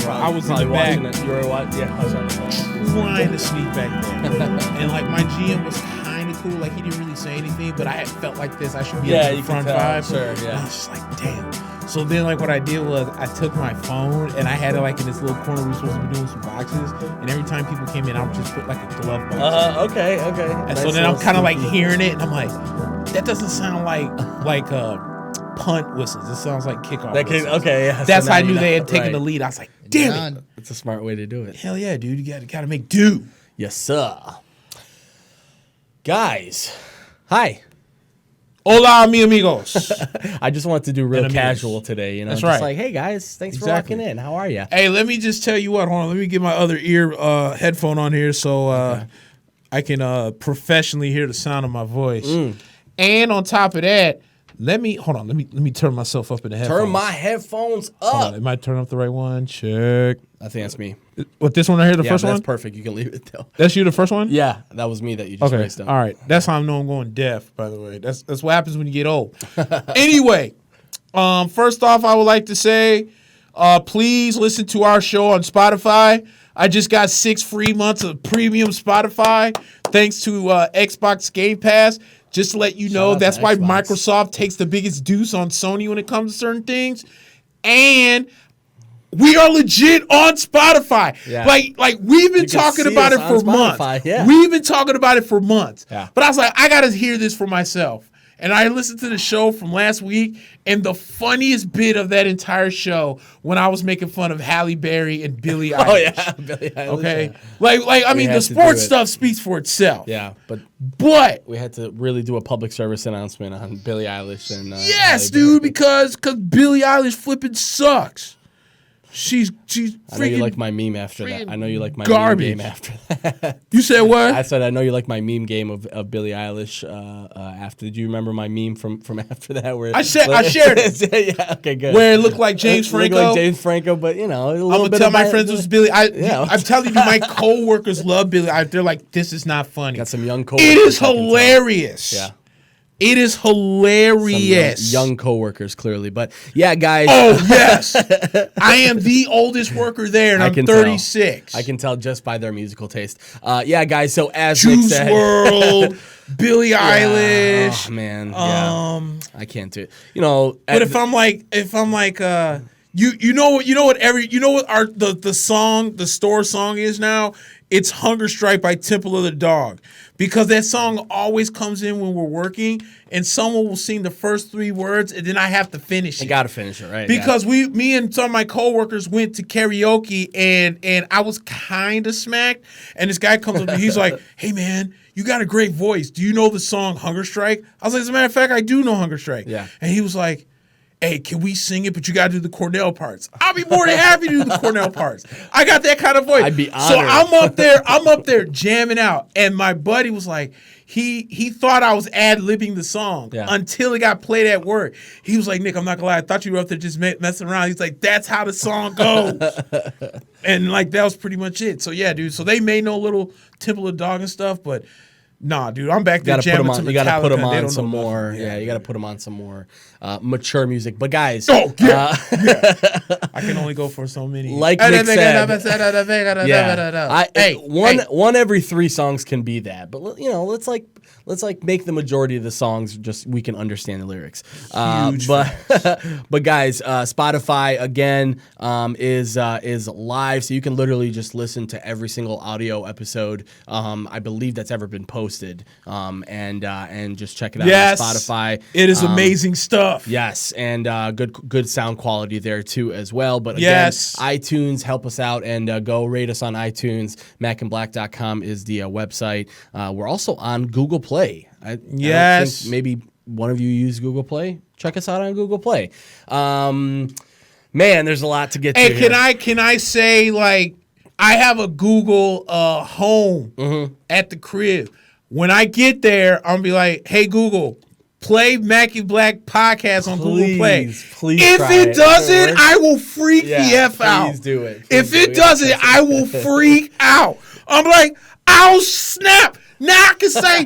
I was in the back. You were what? Yeah, I was on the phone. Trying to sneak back there. And like my GM was kind of cool. Like he didn't really say anything, but I had felt like this. I should be in the front five. Sure, And yeah. I was just like, damn. So then like what I did was I took my phone and I had it like in this little corner we were supposed to be doing some boxes. And every time people came in, I would just put like a glove box. Okay. And Nice so then I'm kind of like sneaky. hearing it and I'm like, that doesn't sound like punt whistles. It sounds like kickoff whistles. Okay, yeah. That's so how now I knew you they know. had taken the Right. lead. I was like, damn it. It's a smart way to do it. Hell yeah, dude. You gotta make do. Yes, sir. Guys, hi. Hola, mi amigos. I just wanted to do real Enemies. casual today, you know. That's just right. like, hey guys, thanks Exactly. for walking in. How are you? Hey, let me just tell you what. Hold on. Let me get my other ear headphone on here so I can professionally hear the sound of my voice. And on top of that, let me turn myself up in the headphones. Turn my headphones Hold on, up. it might turn up the right one. Check. I think that's me. What, this one right here, the first that's one? perfect. You can leave it though. That's you, the first one? Yeah, that was me that you just Okay. raised up. All right. That's how I know I'm going deaf, by the way. That's what happens when you get old. Anyway, first off, I would like to say, please listen to our show on Spotify. I just got 6 free months of premium Spotify thanks to Xbox Game Pass. Just to let you know, out that's to why Xbox. Microsoft takes the biggest deuce on Sony when it comes to certain things. And we are legit on Spotify. Yeah. Like we've been You can talking see about us it on for months. Spotify, yeah. We've been talking about it for months. Yeah. But I was like, I gotta hear this for myself. And I listened to the show from last week, and the funniest bit of that entire show when I was making fun of Halle Berry and Billie Eilish. Oh yeah, Billie Eilish. Okay. Yeah. Like I mean, had the to do sports it. stuff speaks for itself. Yeah, but But we had to really do a public service announcement on Billie Eilish and yes, Halle Berry. dude, because Billie Eilish flipping sucks. She's I know you freaking. like my meme after that. I know you like my garbage. meme game after that. You said what? I said I know you like my meme game of Billie Eilish. After, did you remember my meme from after that? Where I shared it. Yeah, okay, good. Where it looked like James It looked Franco. like James Franco, but you know, a I'm little gonna bit tell of my friends it was Billy. Yeah. I'm telling you, my coworkers love Billy. They're like, this is not funny. Got some young coworkers. It is I can tell. hilarious. Yeah. It is Some hilarious. young coworkers, clearly, but yeah, guys. Oh yes, I am the oldest worker there, and I I'm can 36. I can tell just by their musical taste. Yeah, guys. So as Nick Juice said, WRLD, Billie Eilish. Oh man, yeah. I can't do it. You know, But if I'm like, you know what the store song is now? It's Hunger Strike by Temple of the Dog. Because that song always comes in when we're working, and someone will sing the first 3 words, and then I have to finish it. I gotta finish it, right? Because me and some of my coworkers went to karaoke, and I was kind of smacked, and this guy comes up to me, he's like, hey man, you got a great voice. Do you know the song Hunger Strike? I was like, as a matter of fact, I do know Hunger Strike. Yeah. And he was like, hey, can we sing it? But you got to do the Cornell parts. I'll be more than happy to do the Cornell parts. I got that kind of voice. I'd be honored. So I'm up there jamming out. And my buddy was like, he thought I was ad-libbing the song until it got played at work. He was like, Nick, I'm not going to lie. I thought you were up there just messing around. He's like, that's how the song goes. And like, that was pretty much it. So yeah, dude. So they may know a little Temple of Dog and stuff, but nah, dude, I'm back there jamming to Metallica. You gotta put them on don't some know more. nothing. Yeah, you gotta put them on some more mature music. But guys, Oh, yeah. I can only go for so many. Like Nick said, hey, one every 3 songs can be that. But you know, let's make the majority of the songs just we can understand the lyrics. Huge But guys, Spotify again is live, so you can literally just listen to every single audio episode. I believe that's ever been posted. And just check it out on Spotify. It is amazing stuff. Yes, and good sound quality there too as well. But again, Yes. iTunes, help us out and go rate us on iTunes. MackandBlack.com is the website. We're also on Google Play. I don't think maybe one of you use Google Play. Check us out on Google Play. Man, there's a lot to get to. Hey, can I say, like, I have a Google Home at the crib. When I get there, I'm gonna be like, hey Google, play Mack and Black Podcast on Google Play. Please if try it doesn't, works. I will freak the F out. Please do it. If it doesn't, I will freak out. I'm like, I'll snap. Now I can say,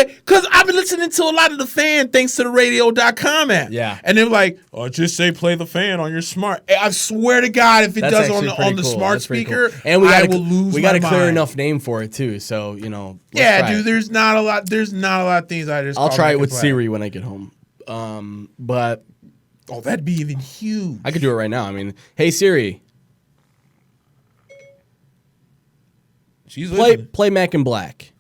because I've been listening to a lot of the fan thanks to the radio.com app. Yeah. And they're like, just say play the fan on your smart. I swear to God, if it does on the smart speaker, and I will lose my mind. We got a clear enough name for it too. So, yeah, dude, there's not a lot of things I'll try it with Siri when I get home. But that'd be even huge. I could do it right now. I mean, hey Siri. Play Mack and Black.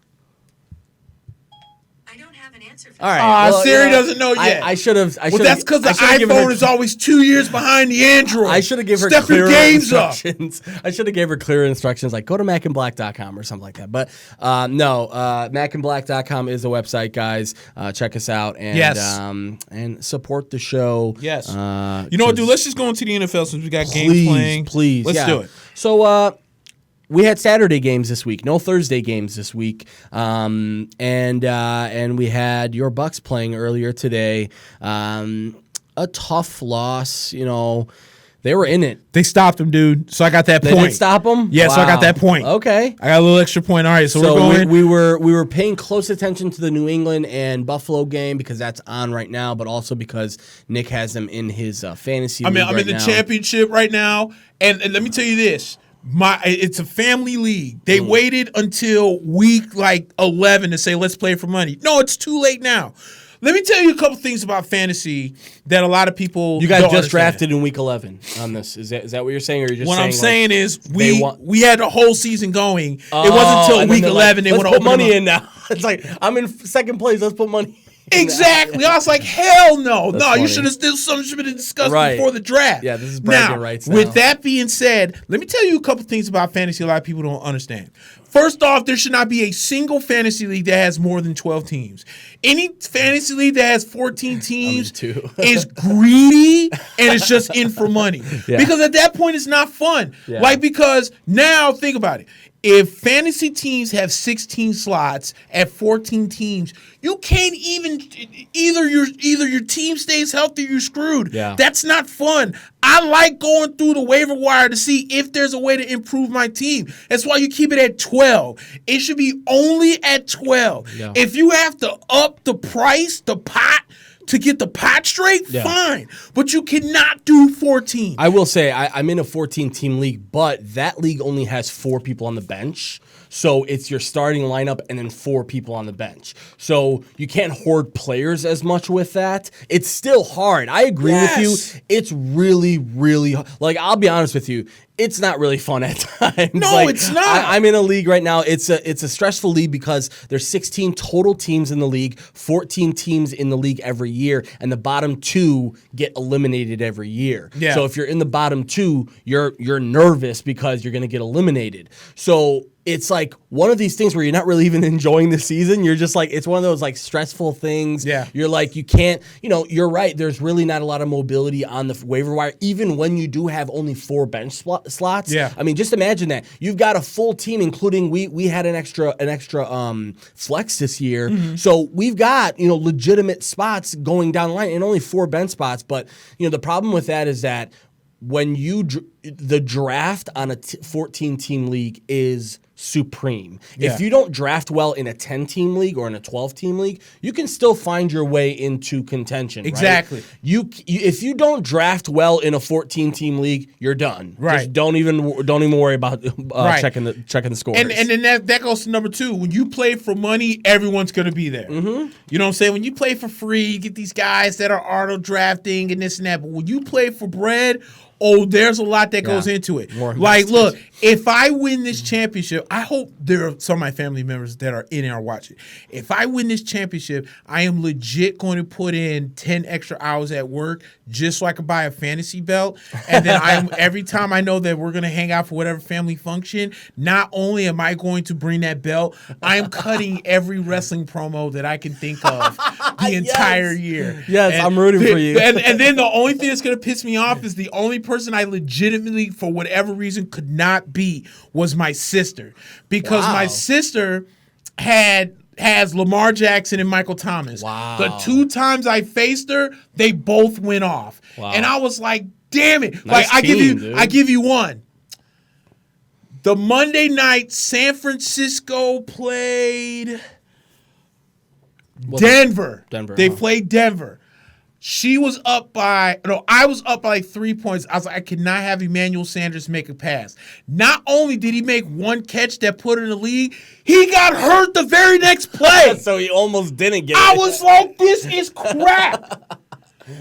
I don't have an answer for that. All right. Siri doesn't know yet. I should have. Well, that's because the iPhone is always 2 years behind the Android. I should have given her clearer instructions. I should have gave her clearer instructions, like go to mackandblack.com or something like that. But no, mackandblack.com is the website, guys. Check us out and support the show. Yes. You know what, dude? Let's just go into the NFL since we got games playing. Please, let's do it. So, we had Saturday games this week, no Thursday games this week, and we had your Bucks playing earlier today. A tough loss, They were in it. They stopped them, dude. So I got that point. They didn't stop them? Yeah, wow. So I got that point. Okay. I got a little extra point. All right, so we're going. We were paying close attention to the New England and Buffalo game because that's on right now, but also because Nick has them in his fantasy league I'm in the championship right now, and let me tell you this. It's a family league. They waited until week 11 to say, let's play for money. No, it's too late now. Let me tell you a couple things about fantasy that a lot of people You guys don't just understand. drafted in week 11 on this. Is that what you're saying? Or you're just what saying I'm saying is we had the whole season going. It wasn't until week 11 they want to put open money in now. It's like, I'm in second place. Let's put money in. Exactly. I was like, hell no. That's no, funny. You should have still something should have been discussed before the draft. Yeah, this is bragging rights now. With that being said, let me tell you a couple things about fantasy a lot of people don't understand. First off, there should not be a single fantasy league that has more than 12 teams. Any fantasy league that has 14 teams is greedy and it's just in for money. Yeah. Because at that point, it's not fun. Yeah. Because now, think about it. If fantasy teams have 16 slots at 14 teams, you can't even either your team stays healthy or you're screwed. Yeah. That's not fun. I like going through the waiver wire to see if there's a way to improve my team. That's why you keep it at 12. It should be only at 12. Yeah. If you have to up the price, the pot, to get the pot straight, fine. But you cannot do 14. I will say, I'm in a 14-team league, but that league only has 4 people on the bench. So it's your starting lineup and then 4 people on the bench. So you can't hoard players as much with that. It's still hard. I agree with you. It's really, really hard. I'll be honest with you. It's not really fun at times. No, it's not. I'm in a league right now. It's a stressful league because there's 16 total teams in the league, 14 teams in the league every year, and the bottom 2 get eliminated every year. Yeah. So if you're in the bottom 2, you're nervous because you're going to get eliminated. So it's one of these things where you're not really even enjoying the season. You're just it's one of those stressful things. Yeah. You're you can't, you're right. There's really not a lot of mobility on the waiver wire, even when you do have only 4 bench slots. Yeah. I mean, just imagine that. You've got a full team, including we had an extra flex this year. Mm-hmm. So we've got, legitimate spots going down the line and only 4 bench spots. But, the problem with that is that when the draft on a 14-team league is supreme. Yeah. If you don't draft well in a 10-team league or in a 12-team league, you can still find your way into contention. Exactly. Right? If you don't draft well in a 14-team league, you're done. Right. Just don't even worry about checking the scores. And then that goes to number 2. When you play for money, everyone's going to be there. Mm-hmm. You know what I'm saying? When you play for free, you get these guys that are auto drafting and this and that. But when you play for bread, there's a lot that goes into it. Look, if I win this championship, I hope there are some of my family members that are in there watching. If I win this championship, I am legit going to put in 10 extra hours at work just so I can buy a fantasy belt. And then every time I know that we're going to hang out for whatever family function, not only am I going to bring that belt, I am cutting every wrestling promo that I can think of the entire year. Yes, I'm rooting for you. And then the only thing that's going to piss me off is the only person I legitimately, for whatever reason, could not beat was my sister. Because my sister has Lamar Jackson and Michael Thomas. Wow. The 2 times I faced her, they both went off. Wow. And I was like, damn it. Nice I team, give you one. The Monday night, San Francisco played Denver. They played Denver. I was up by like 3 points. I was like, I cannot have Emmanuel Sanders make a pass. Not only did he make one catch that put in the league, he got hurt the very next play. So he almost didn't get it. I was like, this is crap.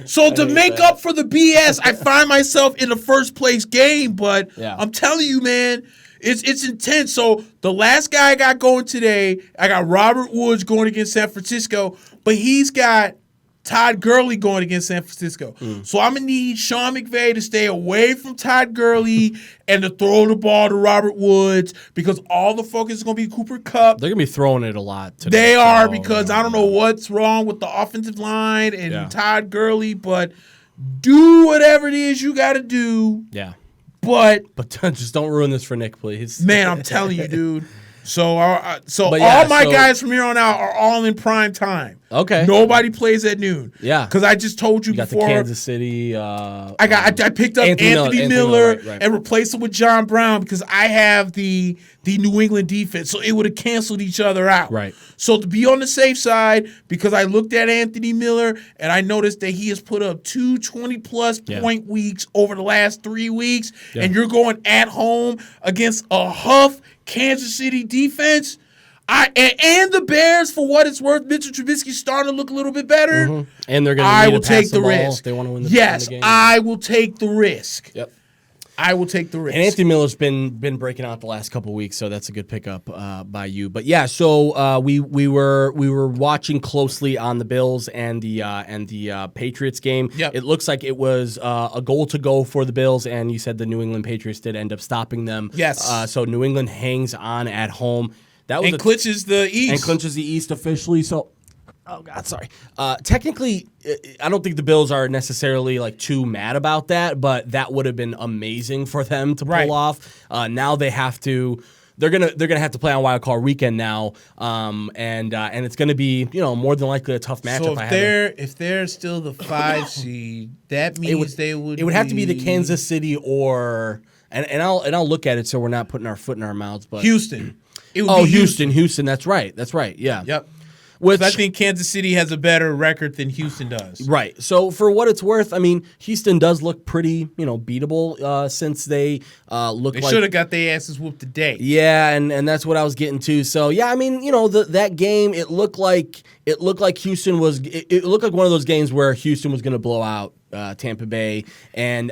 So to make up for the BS, I find myself in the first place game. But I'm telling you, man, it's intense. So the last guy I got going today, I got Robert Woods going against San Francisco, but he's got Todd Gurley going against San Francisco. So I'm going to need Sean McVay to stay away from Todd Gurley and to throw the ball to Robert Woods because all the focus is going to be Cooper Kupp. They're going to be throwing it a lot today. They are because I don't know what's wrong with the offensive line and Todd Gurley, but do whatever it is you got to do. Yeah. But just don't ruin this for Nick, please. Man, I'm telling you, dude. So all my guys from here on out are all in prime time. Okay. Nobody plays at noon. Yeah. Because I just told you got before. The Kansas City. I picked up Anthony Miller and replaced him with John Brown because I have the New England defense. So it would have canceled each other out. Right. So to be on the safe side, because I looked at Anthony Miller and I noticed that he has put up 2 20-plus point weeks over the last 3 weeks, and you're going at home against a Huff Kansas City defense. And the Bears, for what it's worth, Mitchell Trubisky's starting to look a little bit better. Mm-hmm. And they're going to. I will take the risk. If they want to win the game. I will take the risk. Yep. I will take the risk. And Anthony Miller's been breaking out the last couple of weeks, so that's a good pickup by you. But yeah, so we were watching closely on the Bills and the Patriots game. Yep. It looks like it was a goal to go for the Bills, and you said the New England Patriots did end up stopping them. Yes. So New England hangs on at home. And clinches the East. And clinches the East officially. So, oh God, sorry. Technically, I don't think the Bills are necessarily like too mad about that, but that would have been amazing for them to pull off. Now they have to. They're gonna have to play on Wild Card Weekend now, and it's gonna be more than likely a tough matchup. So if they're still the 5 seed, that means they would. It would have to be the Kansas City or and I'll look at it so we're not putting our foot in our mouths, but Houston. Houston. That's right. Yeah. Yep. Which I think Kansas City has a better record than Houston does. Right. So for what it's worth, I mean, Houston does look pretty, beatable since they look. They should have got their asses whooped today. Yeah, and that's what I was getting to. So yeah, I mean, that game, it looked like Houston was. It looked like one of those games where Houston was going to blow out Tampa Bay, and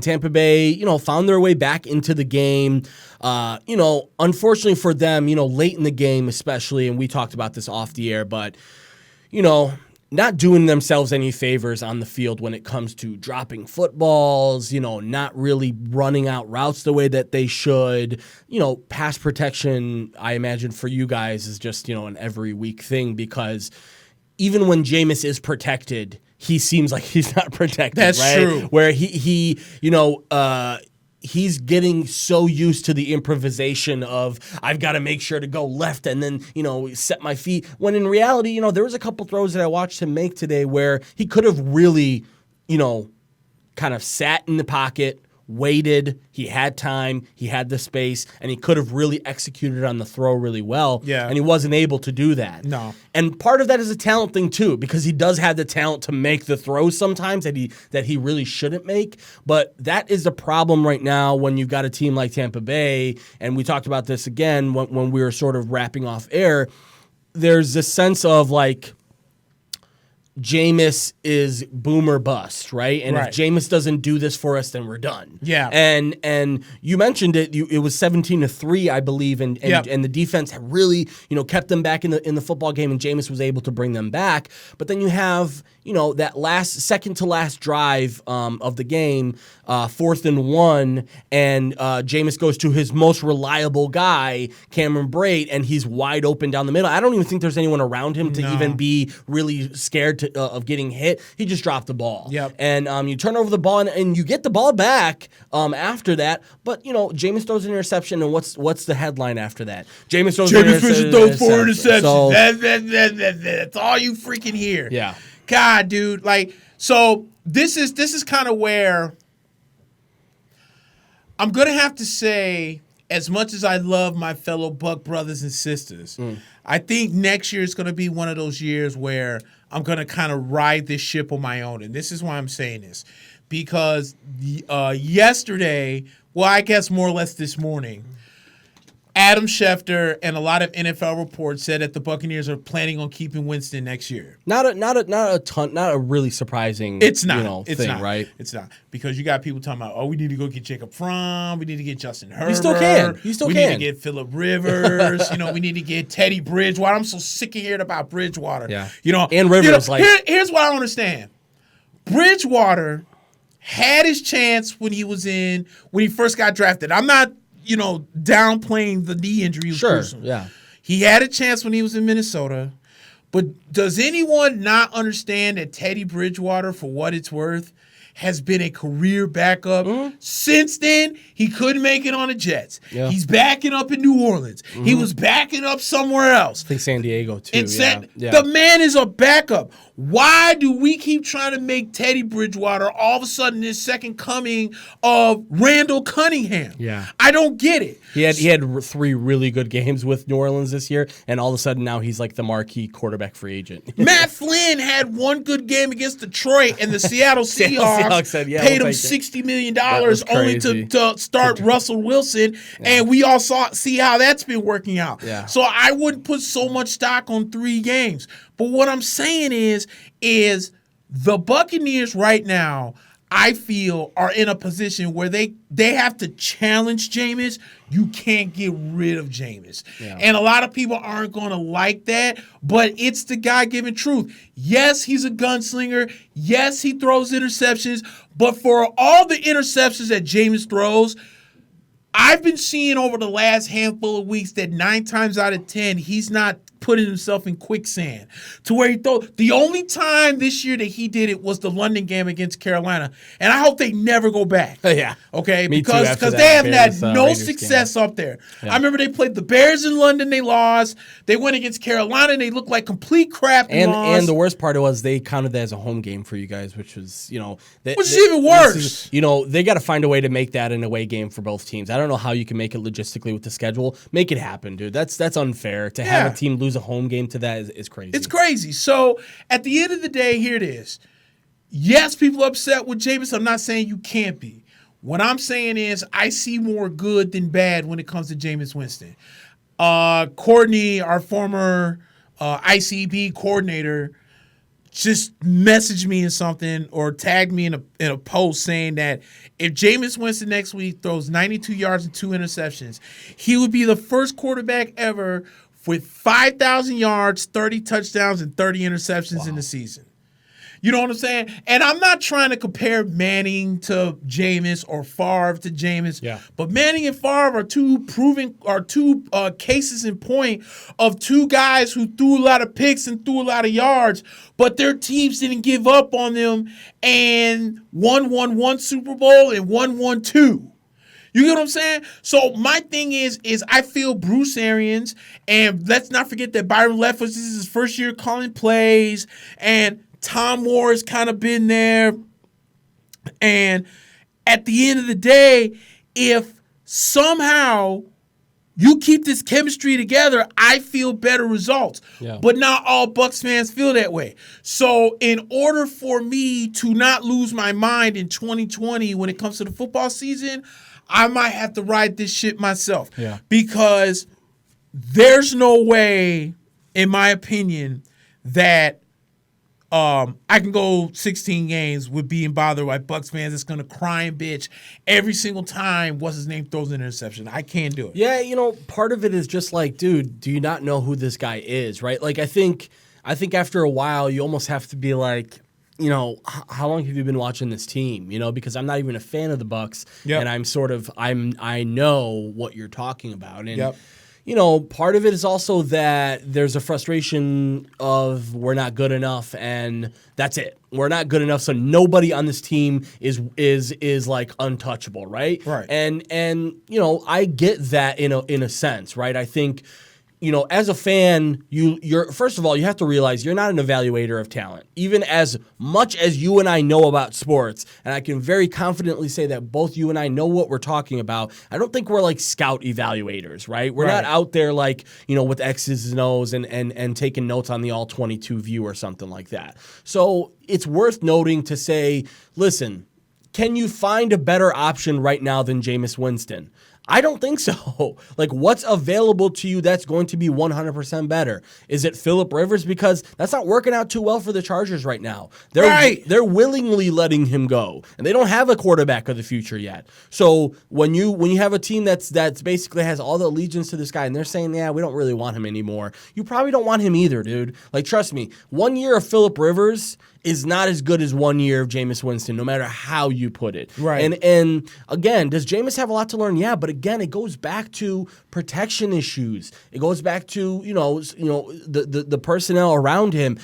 Tampa Bay, found their way back into the game. Unfortunately for them, late in the game especially, and we talked about this off the air, but not doing themselves any favors on the field when it comes to dropping footballs, not really running out routes the way that they should. Pass protection, I imagine for you guys is just, an every week thing because even when Jameis is protected, he seems like he's not protected. That's right? true. Where he's getting so used to the improvisation of I've got to make sure to go left and then, set my feet. When in reality, there was a couple throws that I watched him make today where he could have really, kind of sat in the pocket, waited, he had time, he had the space, and he could have really executed on the throw really well. Yeah. And he wasn't able to do that. No. And part of that is a talent thing too, because he does have the talent to make the throws sometimes that he really shouldn't make. But that is the problem right now when you've got a team like Tampa Bay, and we talked about this again when we were sort of wrapping off air. There's this sense of like Jameis is boom or bust, right? And if Jameis doesn't do this for us, then we're done. Yeah. And you mentioned it. It was 17-3, I believe, and the defense really kept them back in the football game, and Jameis was able to bring them back. But then you have that second to last drive of the game, 4th and 1, and Jameis goes to his most reliable guy, Cameron Brate, and he's wide open down the middle. I don't even think there's anyone around him to even be really scared of getting hit. He just dropped the ball. Yep. And you turn over the ball and you get the ball back after that. But Jameis throws an interception, and what's the headline after that? Jameis throws 4 interceptions. So, that's all you freaking hear. Yeah. God, dude. So this is kind of where I'm gonna have to say as much as I love my fellow Buck brothers and sisters, I think next year is going to be one of those years where I'm going to kind of ride this ship on my own. And this is why I'm saying this. Because yesterday, well, I guess more or less this morning, Adam Schefter and a lot of NFL reports said that the Buccaneers are planning on keeping Winston next year. Not a really surprising thing, right? It's not. Because you got people talking about, we need to go get Jacob Fromm, we need to get Justin Herbert. You still can. We need to get Phillip Rivers, we need to get Teddy Bridgewater. I'm so sick of hearing about Bridgewater. Yeah. And Rivers here's what I don't understand. Bridgewater had his chance when he first got drafted. I'm not downplaying the knee injury. Sure, yeah. He had a chance when he was in Minnesota. But does anyone not understand that Teddy Bridgewater, for what it's worth, has been a career backup? Since then, he couldn't make it on the Jets. Yeah. He's backing up in New Orleans. He was backing up somewhere else. I think San Diego, too. The man is a backup. Why do we keep trying to make Teddy Bridgewater all of a sudden this second coming of Randall Cunningham? Yeah. I don't get it. He had 3 really good games with New Orleans this year, and all of a sudden now he's like the marquee quarterback free agent. Matt Flynn had 1 good game against Detroit, and the Seattle Seahawks paid him $60 million only to start Russell Wilson, and we all see how that's been working out. Yeah. So I wouldn't put so much stock on 3 games. But what I'm saying is the Buccaneers right now, I feel, are in a position where they have to challenge Jameis. You can't get rid of Jameis. Yeah. And a lot of people aren't going to like that, but it's the God-given truth. Yes, he's a gunslinger. Yes, he throws interceptions. But for all the interceptions that Jameis throws, I've been seeing over the last handful of weeks that 9 times out of 10, he's not putting himself in quicksand to where he throws. The only time this year that he did it was the London game against Carolina, and I hope they never go back. Yeah. Okay? Me because too, they haven't had no Raiders success game. Up there. Yeah. I remember they played the Bears in London, they lost. They went against Carolina, and they looked like complete crap and lost. And the worst part was they counted that as a home game for you guys, which was, which is even worse. They got to find a way to make that an away game for both teams. I don't know how you can make it logistically with the schedule. Make it happen, dude. That's unfair. To have a team lose a home game to that is crazy. It's crazy. So at the end of the day, here it is. Yes, people are upset with Jameis. I'm not saying you can't be. What I'm saying is I see more good than bad when it comes to Jameis Winston. Courtney, our former ICB coordinator, just messaged me in something or tagged me in a post saying that if Jameis Winston next week throws 92 yards and 2 interceptions, he would be the first quarterback ever with 5,000 yards, 30 touchdowns, and 30 interceptions in the season. You know what I'm saying? And I'm not trying to compare Manning to Jameis or Favre to Jameis. Yeah. But Manning and Favre are two cases in point of 2 guys who threw a lot of picks and threw a lot of yards, but their teams didn't give up on them and won 1 Super Bowl and won 2. You get what I'm saying? So my thing is I feel Bruce Arians, and let's not forget that Byron Leftwich, this is his first year calling plays, and Tom Moore has kind of been there. And at the end of the day, if somehow you keep this chemistry together, I feel better results. Yeah. But not all Bucs fans feel that way. So in order for me to not lose my mind in 2020 when it comes to the football season, I might have to ride this shit myself. Yeah. Because there's no way, in my opinion, that I can go 16 games with being bothered by Bucs fans that's going to cry and bitch every single time what's his name throws an interception. I can't do it. Yeah, part of it is just like, dude, do you not know who this guy is, right? Like, I think after a while you almost have to be like, how long have you been watching this team? Because I'm not even a fan of the Bucs, and I know what you're talking about, and part of it is also that there's a frustration of we're not good enough, and that's it. We're not good enough, so nobody on this team is like untouchable, right? Right. And I get that in a sense, right? I think. as a fan, you're first of all, you have to realize you're not an evaluator of talent. Even as much as you and I know about sports, and I can very confidently say that both you and I know what we're talking about, I don't think we're like scout evaluators, right? We're not out there like, with X's and O's and taking notes on the all 22 view or something like that. So it's worth noting to say, listen, can you find a better option right now than Jameis Winston? I don't think so. Like, what's available to you that's going to be 100% better? Is it Phillip Rivers? Because that's not working out too well for the Chargers right now. They're willingly letting him go, and they don't have a quarterback of the future yet. So when you have a team that's basically has all the allegiance to this guy, and they're saying, yeah, we don't really want him anymore, you probably don't want him either, dude. Like, trust me, 1 year of Phillip Rivers is not as good as 1 year of Jameis Winston, no matter how you put it. Right. And again, does Jameis have a lot to learn? Yeah, but again, it goes back to protection issues. It goes back to the personnel around him.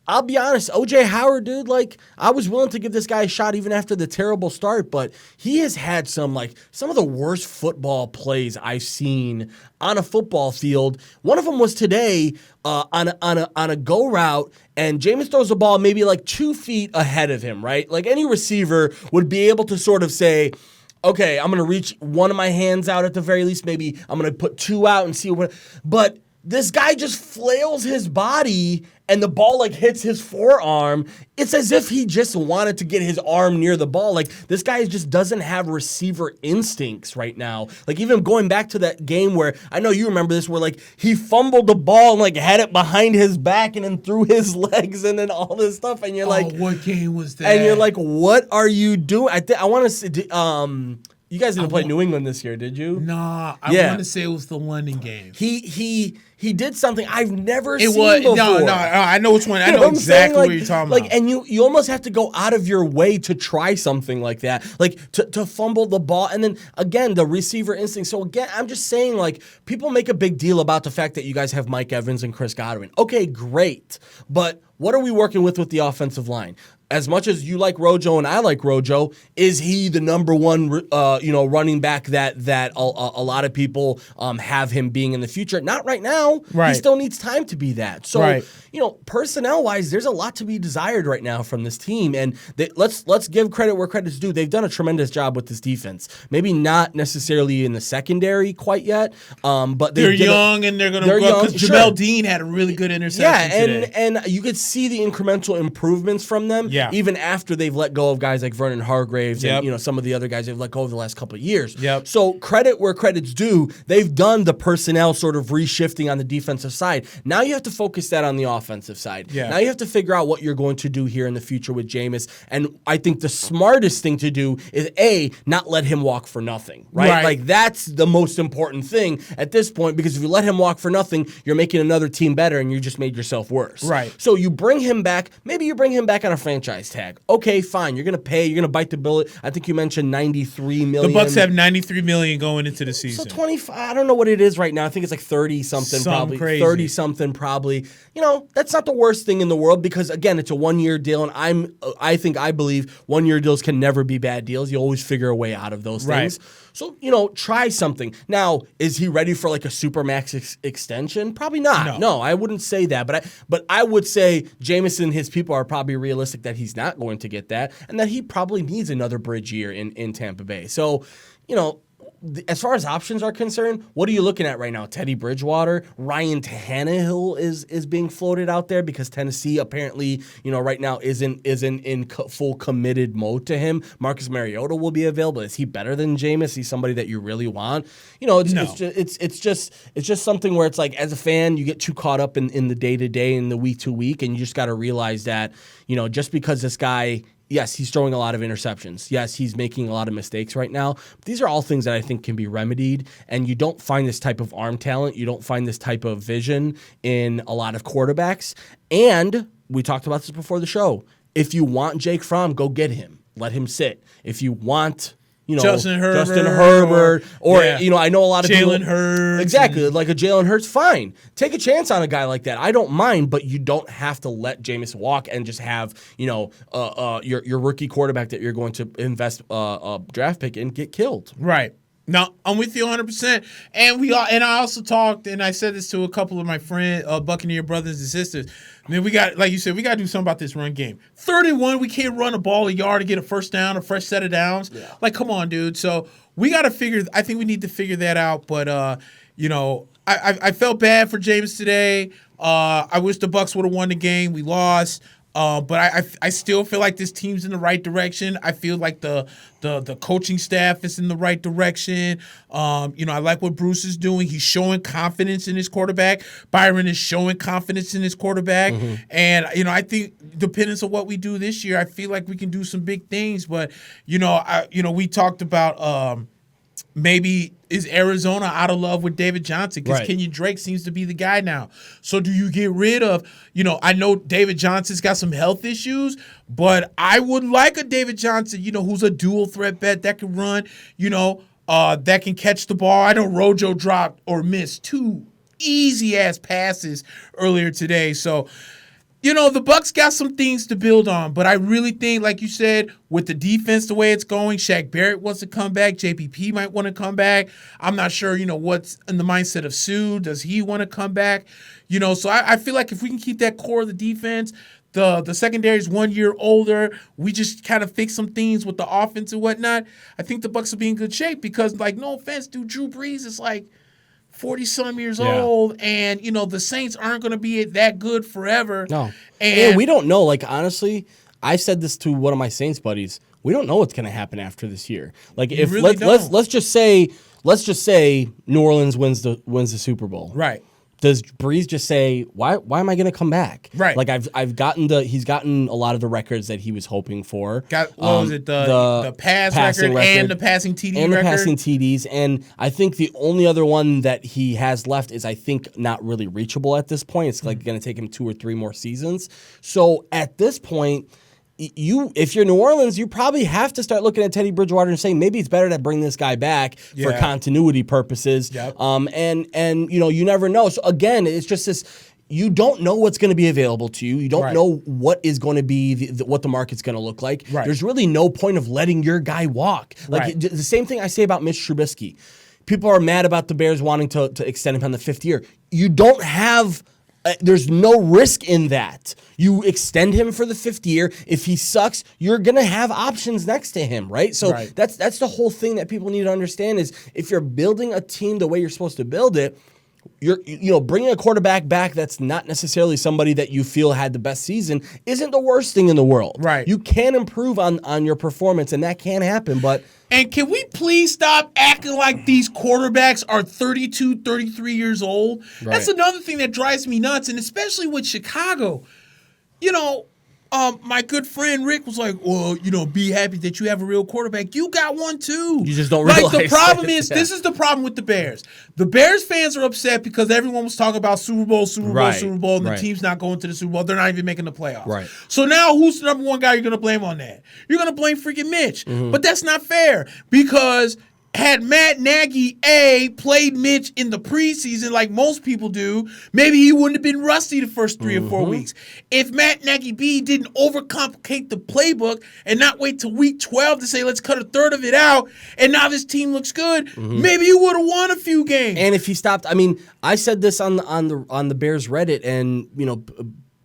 I'll be honest, O.J. Howard, dude, like, I was willing to give this guy a shot even after the terrible start, but he has had some of the worst football plays I've seen on a football field. One of them was today on a go route, and Jameis throws the ball maybe like 2 feet ahead of him, right? Like, any receiver would be able to sort of say, okay, I'm going to reach one of my hands out at the very least. Maybe I'm going to put two out and see what. But this guy just flails his body and the ball like hits his forearm. It's as if he just wanted to get his arm near the ball. Like, this guy just doesn't have receiver instincts right now. Like, even going back to that game where, I know you remember this, where like he fumbled the ball and like had it behind his back and then threw his legs and then all this stuff. And you're like, what game was that? And you're like, what are you doing? I want to say, you guys didn't play New England this year, did you? Nah, I want to say it was the London game. He did something I've never seen before. No, I know which one. I know exactly what you're talking about. And you almost have to go out of your way to try something like that, like to fumble the ball, and then again the receiver instinct. So again, I'm just saying, like, people make a big deal about the fact that you guys have Mike Evans and Chris Godwin. Okay, great, but what are we working with the offensive line? As much as you like Rojo and I like Rojo, is he the number one, running back that a lot of people have him being in the future? Not right now. Right. He still needs time to be that. So, personnel-wise, there's a lot to be desired right now from this team. And let's give credit where credit's due. They've done a tremendous job with this defense. Maybe not necessarily in the secondary quite yet, but they're young and they're going to grow. Because Jamel Dean had a really good interception today. And you could see the incremental improvements from them. Yeah. Even after they've let go of guys like Vernon Hargraves and some of the other guys they've let go of the last couple of years. Yep. So credit where credit's due. They've done the personnel sort of reshifting on the defensive side. Now you have to focus that on the offensive side. Yeah. Now you have to figure out what you're going to do here in the future with Jameis. And I think the smartest thing to do is not let him walk for nothing. Right? Like, that's the most important thing at this point, because if you let him walk for nothing, you're making another team better and you just made yourself worse. Right. So you bring him back. Maybe you bring him back on a franchise tag. Okay, fine. You're going to pay. You're going to bite the bullet. I think you mentioned $93 million. The Bucs have $93 million going into the season. So 25. I don't know what it is right now. I think it's like 30 something probably. Crazy. 30 something probably. That's not the worst thing in the world, because again, it's a 1 year deal, and I believe 1 year deals can never be bad deals. You always figure a way out of those things. So, try something. Now, is he ready for like a Supermax extension? Probably not. No, I wouldn't say that. But I would say Jameis and his people are probably realistic that he's not going to get that, and that he probably needs another bridge year in Tampa Bay. So, as far as options are concerned, what are you looking at right now? Teddy Bridgewater, Ryan Tannehill is being floated out there because Tennessee apparently, right now isn't in full committed mode to him. Marcus Mariota will be available. Is he better than Jameis? He's somebody that you really want. It's just something where it's like, as a fan, you get too caught up in the day to day and the week to week, and you just got to realize that just because this guy. Yes, he's throwing a lot of interceptions. Yes, he's making a lot of mistakes right now. But these are all things that I think can be remedied, and you don't find this type of arm talent. You don't find this type of vision in a lot of quarterbacks. And we talked about this before the show. If you want Jake Fromm, go get him. Let him sit. If you want... Justin Herbert, or I know a lot of Jalen Hurts. Exactly, like a Jalen Hurts, fine. Take a chance on a guy like that. I don't mind, but you don't have to let Jameis walk and just have, your rookie quarterback that you're going to invest a draft pick in get killed. Right. No, I'm with you 100%. And I also talked, and I said this to a couple of my friends, Buccaneer brothers and sisters. Man, we got, like you said, we got to do something about this run game. 31, we can't run a ball a yard to get a first down, a fresh set of downs. Yeah. Like, come on, dude. So we got to I think we need to figure that out. But, I felt bad for James today. I wish the Bucs would have won the game. We lost. But I still feel like this team's in the right direction. I feel like the coaching staff is in the right direction. I like what Bruce is doing. He's showing confidence in his quarterback. Byron is showing confidence in his quarterback. Mm-hmm. And, I think depending on what we do this year, I feel like we can do some big things. But, we talked about maybe is Arizona out of love with David Johnson because Kenyon Drake seems to be the guy now. So do you get rid of, I know David Johnson's got some health issues, but I would like a David Johnson, who's a dual threat bet that can run, that can catch the ball. I know Rojo dropped or missed 2 easy-ass passes earlier today. So, the Bucs got some things to build on, but I really think, like you said, with the defense the way it's going, Shaq Barrett wants to come back. JPP might want to come back. I'm not sure, what's in the mindset of Sue. Does he want to come back? So I feel like if we can keep that core of the defense, the secondary is 1 year older. We just kind of fix some things with the offense and whatnot. I think the Bucs will be in good shape because, like, no offense, dude, Drew Brees is like 40-some years old, and, the Saints aren't going to be that good forever. No. And we don't know. Like, honestly, I said this to one of my Saints buddies. We don't know what's going to happen after this year. Like, if really let's just say New Orleans wins the Super Bowl. Right. Does Breeze just say, why am I going to come back? Right. Like he's gotten a lot of the records that he was hoping for. What was it? The passing record and the passing TD and record? And the passing TDs. And I think the only other one that he has left is, I think, not really reachable at this point. It's like going to take him 2 or 3 more seasons. So at this point, if you're New Orleans, you probably have to start looking at Teddy Bridgewater and saying maybe it's better to bring this guy back for continuity purposes. Yep. And you never know. So again, it's just this. You don't know what's going to be available to you. You don't know what is going to be what the market's going to look like. Right. There's really no point of letting your guy walk. Like the same thing I say about Mitch Trubisky. People are mad about the Bears wanting to extend him on the 5th year. You don't have. There's no risk in that. You extend him for the 5th year. If he sucks, you're gonna have options next to him, right? So that's the whole thing that people need to understand is if you're building a team the way you're supposed to build it, you're bringing a quarterback back that's not necessarily somebody that you feel had the best season isn't the worst thing in the world. Right. You can improve on your performance, and that can happen, but. And can we please stop acting like these quarterbacks are 32, 33 years old? Right. That's another thing that drives me nuts, and especially with Chicago. My good friend Rick was like, well, be happy that you have a real quarterback. You got one too. You just don't realize. Like, the problem is, this is the problem with the Bears. The Bears fans are upset because everyone was talking about Super Bowl, and the team's not going to the Super Bowl. They're not even making the playoffs. Right. So now who's the number one guy you're going to blame on that? You're going to blame freaking Mitch. Mm-hmm. But that's not fair because had Matt Nagy played Mitch in the preseason like most people do, maybe he wouldn't have been rusty the first 3 or 4 weeks. If Matt Nagy B didn't overcomplicate the playbook and not wait till week 12 to say, let's cut a third of it out, and now this team looks good, maybe he would have won a few games. And if he stopped, I said this on the Bears Reddit, and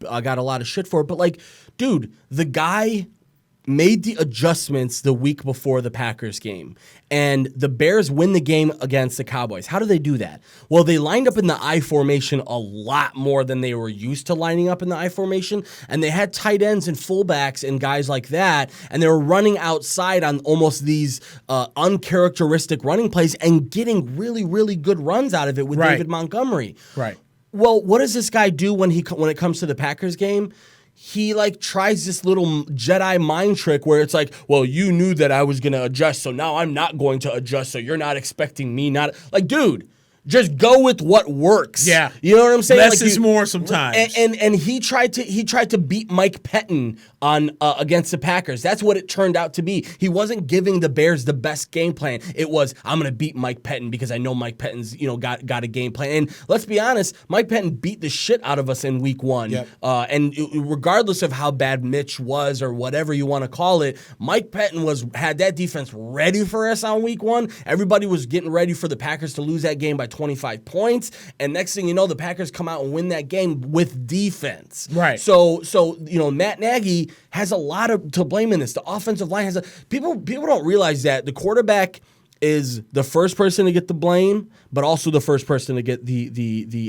I got a lot of shit for it, but like, dude, the guy made the adjustments the week before the Packers game, and the Bears win the game against the Cowboys. How do they do that? Well, they lined up in the I formation a lot more than they were used to lining up in the I formation, and they had tight ends and fullbacks and guys like that, and they were running outside on almost these uncharacteristic running plays and getting really, really good runs out of it with David Montgomery. Right. Well, what does this guy do when it comes to the Packers game? He tries this little Jedi mind trick where it's like, well, you knew that I was going to adjust, so now I'm not going to adjust, so you're not expecting me not. Like, dude, Just go with what works. Yeah. You know what I'm saying? Less is more sometimes. And he tried to beat Mike Pettin on against the Packers. That's what it turned out to be. He wasn't giving the Bears the best game plan. It was, I'm going to beat Mike Pettin because I know Mike Pettin's, got a game plan. And let's be honest, Mike Pettin beat the shit out of us in week 1. Yep. And regardless of how bad Mitch was or whatever you want to call it, Mike Pettin had that defense ready for us on week 1. Everybody was getting ready for the Packers to lose that game by 25 points. And next thing you know, the Packers come out and win that game with defense. Right. So Matt Nagy has a lot to blame in this. The offensive line has people don't realize that the quarterback is the first person to get the blame, but also the first person to get the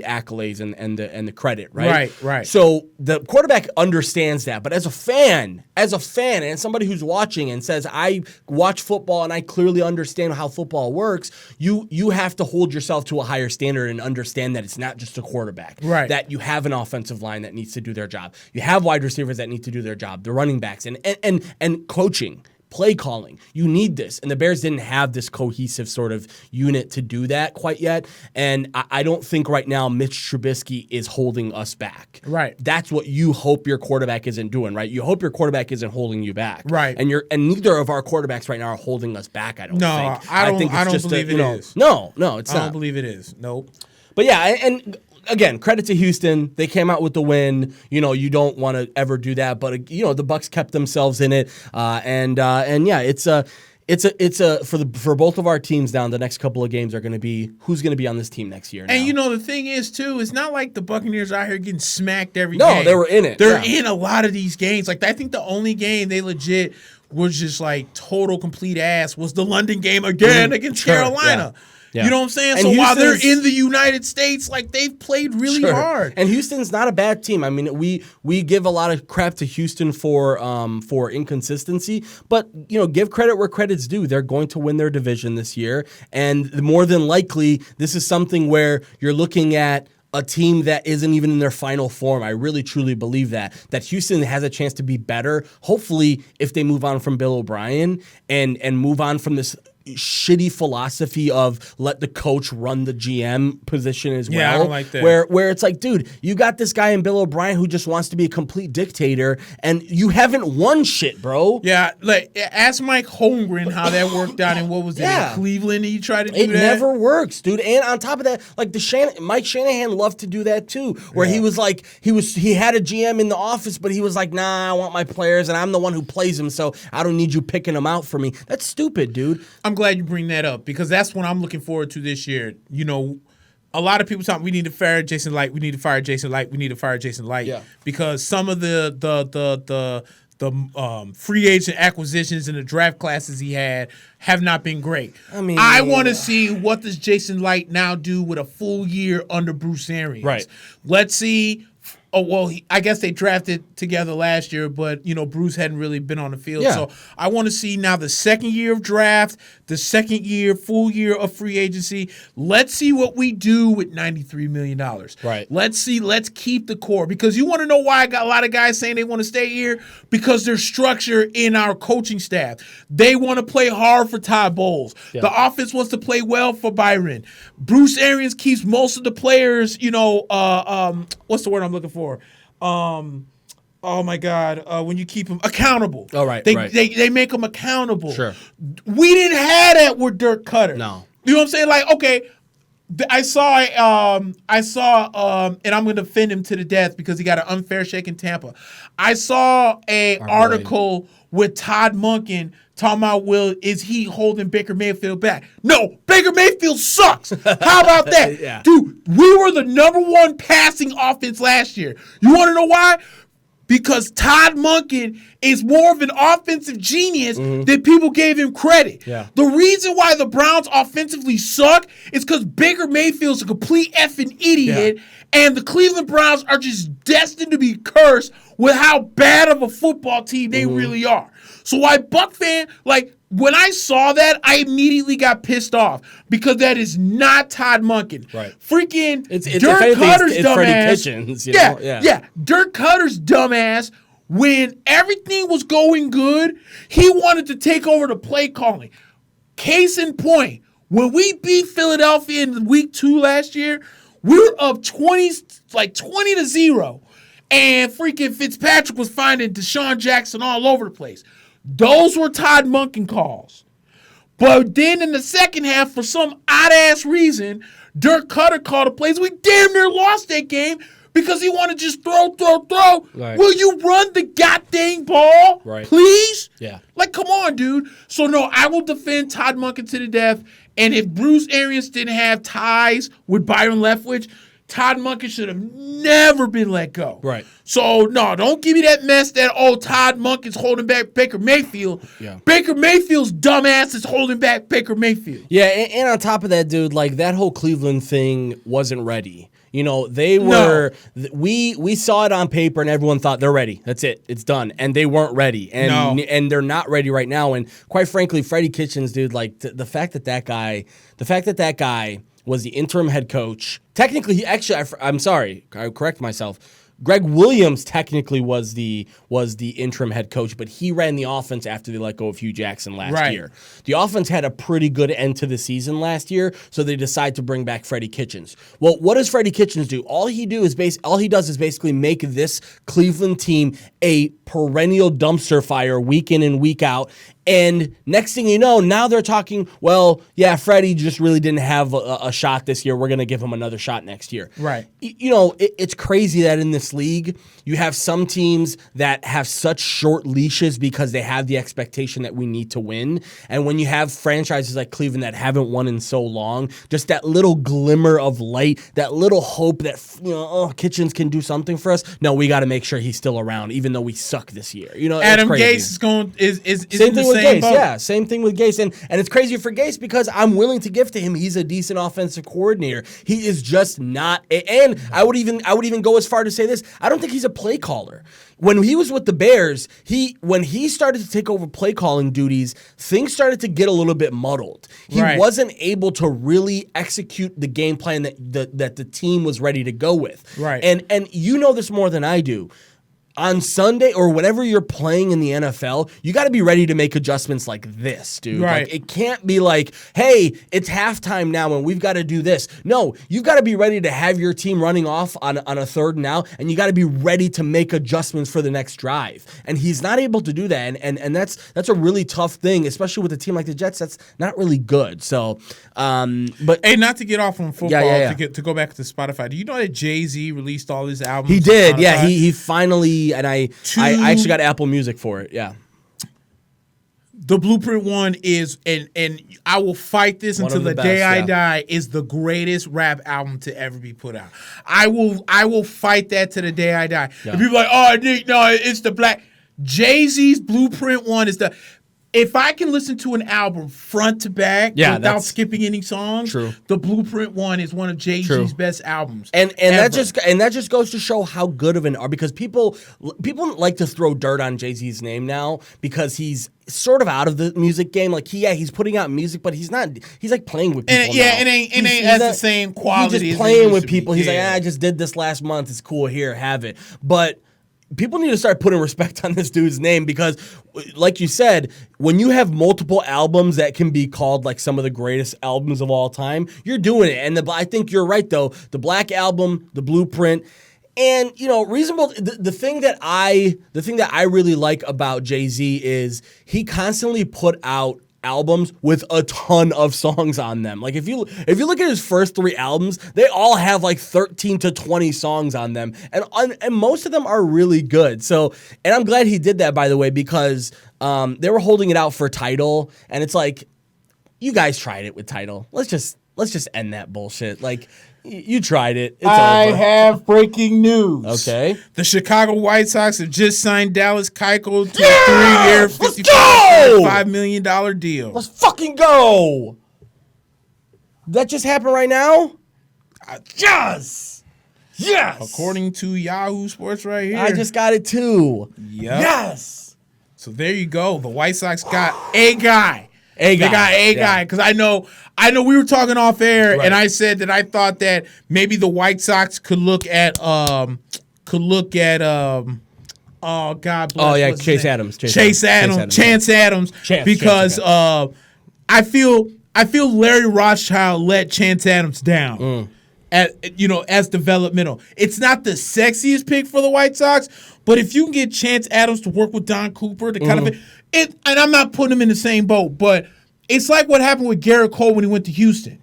accolades and the credit, right? Right. So the quarterback understands that, but as a fan, and somebody who's watching and says, I watch football and I clearly understand how football works, you have to hold yourself to a higher standard and understand that it's not just a quarterback. Right. That you have an offensive line that needs to do their job. You have wide receivers that need to do their job, the running backs, and coaching. Play calling. You need this. And the Bears didn't have this cohesive sort of unit to do that quite yet. And I don't think right now Mitch Trubisky is holding us back. Right. That's what you hope your quarterback isn't doing, right? You hope your quarterback isn't holding you back. Right. And neither of our quarterbacks right now are holding us back, I don't think. I don't believe it is. No, it's not. I don't believe it is. Nope. But yeah, and again, credit to Houston. They came out with the win. You don't want to ever do that, but the Bucs kept themselves in it. And yeah, it's for both of our teams down. The next couple of games are going to be who's going to be on this team next year. Now. And the thing is too, it's not like the Buccaneers are out here getting smacked every game. No, they were in it. They're in a lot of these games. Like I think the only game they legit was just like total complete ass was the London game again against Carolina. Yeah. Yeah. You know what I'm saying? So while they're in the United States, like they've played really hard. And Houston's not a bad team. I mean, we give a lot of crap to Houston for inconsistency, but give credit where credit's due. They're going to win their division this year, and more than likely, this is something where you're looking at a team that isn't even in their final form. I really, truly believe that Houston has a chance to be better. Hopefully, if they move on from Bill O'Brien and move on from this shitty philosophy of let the coach run the GM position as well. Yeah, I don't like that. Where it's like, dude, you got this guy in Bill O'Brien who just wants to be a complete dictator, and you haven't won shit, bro. Yeah, like ask Mike Holmgren how that worked out, and what was it in Cleveland? He tried to do that. It never works, dude. And on top of that, like Mike Shanahan loved to do that too, where he was like, he had a GM in the office, but he was like, nah, I want my players, and I'm the one who plays them, so I don't need you picking them out for me. That's stupid, dude. I'm glad you bring that up because that's what I'm looking forward to this year. A lot of people talk, we need to fire Jason Light, we need to fire Jason Light, we need to fire Jason Light because some of the free agent acquisitions and the draft classes he had have not been great. I want to see what does Jason Light now do with a full year under Bruce Arians. Right. Let's see. Oh, well, I guess they drafted together last year, but, Bruce hadn't really been on the field. Yeah. So I want to see now the second year of draft, the second year, full year of free agency. Let's see what we do with $93 million. Right. Let's keep the core. Because you want to know why I got a lot of guys saying they want to stay here? Because there's structure in our coaching staff. They want to play hard for Todd Bowles. Yeah. The offense wants to play well for Byron. Bruce Arians keeps most of the players, what's the word I'm looking for? Oh my God! When you keep them accountable, they make them accountable. Sure, we didn't have that with Dirk Cutter. No, you know what I'm saying? Like, okay, I saw, and I'm going to defend him to the death because he got an unfair shake in Tampa. I saw an article with Todd Monken talking about, is he holding Baker Mayfield back? No, Baker Mayfield sucks. How about that? Yeah. Dude, we were the number one passing offense last year. You want to know why? Because Todd Monken is more of an offensive genius than people gave him credit. Yeah. The reason why the Browns offensively suck is because Baker Mayfield's a complete effing idiot, and the Cleveland Browns are just destined to be cursed with how bad of a football team they really are. So why Buck fan, when I saw that, I immediately got pissed off because that is not Todd Monken. Right. Freaking it's Dirk Cutter's it's dumbass. Freddie Kitchens, Yeah. Dirk Cutter's dumbass, when everything was going good, he wanted to take over the play calling. Case in point, When we beat Philadelphia in week 2 last year, we were up 20-0. And freaking Fitzpatrick was finding Deshaun Jackson all over the place. Those were Todd Monken calls. But then in the second half, for some odd-ass reason, Dirk Cutter called a plays. We damn near lost that game because he wanted to just throw. Right. Will you run the goddamn ball, please? Yeah. Like, come on, dude. So, no, I will defend Todd Monken to the death. And if Bruce Arians didn't have ties with Byron Leftwich, Todd Monken should have never been let go. Right. So, no, don't give me that mess that, Todd Monken's holding back Baker Mayfield. Yeah. Baker Mayfield's dumbass is holding back Baker Mayfield. Yeah, and on top of that, dude, like, that whole Cleveland thing wasn't ready. You know, they were, we saw it on paper and everyone thought they're ready. That's it. It's done. And they weren't ready. And they're not ready right now. And quite frankly, Freddie Kitchens, dude, like the fact that that guy was the interim head coach. Technically, I'm sorry, I correct myself. Greg Williams technically was the interim head coach, but he ran the offense after they let go of Hugh Jackson last year. The offense had a pretty good end to the season last year, so they decided to bring back Freddie Kitchens. Well, what does Freddie Kitchens do? All he does is basically make this Cleveland team a perennial dumpster fire week in and week out. And next thing you know, now they're talking, well, yeah, Freddie just really didn't have a shot this year. We're going to give him another shot next year. Right. You know, it's crazy that in this league, you have some teams that have such short leashes because they have the expectation that we need to win. And when you have franchises like Cleveland that haven't won in so long, just that little glimmer of light, that little hope that, Kitchens can do something for us. No, we got to make sure he's still around, even though we suck this year. You know, Adam Gase is same thing with Gase. Yeah, same thing with Gase. And it's crazy for Gase because I'm willing to give to him. He's a decent offensive coordinator. He is just not. And I would even go as far to say this. I don't think he's a play caller. When he was with the Bears, when he started to take over play calling duties, things started to get a little bit muddled. He wasn't able to really execute the game plan that the team was ready to go with. Right. And you know this more than I do. On Sunday or whenever you're playing in the NFL, you got to be ready to make adjustments like this, dude. Right. Like, it can't be like, hey, it's halftime now and we've got to do this. No, you've got to be ready to have your team running off on a third and out, and you got to be ready to make adjustments for the next drive. And he's not able to do that, and that's a really tough thing, especially with a team like the Jets. That's not really good. So, but hey, not to get off on football, to go back to Spotify. Do you know that Jay-Z released all his albums? He did, yeah. He finally. And I actually got Apple Music for it. Yeah. The Blueprint one is, and I will fight this until the day I die, is the greatest rap album to ever be put out. I will fight that to the day I die. Yeah. And people are like, no, it's the black. Jay-Z's Blueprint one is the. If I can listen to an album front to back without skipping any songs, the Blueprint one is one of Jay-Z's best albums. And that just goes to show how good of an art, because people like to throw dirt on Jay-Z's name now because he's sort of out of the music game. Like he's putting out music, but he's not. He's like playing with people. It ain't has the same quality. He's just playing with people. He's like, I just did this last month. It's cool. Here, have it. But people need to start putting respect on this dude's name because, like you said, when you have multiple albums that can be called like some of the greatest albums of all time, you're doing it. And I think you're right, though. The Black Album, the Blueprint, and reasonable. The thing that I really like about Jay-Z is he constantly put out albums with a ton of songs on them. Like if you look at his first 3 albums, they all have like 13 to 20 songs on them, and most of them are really good. So, and I'm glad he did that, by the way, because they were holding it out for Tidal, and it's like, you guys tried it with Tidal. Let's just end that bullshit. Like, you tried it. It's I over. have breaking news. Okay. The Chicago White Sox have just signed Dallas Keuchel to a 3-year, $55 million deal. Let's fucking go. That just happened right now? Yes. According to Yahoo Sports right here. I just got it too. Yep. Yes. So there you go. The White Sox got a guy. They got a guy, because I know we were talking off air, and I said that I thought that maybe the White Sox could look at oh God bless, Chance Adams, because I I feel Larry Rothschild let Chance Adams down. As developmental. It's not the sexiest pick for the White Sox, but if you can get Chance Adams to work with Don Cooper, to kind of and I'm not putting him in the same boat, but it's like what happened with Garrett Cole when he went to Houston.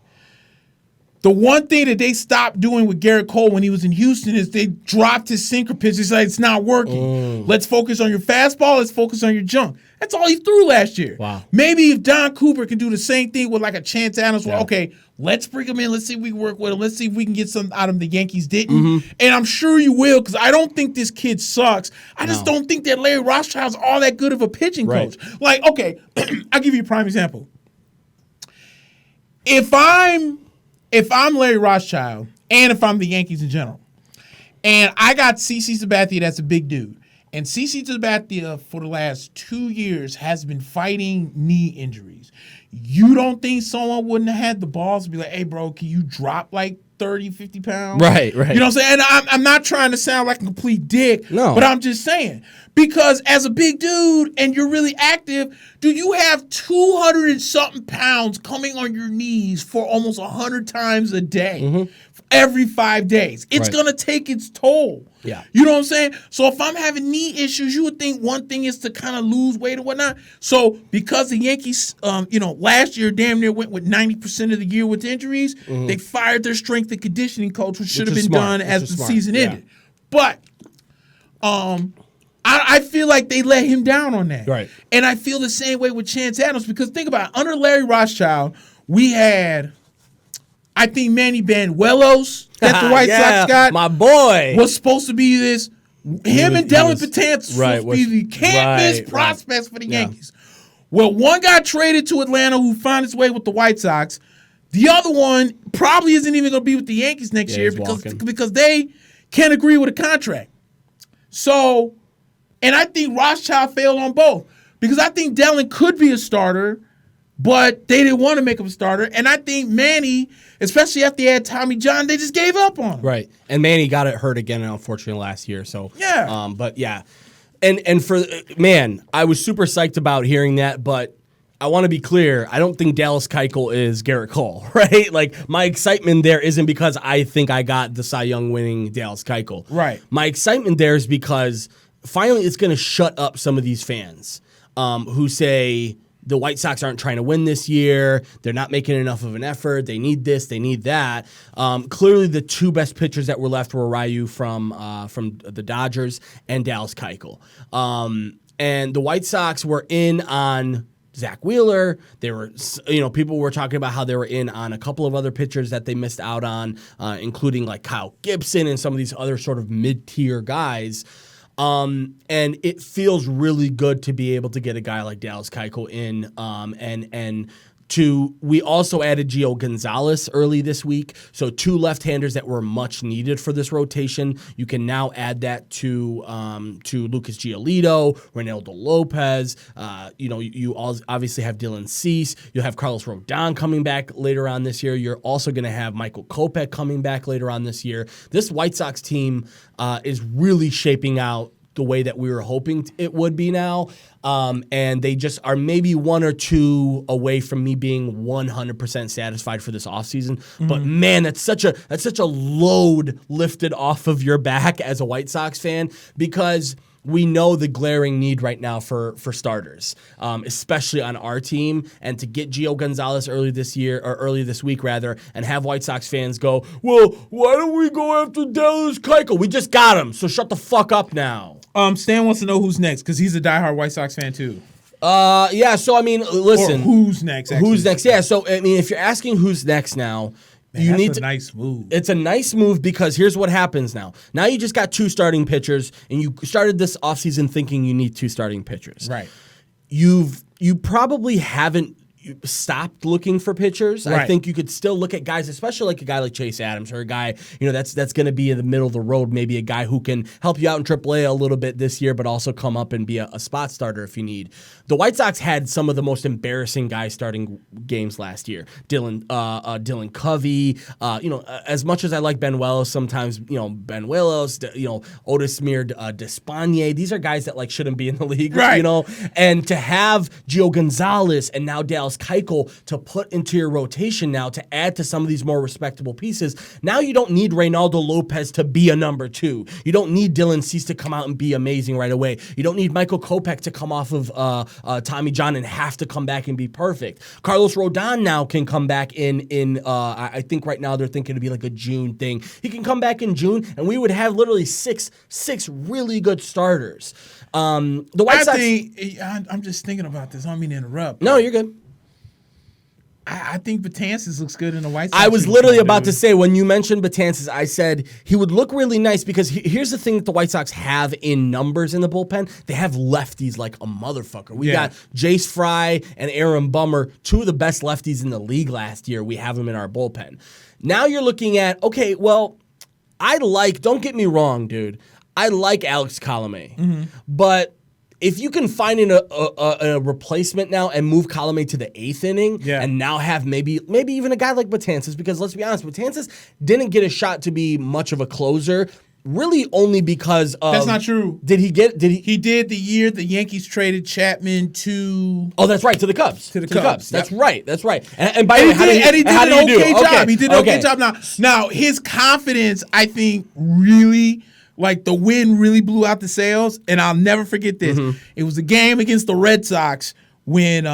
The one thing that they stopped doing with Garrett Cole when he was in Houston is they dropped his sinker pitch. It's like, it's not working. Let's focus on your fastball. Let's focus on your junk. That's all he threw last year. Wow. Maybe if Don Cooper can do the same thing with like a Chance Adams, well, okay, let's bring him in. Let's see if we can work with him. Let's see if we can get something out of him the Yankees didn't. And I'm sure you will, because I don't think this kid sucks. I just don't think that Larry Rothschild's all that good of a pitching coach. Like, okay, I'll give you a prime example. If I'm Larry Rothschild, and if I'm the Yankees in general, and I got CC Sabathia, that's a big dude, and CC Sabathia for the last 2 years has been fighting knee injuries, you don't think someone wouldn't have had the balls to be like, hey, bro, can you drop like 30, 50 pounds? Right. You know what I'm saying? And I'm not trying to sound like a complete dick, but I'm just saying. Because as a big dude and you're really active, dude, you have 200 and something pounds coming on your knees for almost 100 times a day, every 5 days. It's going to take its toll. Yeah. You know what I'm saying? So if I'm having knee issues, you would think one thing is to kind of lose weight or whatnot. So because the Yankees, last year damn near went with 90% of the year with injuries, they fired their strength and conditioning coach, which should have been done as the season ended. But I feel like they let him down on that. Right. And I feel the same way with Chance Adams, because think about it, under Larry Rothschild, we had, I think, Manny Banuelos that the White Sox got. My boy. Was supposed to be this. Him and Dylan Betances supposed to be the can't-miss prospects for the Yankees. Well, one got traded to Atlanta who found his way with the White Sox. The other one probably isn't even going to be with the Yankees next year because they can't agree with a contract. So, and I think Rothschild failed on both, because I think Dellin could be a starter, but they didn't want to make him a starter. And I think Manny, especially after they had Tommy John, they just gave up on him. Right. And Manny got it hurt again, unfortunately, last year. So but yeah. And for I was super psyched about hearing that, but I want to be clear, I don't think Dallas Keuchel is Garrett Cole, right? Like, my excitement there isn't because I think I got the Cy Young winning Dallas Keuchel. Right. My excitement there is because finally it's going to shut up some of these fans who say the White Sox aren't trying to win this year. They're not making enough of an effort. They need this. They need that. Clearly, the two best pitchers that were left were Ryu from the Dodgers and Dallas Keuchel. And the White Sox were in on Zach Wheeler. They were, people were talking about how they were in on a couple of other pitchers that they missed out on, including like Kyle Gibson and some of these other sort of mid-tier guys. And it feels really good to be able to get a guy like Dallas Keuchel in, we also added Gio Gonzalez early this week, so two left-handers that were much needed for this rotation. You can now add that to Lucas Giolito, Reynaldo Lopez. You obviously have Dylan Cease. You'll have Carlos Rodon coming back later on this year. You're also going to have Michael Kopech coming back later on this year. This White Sox team is really shaping out the way that we were hoping it would be now. And they just are maybe one or two away from me being 100% satisfied for this offseason. But man, that's such a load lifted off of your back as a White Sox fan, because we know the glaring need right now for starters, especially on our team. And to get Gio Gonzalez early this week, and have White Sox fans go, well, why don't we go after Dallas Keuchel? We just got him, so shut the fuck up now. Stan wants to know who's next, because he's a diehard White Sox fan too. So I mean, listen. Or who's next? Actually. Who's next? Yeah. So I mean, if you're asking who's next now, that's a nice move. It's a nice move, because here's what happens now. Now you just got two starting pitchers, and you started this offseason thinking you need two starting pitchers. Right. You probably haven't stopped looking for pitchers. Right. I think you could still look at guys, especially like a guy like Chase Adams, or a guy, that's going to be in the middle of the road, maybe a guy who can help you out in AAA a little bit this year, but also come up and be a spot starter if you need. The White Sox had some of the most embarrassing guys starting games last year. Dylan Covey, as much as I like Banuelos, sometimes, Banuelos, Otismir Despaigne, these are guys that like shouldn't be in the league, right. And to have Gio Gonzalez and now Dallas Dallas Keuchel to put into your rotation now to add to some of these more respectable pieces. Now you don't need Reynaldo Lopez to be a number 2. You don't need Dylan Cease to come out and be amazing right away. You don't need Michael Kopech to come off of Tommy John and have to come back and be perfect. Carlos Rodon now can come back in I think right now they're thinking to be like a June thing. He can come back in June, and we would have literally six really good starters. The White Sox. I'm just thinking about this. I don't mean to interrupt. No, you're good. I think Betances looks good in the White Sox. I was literally about to say, when you mentioned Betances, I said he would look really nice because here's the thing that the White Sox have in numbers in the bullpen. They have lefties like a motherfucker. We got Jace Fry and Aaron Bummer, 2 of the best lefties in the league last year. We have them in our bullpen. Now you're looking at, okay, well, don't get me wrong, dude. I like Alex Colomé, but if you can find a replacement now and move Colomé to the 8th inning and now have maybe even a guy like Betances, because let's be honest, Betances didn't get a shot to be much of a closer, really only because of... That's not true. He did the year the Yankees traded Chapman to... Oh, that's right, to the Cubs. To the Cubs. Yep. That's right. And by the way, he did an okay job. He did an okay job. Now, his confidence, I think, really... Like, the wind really blew out the sails, and I'll never forget this. It was a game against the Red Sox when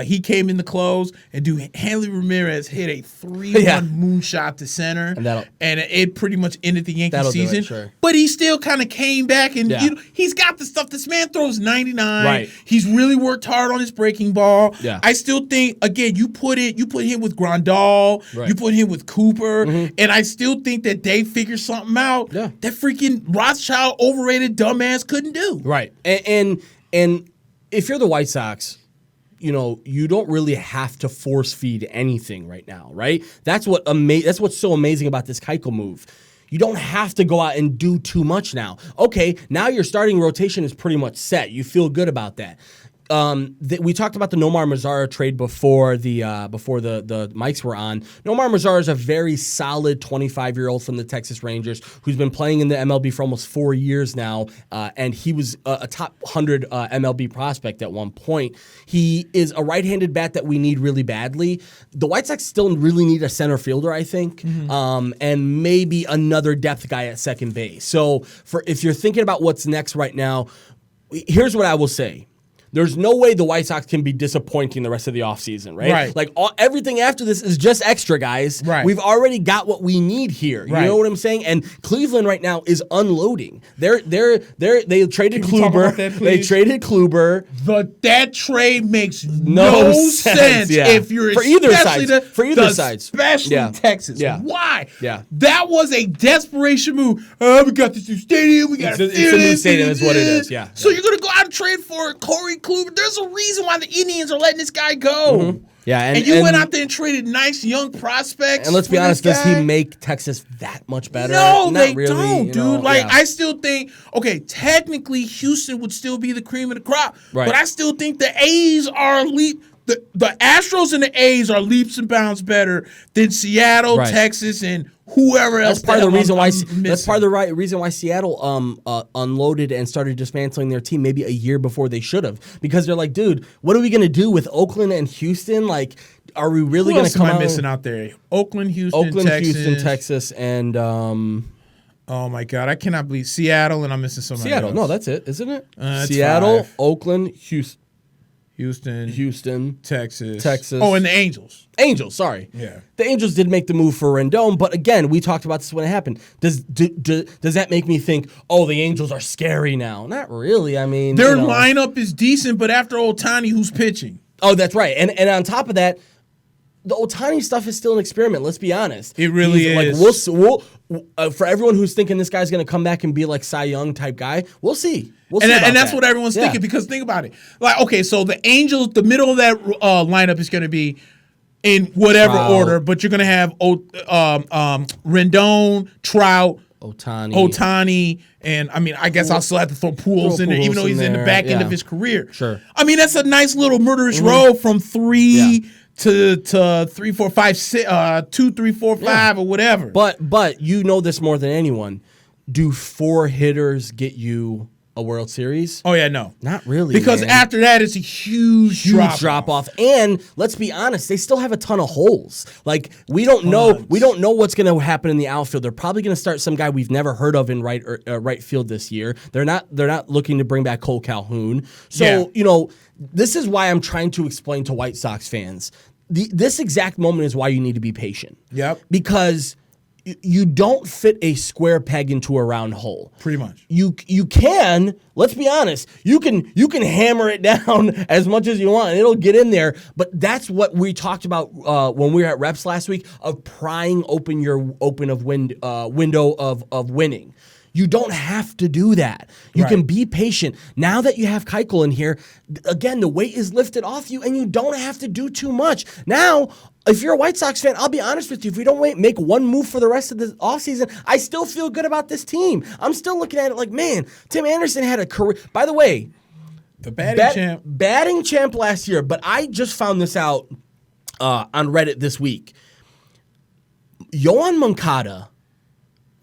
he came in the close, and Hanley Ramirez hit a 3-1 moonshot to center, and it pretty much ended the Yankee season. But he still kind of came back, and he's got the stuff. This man throws 99. Right. He's really worked hard on his breaking ball. Yeah. I still think, again, you put him with Grandal, you put him with Cooper, and I still think that they figured something out that freaking Rothschild overrated dumbass couldn't do. Right. And if you're the White Sox, you don't really have to force feed anything right now, right? That's what's so amazing about this Keuchel move. You don't have to go out and do too much now. Okay, now your starting rotation is pretty much set. You feel good about that. We talked about the Nomar Mazara trade before the mics were on. Nomar Mazara is a very solid 25-year-old from the Texas Rangers who's been playing in the MLB for almost 4 years now, and he was a top 100 MLB prospect at one point. He is a right-handed bat that we need really badly. The White Sox still really need a center fielder, I think, and maybe another depth guy at second base. So if you're thinking about what's next right now, here's what I will say. There's no way the White Sox can be disappointing the rest of the offseason, right? Like everything after this is just extra, guys. Right. We've already got what we need here. You know what I'm saying? And Cleveland right now is unloading. They traded Kluber. They traded Kluber. That trade makes no sense if you're for either side. Especially Texas. Why? That was a desperation move. We got this new stadium. We got it's a new stadium. Is what it is. So you're gonna go out and trade for Corey Kluber. There's a reason why the Indians are letting this guy go. And you went out there and traded nice young prospects. And let's be honest, does he make Texas that much better? No, they don't, dude. I still think, okay, technically Houston would still be the cream of the crop, but I still think the A's are the Astros and the A's are leaps and bounds better than Seattle, Texas, and whoever else. That's part of the reason why. That's part of the reason why Seattle unloaded and started dismantling their team maybe a year before they should have, because they're like, dude, what are we gonna do with Oakland and Houston? Like, are we really gonna come out? Missing out there? Oakland, Houston, Texas, and oh my God, I cannot believe Seattle, and I'm missing somebody Seattle. else. No, that's it, isn't it? Seattle, 5. Oakland, Houston, Texas. Oh, and the Angels. Sorry. Yeah. The Angels did make the move for Rendon, but again, we talked about this when it happened. Does that make me think, oh, the Angels are scary now? Not really. I mean, their lineup is decent, but after Ohtani, who's pitching? Oh, that's right. And on top of that, the Ohtani stuff is still an experiment. Let's be honest. It really is. Like we'll for everyone who's thinking this guy's going to come back and be like Cy Young type guy, we'll see. And that's what everyone's thinking, because think about it. Like, okay, so the Angels, the middle of that lineup is going to be in whatever order, but you're going to have Rendon, Trout, Ohtani, and I mean, I guess I'll still have to throw Pujols in there, even though he's in the back end of his career. Sure. I mean, that's a nice little murderous row from 3 to 3, 4, 5, 6, 2, 3, 4, 5, or whatever. But you know this more than anyone. Do 4 hitters get you a World Series? Oh yeah, no, not really. Because man. after that, it's a huge drop off. And let's be honest, they still have a ton of holes. Like we don't know what's going to happen in the outfield. They're probably going to start some guy we've never heard of in right field this year. They're not looking to bring back Cole Calhoun. So this is why I'm trying to explain to White Sox fans. This exact moment is why you need to be patient. Yep. Because you don't fit a square peg into a round hole. Pretty much. You can, let's be honest, you can hammer it down as much as you want and it'll get in there. But that's what we talked about when we were at Reps last week of prying open your window of winning. You don't have to do that. You can be patient. Now that you have Keuchel in here, again, the weight is lifted off you, and you don't have to do too much. Now, if you're a White Sox fan, I'll be honest with you. If we don't make one move for the rest of the offseason, I still feel good about this team. I'm still looking at it like, man, Tim Anderson had a career. By the way, the batting champ last year, but I just found this out on Reddit this week. Yohan Moncada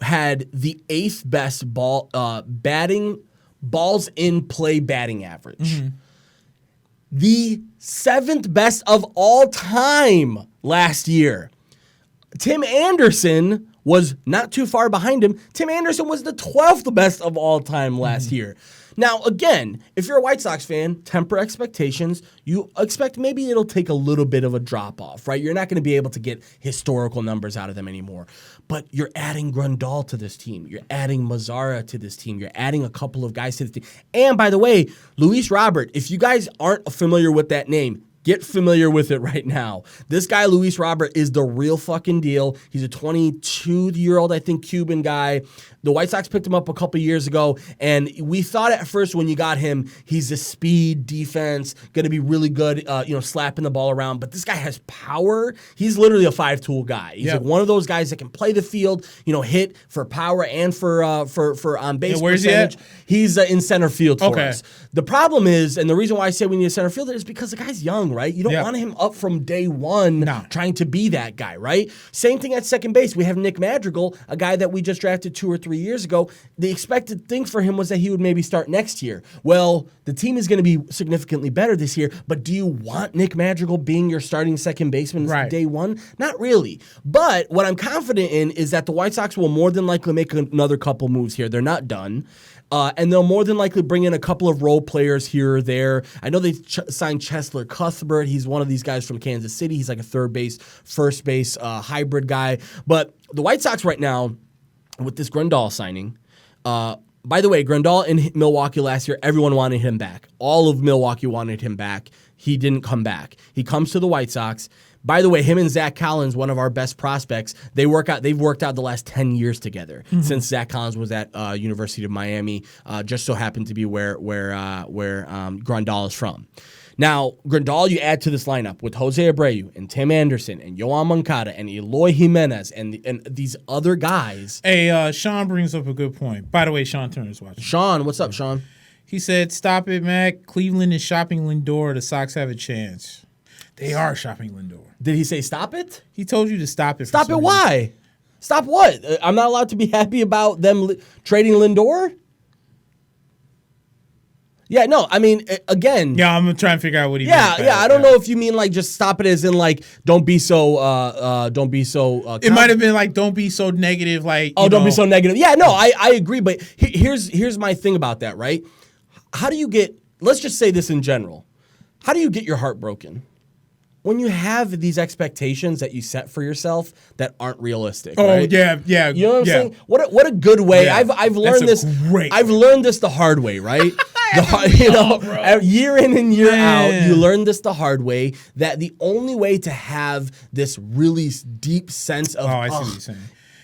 had the 8th best balls in play batting average. Mm-hmm. The 7th best of all time last year. Tim Anderson was not too far behind him. Tim Anderson was the 12th best of all time last year. Now, again, if you're a White Sox fan, temper expectations. You expect maybe it'll take a little bit of a drop-off, right? You're not going to be able to get historical numbers out of them anymore. But you're adding Grandal to this team. You're adding Mazzara to this team. You're adding a couple of guys to the team. And, by the way, Luis Robert, if you guys aren't familiar with that name, get familiar with it right now. This guy, Luis Robert, is the real fucking deal. He's a 22-year-old, I think, Cuban guy. The White Sox picked him up a couple years ago, and we thought at first when you got him, he's a speed defense, going to be really good, slapping the ball around. But this guy has power. He's literally a five-tool guy. He's like one of those guys that can play the field, hit for power and for on-base percentage. He's in center field for us. The problem is, and the reason why I say we need a center fielder is because the guy's young, right? You don't want him up from day one trying to be that guy, right? Same thing at second base. We have Nick Madrigal, a guy that we just drafted 2 or 3 years ago. The expected thing for him was that he would maybe start next year. Well, the team is going to be significantly better this year, but do you want Nick Madrigal being your starting second baseman day one? Not really. But what I'm confident in is that the White Sox will more than likely make another couple moves here. They're not done. And they'll more than likely bring in a couple of role players here or there. I know they signed Cheslor Cuthbert. He's one of these guys from Kansas City. He's like a third base, first base hybrid guy. But the White Sox right now, with this Grandal signing, by the way, Grandal in Milwaukee last year, everyone wanted him back. All of Milwaukee wanted him back. He didn't come back. He comes to the White Sox. By the way, him and Zach Collins, one of our best prospects, they've worked out the last 10 years together since Zach Collins was at University of Miami. Just so happened to be where Grandal is from. Now, Grandal, you add to this lineup with Jose Abreu and Tim Anderson and Yohan Moncada and Eloy Jimenez and these other guys. Hey, Sean brings up a good point. By the way, Sean Turner's watching. Sean, what's up, Sean? He said, "Stop it, Mac. Cleveland is shopping Lindor. The Sox have a chance." They are shopping Lindor. Did he say stop it? He told you to stop it. Stop it? Why? Stop what? I'm not allowed to be happy about them trading Lindor? Yeah, no, I mean, again. Yeah, I'm trying to figure out what he means. Yeah, I don't know if you mean like just stop it as in like don't be so. It might have been like don't be so negative, like. Don't be so negative. Yeah, no, I agree, but here's my thing about that, right? How do you get? Let's just say this in general. How do you get your heart broken? When you have these expectations that you set for yourself that aren't realistic. Right? Yeah. You know what I'm saying? What a good way. Yeah. I've learned this. I've learned this the hard way, right? Year in and year out, you learn this the hard way. That the only way to have this really deep sense of I see what you're saying.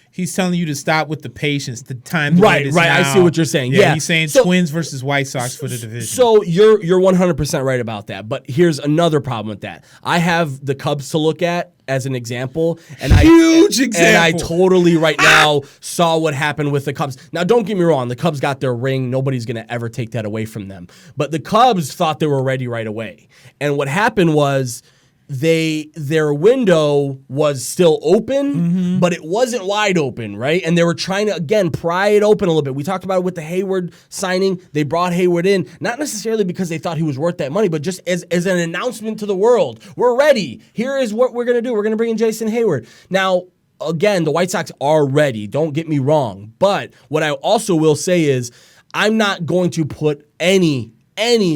He's telling you to stop with the patience, the time. Right. I see what you're saying. Yeah. He's saying Twins versus White Sox for the division. So you're 100% right about that. But here's another problem with that. I have the Cubs to look at as an example. Huge example. And I totally right now saw what happened with the Cubs. Now, don't get me wrong. The Cubs got their ring. Nobody's going to ever take that away from them. But the Cubs thought they were ready right away. And what happened was their window was still open, but it wasn't wide open, right? And they were trying to, again, pry it open a little bit. We talked about it with the Hayward signing. They brought Hayward in, not necessarily because they thought he was worth that money, but just as an announcement to the world. We're ready. Here is what we're going to do. We're going to bring in Jason Hayward. Now, again, the White Sox are ready. Don't get me wrong. But what I also will say is I'm not going to put any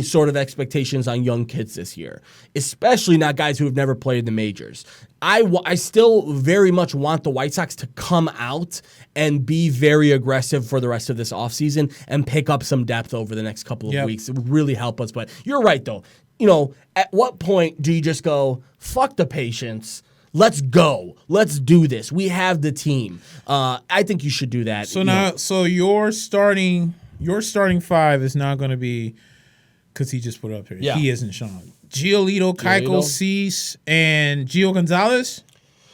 sort of expectations on young kids this year, especially not guys who have never played the majors. I still very much want the White Sox to come out and be very aggressive for the rest of this offseason and pick up some depth over the next couple of weeks. It would really help us. But you're right, though. At what point do you just go, fuck the patience? Let's go. Let's do this. We have the team. I think you should do that. So your starting five is not going to be, because he just put up here. Yeah. He isn't Sean. Giolito, Keuchel, Cease, and Gio Gonzalez.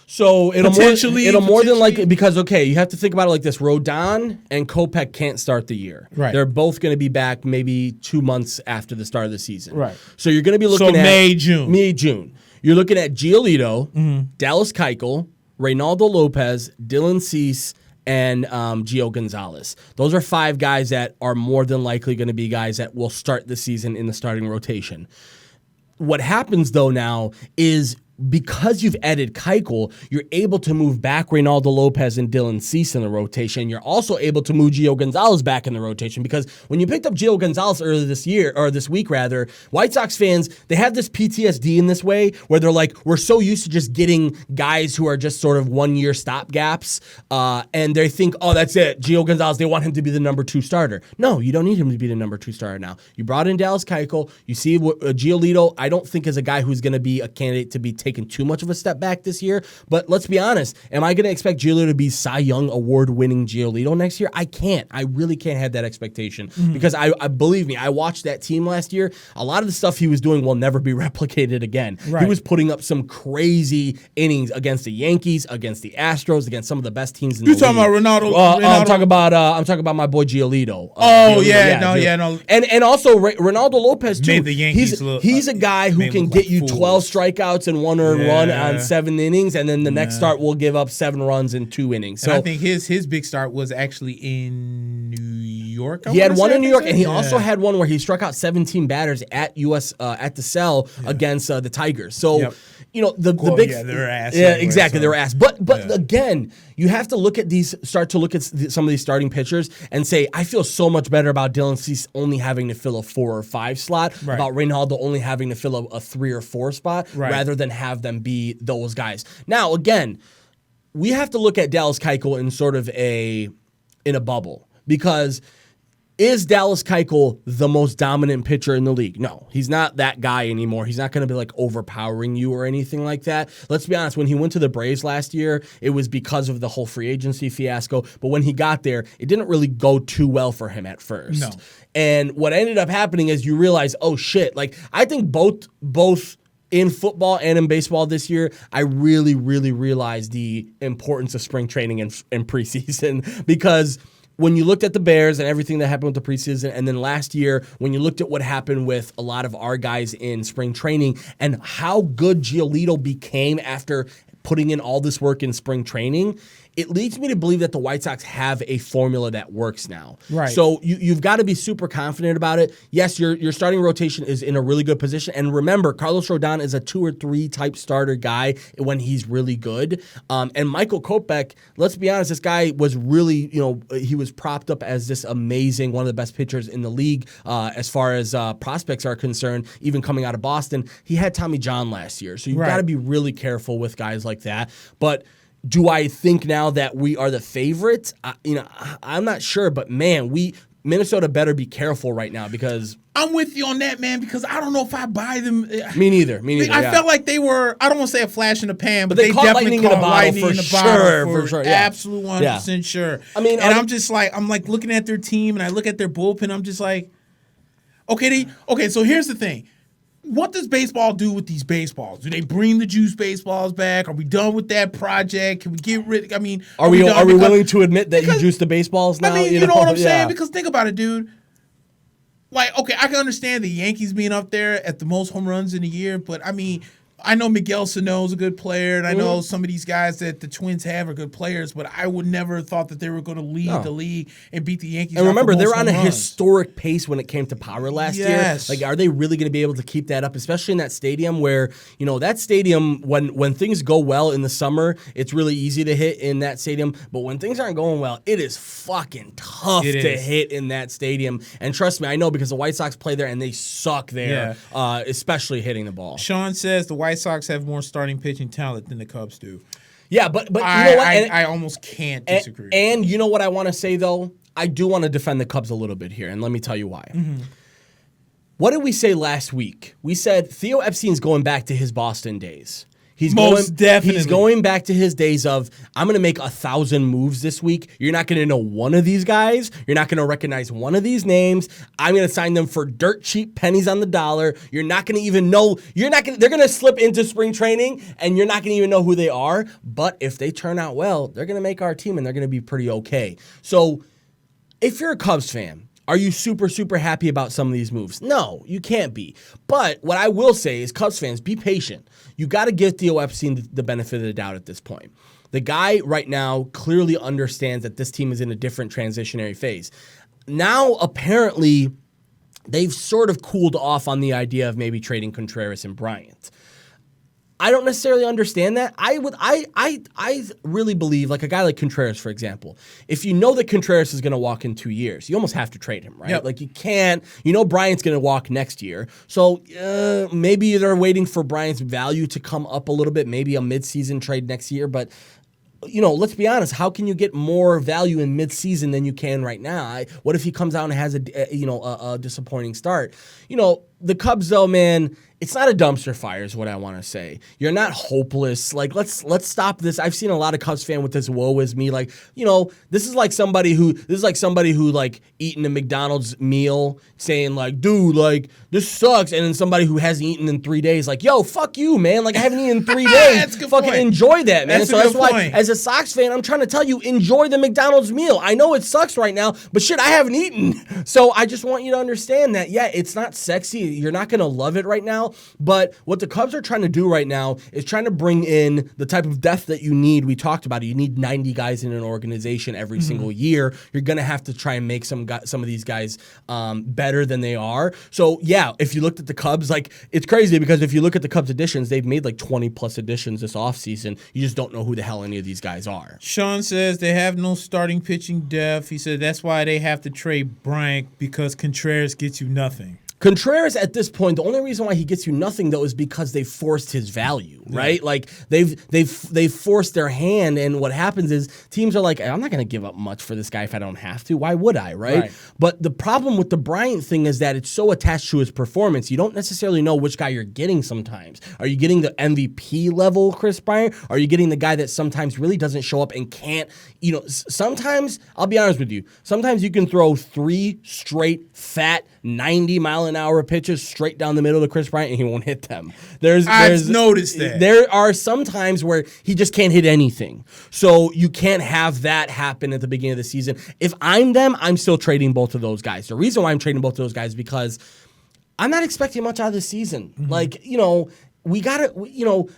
So it'll more than likely, because you have to think about it like this: Rodon and Kopech can't start the year. Right. They're both going to be back maybe 2 months after the start of the season. Right. So you're going to be looking at May, June. You're looking at Giolito, Dallas Keuchel, Reynaldo Lopez, Dylan Cease, and Gio Gonzalez. Those are 5 guys that are more than likely going to be guys that will start the season in the starting rotation. What happens, though, now is because you've added Keuchel, you're able to move back Reynaldo Lopez and Dylan Cease in the rotation. You're also able to move Gio Gonzalez back in the rotation, because when you picked up Gio Gonzalez earlier this week, White Sox fans, they have this PTSD in this way where they're like, we're so used to just getting guys who are just sort of 1-year stopgaps, and they think, oh, that's it, Gio Gonzalez, they want him to be the number 2 starter. No, you don't need him to be the number 2 starter now. You brought in Dallas Keuchel. You see Giolito, I don't think is a guy who's going to be a candidate to be taken too much of a step back this year. But let's be honest, am I going to expect Giolito to be Cy Young award-winning Giolito next year? I can't. I really can't have that expectation, because I believe me, I watched that team last year. A lot of the stuff he was doing will never be replicated again. Right. He was putting up some crazy innings against the Yankees, against the Astros, against some of the best teams in the league. You talking about Ronaldo? I'm talking about my boy Giolito. And also Reynaldo Lopez too. Made the Yankees he's a guy who can get you 12 strikeouts and 1 earned run on 7 innings, and then the next start will give up 7 runs in 2 innings. So and I think his big start was actually in New York. He had one in New York, and he also had one where he struck out 17 batters at the Cell against the Tigers. So the big they're ass. Yeah, anyway, exactly, they're ass. But again, you have to look at some of these starting pitchers and say, I feel so much better about Dylan Cease only having to fill a 4 or 5 slot, about Reynaldo only having to fill a 3 or 4 spot, rather than have them be those guys. Now, again, we have to look at Dallas Keuchel in sort of in a bubble, because is Dallas Keuchel the most dominant pitcher in the league? No, he's not that guy anymore. He's not going to be like overpowering you or anything like that. Let's be honest, when he went to the Braves last year, it was because of the whole free agency fiasco. But when he got there, it didn't really go too well for him at first. No. And what ended up happening is you realize, oh shit, like I think both in football and in baseball this year, I really, really realized the importance of spring training and preseason, because when you looked at the Bears and everything that happened with the preseason, and then last year, when you looked at what happened with a lot of our guys in spring training and how good Giolito became after putting in all this work in spring training, it leads me to believe that the White Sox have a formula that works now. Right. So you've got to be super confident about it. Yes, your starting rotation is in a really good position. And remember, Carlos Rodon is a 2 or 3 type starter guy when he's really good. And Michael Kopech, let's be honest, this guy was really, he was propped up as this amazing, one of the best pitchers in the league as far as prospects are concerned, even coming out of Boston. He had Tommy John last year. So you've got to be really careful with guys like that. But do I think now that we are the favorite? I'm not sure, but man, Minnesota better be careful right now, because I'm with you on that, man, because I don't know if I buy them. Me neither. I felt like they were, I don't want to say a flash in the pan, but they definitely caught lightning in the bottle. For sure. Yeah. Absolute 100% sure. I mean, and I'm just like, looking at their team and I look at their bullpen, I'm just like, okay, so here's the thing. What does baseball do with these baseballs? Do they bring the juice baseballs back? Are we done with that project? Can we get rid? I mean, are we willing to admit that you juice the baseballs now? I mean, you know what I'm saying? Because think about it, dude. Like, okay, I can understand the Yankees being up there at the most home runs in a year, but I mean, I know Miguel Sano's a good player, and I know some of these guys that the Twins have are good players, but I would never have thought that they were going to lead the league and beat the Yankees. And remember, they're on a historic pace when it came to power last year. Like, are they really going to be able to keep that up, especially in that stadium where, that stadium, when things go well in the summer, it's really easy to hit in that stadium. But when things aren't going well, it is fucking tough to hit in that stadium. And trust me, I know because the White Sox play there and they suck there, especially hitting the ball. Sean says the White Sox have more starting pitching talent than the Cubs do. Yeah, but you know what? I almost can't disagree. And you know what I want to say, though? I do want to defend the Cubs a little bit here, and let me tell you why. Mm-hmm. What did we say last week? We said Theo Epstein's going back to his Boston days. Definitely. He's going back to his days of, I'm going to make 1,000 moves this week. You're not going to know one of these guys. You're not going to recognize one of these names. I'm going to sign them for dirt cheap pennies on the dollar. You're not going to even know. They're going to slip into spring training, and you're not going to even know who they are. But if they turn out well, they're going to make our team, and they're going to be pretty okay. So if you're a Cubs fan, are you super, super happy about some of these moves? No, you can't be. But what I will say is, Cubs fans, be patient. You got to give Theo Epstein the benefit of the doubt at this point. The guy right now clearly understands that this team is in a different transitionary phase. Now, apparently, they've sort of cooled off on the idea of maybe trading Contreras and Bryant. I don't necessarily understand that. I really believe, like a guy like Contreras, for example, if you know that Contreras is going to walk in 2 years, you almost have to trade him, right? Yep. Like you can't, Bryant's going to walk next year. So maybe they're waiting for Bryant's value to come up a little bit, maybe a midseason trade next year. But, let's be honest, how can you get more value in midseason than you can right now? What if he comes out and has a disappointing start? The Cubs, though, man, it's not a dumpster fire is what I want to say. You're not hopeless. Like, let's stop this. I've seen a lot of Cubs fan with this woe is me. Like, this is like somebody who eating a McDonald's meal saying like, dude, like this sucks. And then somebody who hasn't eaten in 3 days, like, yo, fuck you, man. Like I haven't eaten in 3 days. That's a good Fucking point. Enjoy that, man. That's why, point. as a Sox fan, I'm trying to tell you, enjoy the McDonald's meal. I know it sucks right now, but shit, I haven't eaten. So I just want you to understand that, yeah, it's not sexy. You're not going to love it right now. But what the Cubs are trying to do right now is trying to bring in the type of depth that you need. We talked about it. You need 90 guys in an organization every single year. You're going to have to try and make some of these guys better than they are. So, yeah, if you looked at the Cubs, like, it's crazy because if you look at the Cubs additions, they've made like 20-plus additions this offseason. You just don't know who the hell any of these guys are. Sean says they have no starting pitching depth. He said that's why they have to trade Bryant because Contreras gets you nothing. Contreras, at this point, the only reason why he gets you nothing, though, is because they forced his value, right? Yeah. Like, they've forced their hand, and what happens is teams are like, I'm not going to give up much for this guy if I don't have to. Why would I, right? But the problem with the Bryant thing is that it's so attached to his performance. You don't necessarily know which guy you're getting sometimes. Are you getting the MVP level Chris Bryant? Are you getting the guy that sometimes really doesn't show up and can't, sometimes, I'll be honest with you, sometimes you can throw 3 straight, fat, 90-mile-an-hour pitches straight down the middle to Chris Bryant, and he won't hit them. I've noticed that. There are some times where he just can't hit anything. So you can't have that happen at the beginning of the season. If I'm them, I'm still trading both of those guys. The reason why I'm trading both of those guys is because I'm not expecting much out of this season. Mm-hmm. Like, we gotta,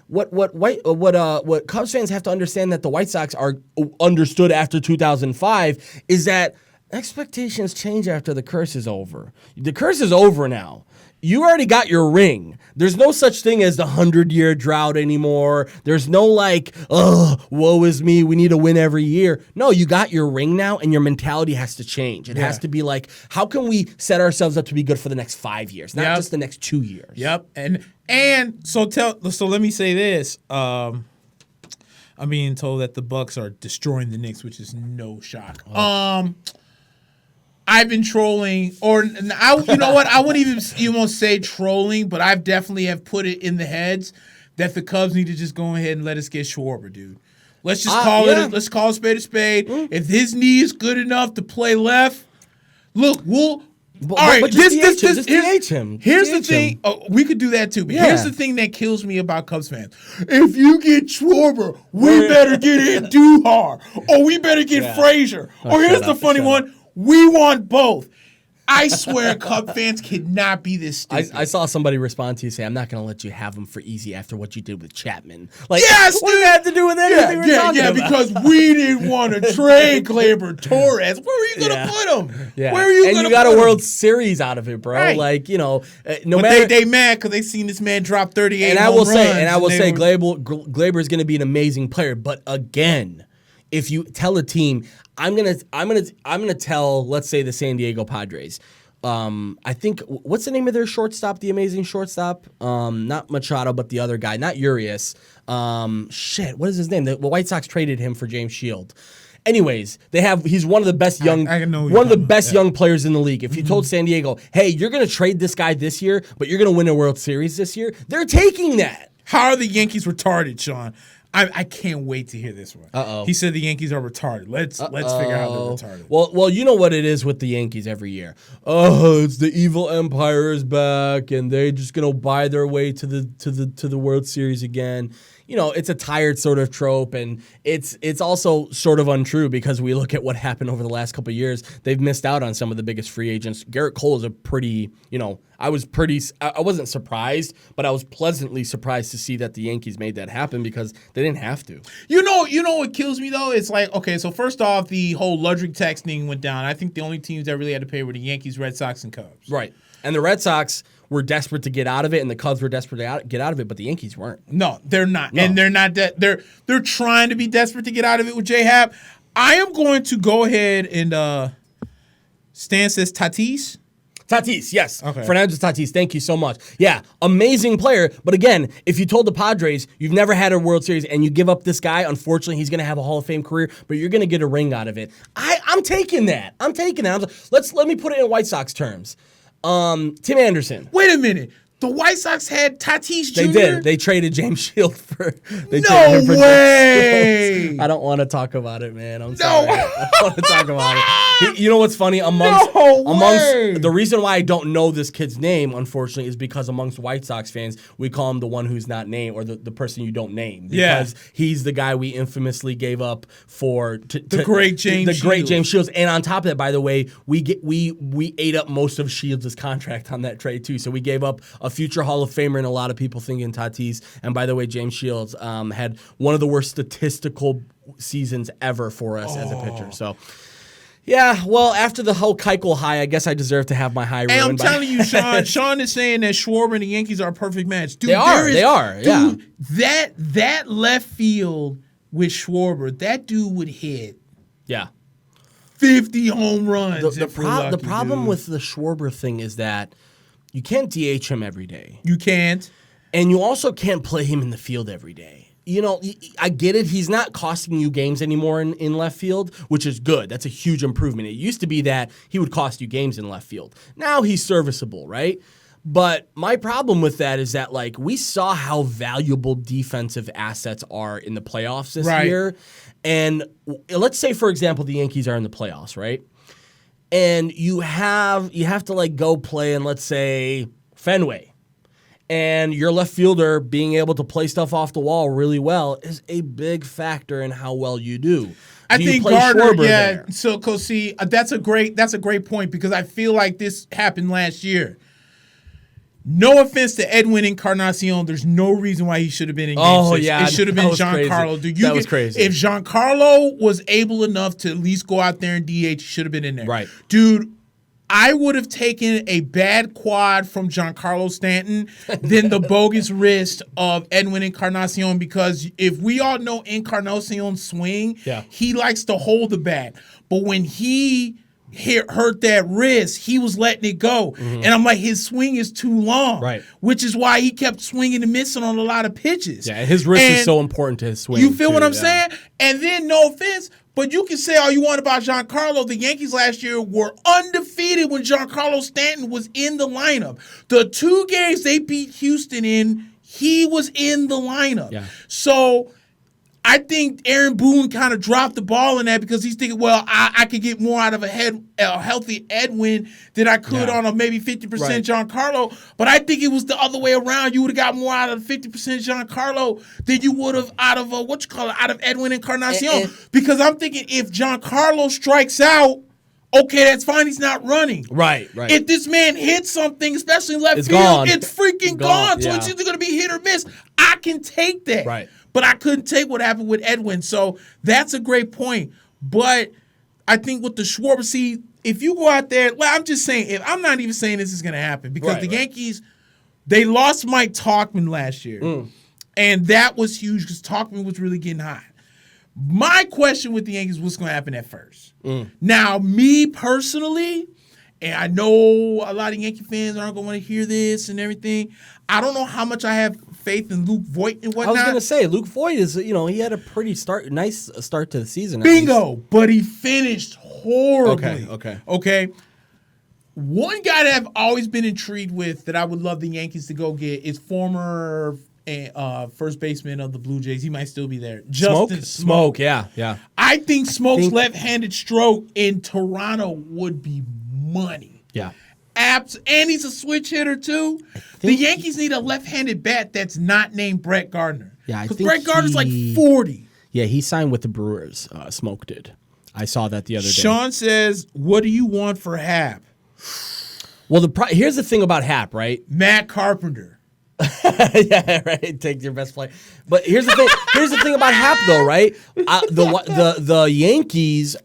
what Cubs fans have to understand that the White Sox are understood after 2005 is that expectations change after the curse is over. The curse is over now. You already got your ring. There's no such thing as the 100-year drought anymore. There's no like, woe is me, we need to win every year. No, you got your ring now, and your mentality has to change. It has to be like, how can we set ourselves up to be good for the next 5 years, not just the next 2 years? Yep. And so let me say this. I'm being told that the Bucks are destroying the Knicks, which is no shock. I've been trolling, you know what? I wouldn't even say trolling, but I've definitely have put it in the heads that the Cubs need to just go ahead and let us get Schwarber, dude. Let's just call it. Let's call a spade a spade. If his knee is good enough to play left, look, we'll. All right, here's the thing. We could do that too, but here's the thing that kills me about Cubs fans. If you get Schwarber, we better get in Duhar, or we better get Frazier. Or here's the funny one. We want both. I swear Cub fans cannot be this stupid. I saw somebody respond to you say, I'm not going to let you have him for easy after what you did with Chapman. Like, yes, what does that have to do with anything we're talking about? Because we didn't want to trade Gleyber Torres. Where were you going to put him? Yeah. Where are you going to put him? And you got a World Series out of it, bro. Right. Like, no but matter. They mad because they seen this man drop 38 And home I will runs. say, Gleyber is going to be an amazing player. But again, if you tell a team, I'm gonna tell, let's say, the San Diego Padres. I think what's the name of their shortstop? The amazing shortstop, not Machado, but the other guy, not Urias. What is his name? The White Sox traded him for James Shield. Anyways, he's one of the best young young players in the league. If you told San Diego, hey, you're gonna trade this guy this year, but you're gonna win a World Series this year, they're taking that. How are the Yankees retarded, Sean? I can't wait to hear this one. Uh-oh. He said the Yankees are retarded. Let's figure out they're retarded. Well, you know what it is with the Yankees every year. Oh, it's the evil empire is back, and they're just gonna buy their way to the World Series again. It's a tired sort of trope, and it's also sort of untrue because we look at what happened over the last couple of years. They've missed out on some of the biggest free agents. Garrett Cole is a pretty, I wasn't surprised, but I was pleasantly surprised to see that the Yankees made that happen because they didn't have to. You know what kills me though? It's like, okay, so first off, the whole luxury tax thing went down. I think the only teams that really had to pay were the Yankees, Red Sox, and Cubs. Right. And the Red Sox were desperate to get out of it, and the Cubs were desperate to get out of it, but the Yankees weren't. No, they're not. No. And they're not that they're trying to be desperate to get out of it with J-Hab. I am going to go ahead and Stan says Tatis. Tatis, yes. Okay. Fernando Tatis, thank you so much. Yeah, amazing player. But again, if you told the Padres you've never had a World Series and you give up this guy, unfortunately, he's going to have a Hall of Fame career, but you're going to get a ring out of it. I'm taking that. Let me put it in White Sox terms. Tim Anderson. Wait a minute. The White Sox had Tatis Jr.? They did. They traded James Shield for. No way! I don't want to talk about it, man. I'm sorry. I don't want to talk about it. You know what's funny? Amongst the reason why I don't know this kid's name, unfortunately, is because amongst White Sox fans, we call him the one who's not named or the person you don't name. Because he's the guy we infamously gave up for the great James Shields. And on top of that, by the way, we ate up most of Shields' contract on that trade too. So we gave up a future Hall of Famer and a lot of people thinking Tatis. And by the way, James Shields had one of the worst statistical seasons ever for us as a pitcher. So, yeah, well, after the whole Keuchel high, I guess I deserve to have my high ruined. Hey, I'm telling you, Sean. Sean is saying that Schwarber and the Yankees are a perfect match. Dude, they are. Dude, that left field with Schwarber, that dude would hit. Yeah. 50 home runs. The problem with the Schwarber thing is that you can't DH him every day. You can't. And you also can't play him in the field every day. I get it. He's not costing you games anymore in left field, which is good. That's a huge improvement. It used to be that he would cost you games in left field. Now he's serviceable, right? But my problem with that is that, we saw how valuable defensive assets are in the playoffs this year. And let's say, for example, the Yankees are in the playoffs, right? And you have to go play in, let's say, Fenway. And your left fielder being able to play stuff off the wall really well is a big factor in how well you do. I think Gardner, there? So, see, that's a great point because I feel like this happened last year. No offense to Edwin Encarnacion, there's no reason why he should have been in Game 6. It should have been Giancarlo. That was crazy. If Giancarlo was able enough to at least go out there and DH, he should have been in there. Right. Dude, I would have taken a bad quad from Giancarlo Stanton than the bogus wrist of Edwin Encarnacion because if we all know Encarnacion's swing, he likes to hold the bat. But when he hurt that wrist, he was letting it go. Mm-hmm. And I'm like, his swing is too long. Right. Which is why he kept swinging and missing on a lot of pitches. Yeah, his wrist is so important to his swing. You feel what I'm saying? And then, no offense, but you can say all you want about Giancarlo. The Yankees last year were undefeated when Giancarlo Stanton was in the lineup. The 2 games they beat Houston in, he was in the lineup. Yeah. So I think Aaron Boone kind of dropped the ball in that because he's thinking, well, I could get more out of a healthy Edwin than I could on a maybe 50% Giancarlo. But I think it was the other way around. You would have got more out of 50% Giancarlo than you would have out of out of Edwin Encarnacion. Because I'm thinking if Giancarlo strikes out Okay, that's fine. He's not running. Right. If this man hits something, especially in left field, gone. it's freaking gone. So Yeah. it's either going to be hit or miss. I can take that. Right. But I couldn't take what happened with Edwin. So that's a great point. But I think with the Schwarber, see, if you go out there, well, I'm just saying, I'm not even saying this is going to happen because Yankees, they lost Mike Tauchman last year. And that was huge because Tauchman was really getting hot. My question with the Yankees, what's going to happen at first? Now, me personally, and I know a lot of Yankee fans aren't going to want to hear this and everything. I don't know how much I have faith in Luke Voit and whatnot. I was going to say, Luke Voit is, he had a pretty nice start to the season. Bingo, but he finished horribly. Okay. One guy that I've always been intrigued with that I would love the Yankees to go get is former first baseman of the Blue Jays. He might still be there. Justin Smoke. Yeah. I think Smoke's left-handed stroke in Toronto would be money. Yeah. And he's a switch hitter too. The Yankees need a left-handed bat that's not named Brett Gardner. Yeah, because Brett Gardner's like 40. Yeah, he signed with the Brewers. Smoke did. I saw that the other day. Sean says, "What do you want for Hap?" Well, here's the thing about Hap, right? Matt Carpenter. Yeah, right. Take your best play. But here's the thing. Here's the thing about Hap, though, right? The Yankees.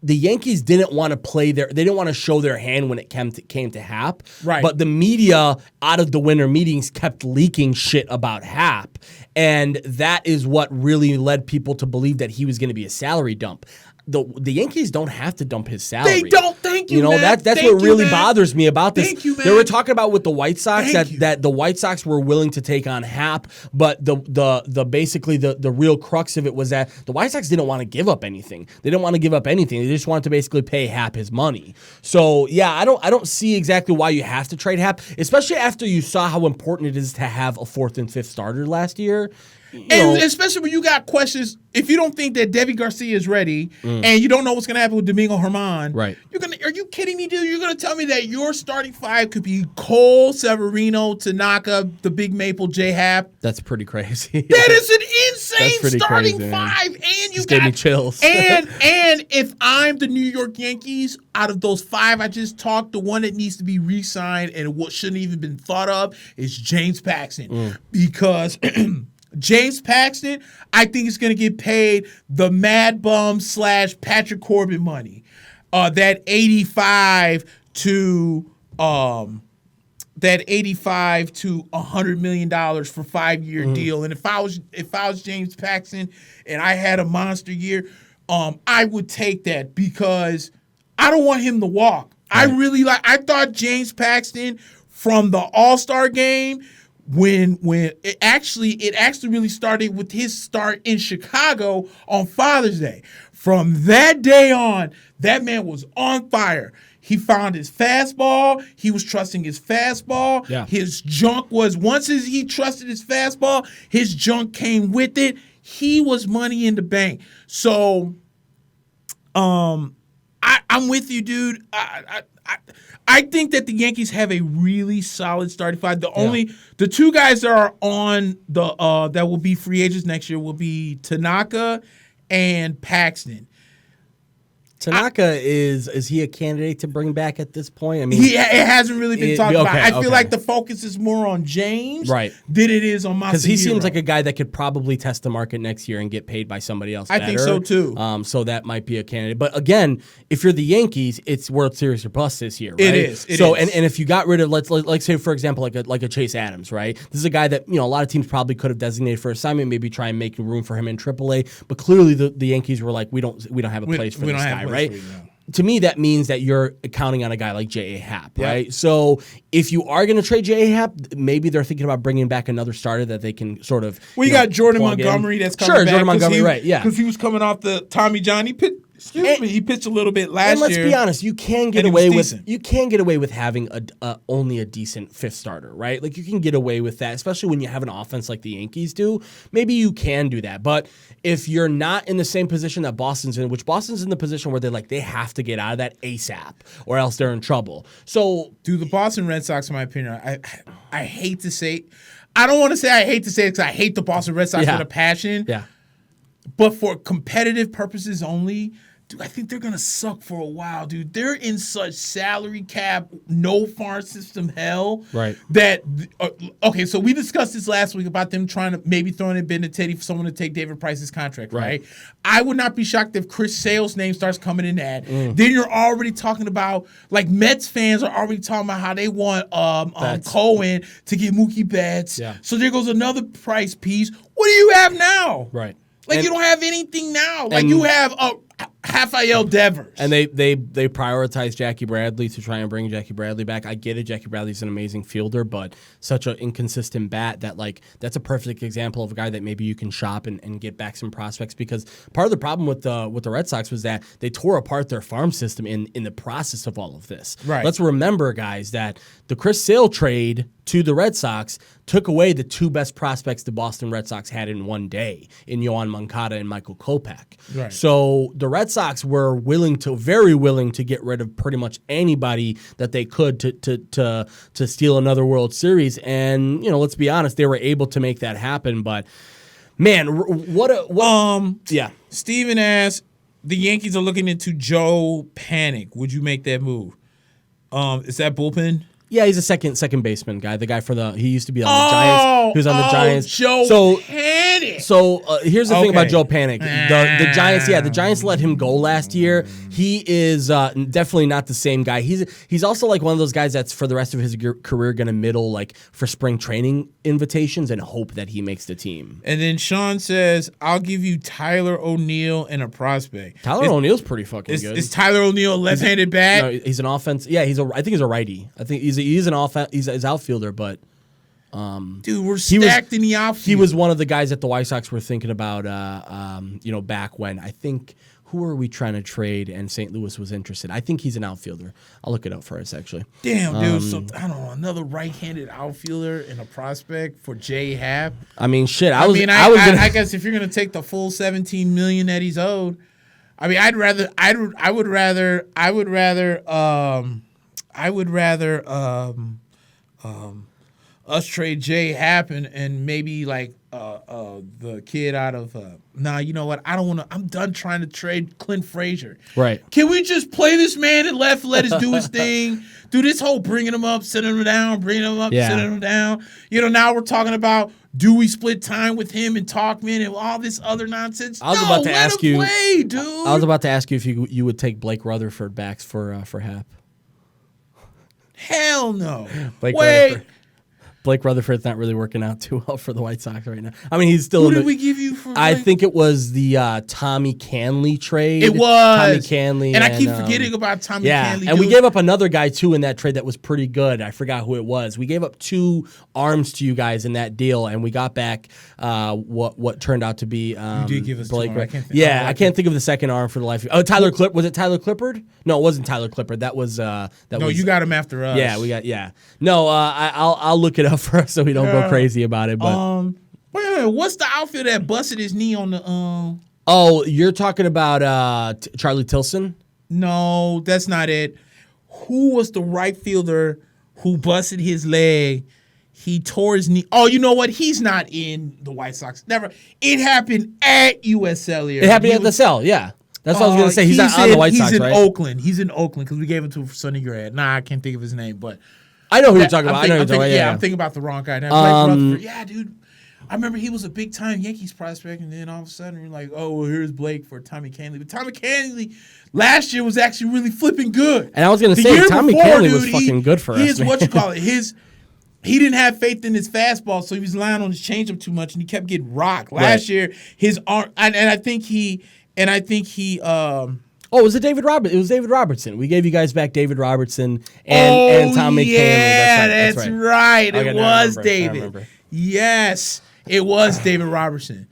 The Yankees didn't want to play they didn't want to show their hand when it came to Hap. Right. But the media out of the winter meetings kept leaking shit about Hap. And that is what really led people to believe that he was going to be a salary dump. The Yankees don't have to dump his salary. They don't. Thank you, man. That's Thank what really man. bothers me about this. Thank you, man. They were talking about with the White Sox Thank you. that the White Sox were willing to take on Hap, but the basically the real crux of it was that the White Sox didn't want to give up anything. They didn't want to give up anything. They just wanted to basically pay Hap his money. So yeah, I don't see exactly why you have to trade Hap, especially after you saw how important it is to have a fourth and fifth starter last year. And especially when you got questions, if you don't think that Devi Garcia is ready and you don't know what's going to happen with Domingo Germán, right? Are you kidding me, dude? You're going to tell me that your starting five could be Cole, Severino, Tanaka, the Big Maple, J-Hap? That's pretty crazy. That is an insane starting crazy, five. And you gave me chills. And if I'm the New York Yankees, out of those five I just talked, the one that needs to be re-signed and what shouldn't even been thought of is James Paxton. Because James Paxton, I think, is going to get paid the Mad Bum / Patrick Corbin money. That $85 to $100 million for 5-year deal. And if I was James Paxton and I had a monster year, I would take that because I don't want him to walk. Right. I thought James Paxton from the All-Star game, when it actually really started with his start in Chicago on Father's Day. From that day on, that man was on fire. He found his fastball. He was trusting his fastball. Yeah. His junk was, he trusted his fastball, his junk came with it. He was money in the bank. So I'm with you, dude. I think that the Yankees have a really solid starting five. The two guys that are on that will be free agents next year will be Tanaka and Paxton. Tanaka is he a candidate to bring back at this point? I mean, it hasn't really been talked about. I feel like the focus is more on James, right, than it is on Masahiro. Because he seems like a guy that could probably test the market next year and get paid by somebody else. I think so too. So that might be a candidate. But again, if you're the Yankees, it's World Series or bust this year, right? It is. And if you got rid of let's say for example like a Chase Adams, right? This is a guy that a lot of teams probably could have designated for assignment, maybe try and make room for him in AAA. But clearly the Yankees were like, we don't have a place for this guy, right? To me, that means that you're counting on a guy like J.A. Happ, right? Yep. So if you are going to trade J.A. Happ, maybe they're thinking about bringing back another starter that they can sort of. Well, you got Jordan Montgomery that's coming back. Sure, Jordan Montgomery, right? Yeah, because he was coming off the Tommy John. He pitched a little bit last year. And let's be honest, you can get away with having only a decent fifth starter, right? Like you can get away with that, especially when you have an offense like the Yankees do. Maybe you can do that, but if you're not in the same position that Boston's in, which Boston's in the position where they have to get out of that ASAP, or else they're in trouble. So, the Boston Red Sox, in my opinion, I hate to say, I don't want to say I hate to say it because I hate the Boston Red Sox with a passion. Yeah. But for competitive purposes only, Dude, I think they're going to suck for a while, dude. They're in such salary cap, no farm system hell. Right. That, okay, so we discussed this last week about them trying to maybe throwing in Benintendi for someone to take David Price's contract, right? I would not be shocked if Chris Sale's name starts coming in that. Then you're already talking about, like, Mets fans are already talking about how they want Cohen to get Mookie Betts. Yeah. So there goes another Price piece. What do you have now? Right. Like, you don't have anything now. Like, you have Rafael Devers. And they prioritized Jackie Bradley to try and bring Jackie Bradley back. I get it. Jackie Bradley's an amazing fielder, but such an inconsistent bat that, like, that's a perfect example of a guy that maybe you can shop and get back some prospects, because part of the problem with the Red Sox was that they tore apart their farm system in the process of all of this. Right. Let's remember, guys, that the Chris Sale trade to the Red Sox took away the two best prospects the Boston Red Sox had in one day, in Yoán Moncada and Michael Kopech. Right. So the Red Sox were very willing to get rid of pretty much anybody that they could to steal another World Series. And, let's be honest, they were able to make that happen. But, man, yeah. Steven asks, the Yankees are looking into Joe Panic. Would you make that move? Is that bullpen? Yeah, he's a second baseman guy. The guy he used to be on the Giants. He was on the Giants. Joe Panic. So here's the thing about Joe Panic. The Giants, the Giants let him go last year. He is definitely not the same guy. He's also like one of those guys that's for the rest of his career going to middle like for spring training invitations and hope that he makes the team. And then Sean says, I'll give you Tyler O'Neill and a prospect. Tyler O'Neill's pretty fucking good. Is Tyler O'Neill a left-handed bat? No, he's an offense. Yeah, I think he's a righty. I think he's an outfielder, but dude, we're stacked in the outfield. He was one of the guys that the White Sox were thinking about back when. I think, who are we trying to trade, and St. Louis was interested. I think he's an outfielder. I'll look it up for us, actually. Damn, dude. So, I don't know, another right-handed outfielder and a prospect for J. Happ. I mean, shit. I guess if you're going to take the full $17 million that he's owed, I mean, I would rather us trade Jay Happen and maybe like the kid out of you know what? I don't want to. I'm done trying to trade Clint Frazier. Right? Can we just play this man at left, let us do his thing? Do this whole bringing him up, sitting him down, bringing him up, sitting him down. Now we're talking about, do we split time with him and Talkman and all this other nonsense? I was about to ask you, play, dude. I was about to ask you if you would take Blake Rutherford back for Hap. Hell no. Blake Rutherford's not really working out too well for the White Sox right now. I mean, he's still. Who did we give you for? I think it was the Tommy Canley trade. It was Tommy Canley, and I keep forgetting about Tommy Canley. And we gave up another guy too in that trade that was pretty good. I forgot who it was. We gave up 2 arms to you guys in that deal, and we got back what turned out to be. You did give us Blake. I can't think of the second arm for the life. Oh, Tyler Clippard. Was it Tyler Clippard? No, it wasn't Tyler Clippard. That was No, you got him after us. Yeah, we got. Yeah, no, I'll look it up for us so we don't go crazy about it. But wait, what's the outfit that busted his knee on the Oh, you're talking about Charlie Tilson? No, that's not it. Who was the right fielder who busted his leg? He tore his knee. Oh, you know what? He's not in the White Sox. Never. It happened at USL. It happened at the Cell. Yeah. That's what I was going to say. He's not on the White Sox, right? He's in Oakland because we gave it to Sonny Grad. I can't think of his name, but I know who you're talking about. I'm thinking about the wrong guy. Yeah, dude. I remember he was a big-time Yankees prospect, and then all of a sudden you're like, oh, well, here's Blake for Tommy Canley. But Tommy Canley last year was actually really flipping good. And I was going to say, Tommy Canley was fucking good for us. He didn't have faith in his fastball, so he was relying on his changeup too much, and he kept getting rocked. Last year, his arm, and I think he. Oh, was it David Robertson? It was David Robertson. We gave you guys back David Robertson and Tommy Canley. That's right. It was David. Yes, it was David Robertson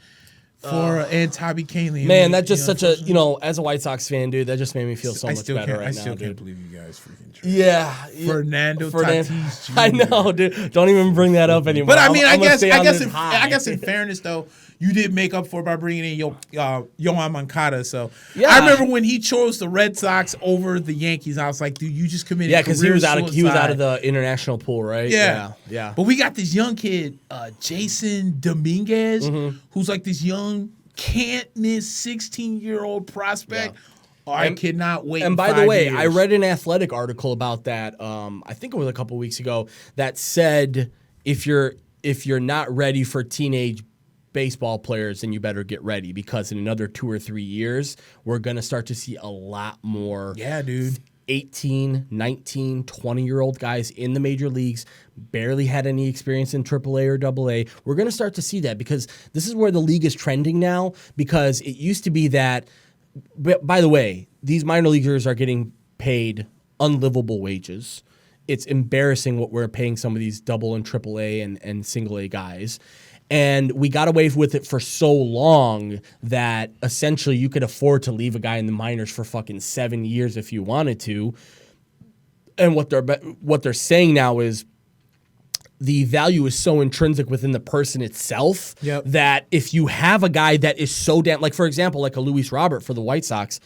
and Tommy Canley. Man, that's just such a, as a White Sox fan, dude, that just made me feel so much better right now. I still can't believe you guys freaking traded. Yeah. Fernando Tatis Jr. I know, dude. Don't even bring that up anymore. But I mean, I guess in fairness, though, you did make up for it by bringing in Yoán Moncada. So yeah. I remember when he chose the Red Sox over the Yankees, I was like, dude, you just committed because he was out of the international pool, right? Yeah. But we got this young kid, Jason Dominguez, who's like this young, can't miss 16-year-old prospect. I cannot wait. And by the way, I read an Athletic article about that. I think it was a couple weeks ago that said if you're not ready for teenage baseball players, then you better get ready, because in another 2 or 3 years, we're going to start to see a lot more 18, 19, 20-year-old guys in the major leagues, barely had any experience in AAA or AA. We're going to start to see that, because this is where the league is trending now, because it used to be that, by the way, these minor leaguers are getting paid unlivable wages. It's embarrassing what we're paying some of these double and AAA and single A guys. And we got away with it for so long that essentially you could afford to leave a guy in the minors for fucking 7 years if you wanted to. And what they're saying now is the value is so intrinsic within the person itself that if you have a guy that is so damn, like for example, like a Luis Robert for the White Sox,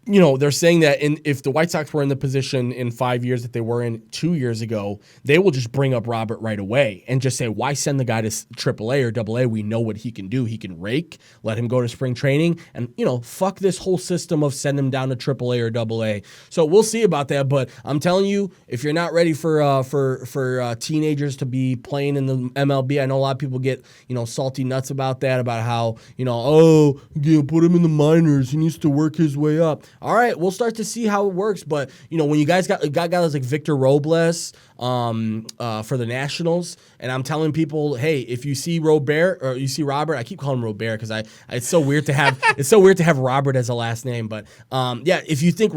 you know, they're saying that if the White Sox were in the position in 5 years that they were in 2 years ago, they will just bring up Robert right away and just say, why send the guy to AAA or AA? We know what he can do. He can rake. Let him go to spring training. And, you know, fuck this whole system of send him down to AAA or AA. So we'll see about that. But I'm telling you, if you're not ready for teenagers to be playing in the MLB, I know a lot of people get, you know, salty nuts about that, about how, you know, put him in the minors. He needs to work his way up. All right, we'll start to see how it works. But, you know, when you guys got guys like Victor Robles for the Nationals, and I'm telling people, hey, if you see Robert or you see Robert, I keep calling him Robert because it's so weird to have Robert as a last name. But if you think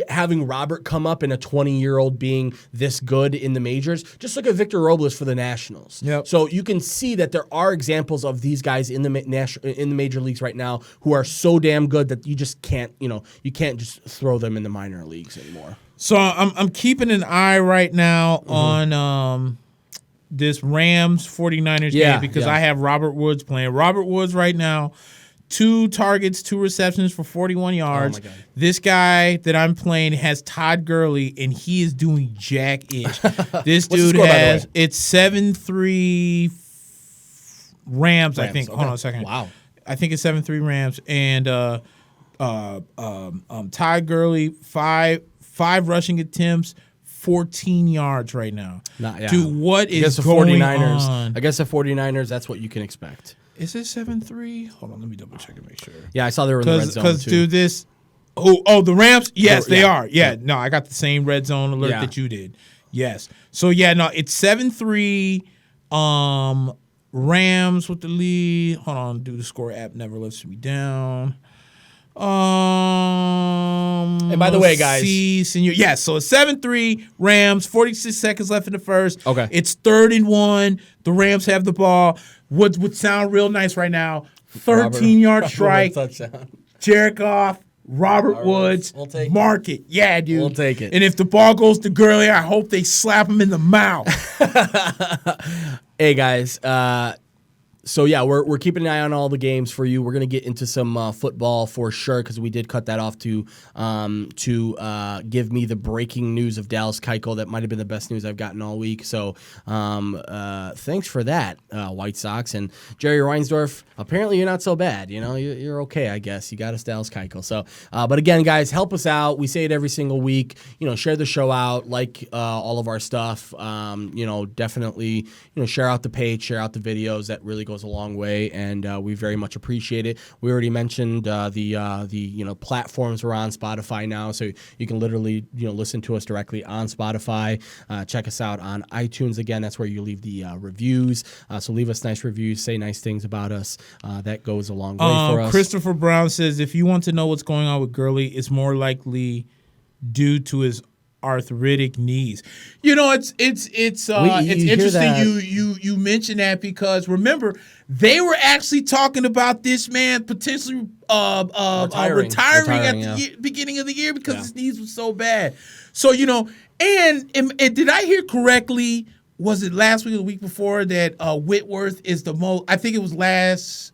having Robert come up in a 20-year-old being this good in the majors, just look at Victor Robles for the Nationals. Yep. So you can see that there are examples of these guys in the major leagues right now who are so damn good that you just can't, you can't just throw them in the minor leagues anymore. So I'm keeping an eye right now on this Rams 49ers game because I have Robert Woods playing. Robert Woods right now, 2 targets, 2 receptions for 41 yards. Oh my God. This guy that I'm playing has Todd Gurley, and he is doing jack-ish. This dude has, it's 7-3 Rams, I think. Okay. Hold on a second. Wow. I think it's 7-3 Rams. And Todd Gurley, 5 rushing attempts, 14 yards right now. Dude, what is going on? I guess the 49ers, that's what you can expect. Is it 7-3? Hold on, let me double check and make sure. Yeah, I saw they were in the red zone too. Because, dude, this... Oh, the Rams? Yes, they are. Yeah, no, I got the same red zone alert that you did. Yes. So, it's 7-3 Rams with the lead. Hold on, the score app never lets me down. And by the way, guys, so it's 7-3 Rams, 46 seconds left in the first. Okay. It's 3rd and 1. The Rams have the ball. Would sound real nice right now. 13-yard strike. Jared Goff, Robert Woods. We'll take mark it. Yeah, dude. We'll take it. And if the ball goes to Gurley, I hope they slap him in the mouth. Hey, guys. So, we're keeping an eye on all the games for you. We're going to get into some football for sure because we did cut that off to give me the breaking news of Dallas Keuchel. That might have been the best news I've gotten all week. So, thanks for that, White Sox. And Jerry Reinsdorf, apparently you're not so bad. You know, you're okay, I guess. You got us Dallas Keuchel. So, but again, guys, help us out. We say it every single week. Share the show out, like all of our stuff. Definitely, share out the page, share out the videos. That really goes a long way, and we very much appreciate it. We already mentioned the platforms we're on Spotify now, so you can literally listen to us directly on Spotify. Check us out on iTunes. Again, that's where you leave the reviews. So leave us nice reviews, say nice things about us. That goes a long way for us. Christopher Brown says, if you want to know what's going on with Gurley, it's more likely due to his arthritic knees. It's interesting you mention that because remember they were actually talking about this man potentially retiring at the beginning of the year because his knees were so bad. So and did I hear correctly? Was it last week or the week before that Whitworth is the most? I think it was last.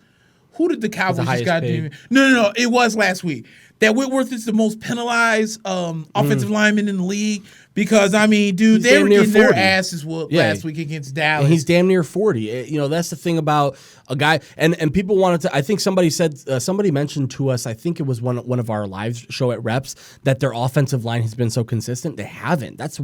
Who did the Cowboys just got? No. It was last week. that Whitworth is the most penalized offensive lineman in the league? Because, I mean, dude, they were getting their asses whooped last week against Dallas. And he's damn near 40. You know, that's the thing about a guy. And people wanted to, I think somebody said, somebody mentioned to us, I think it was one of our live show at Reps, that their offensive line has been so consistent. They haven't. That's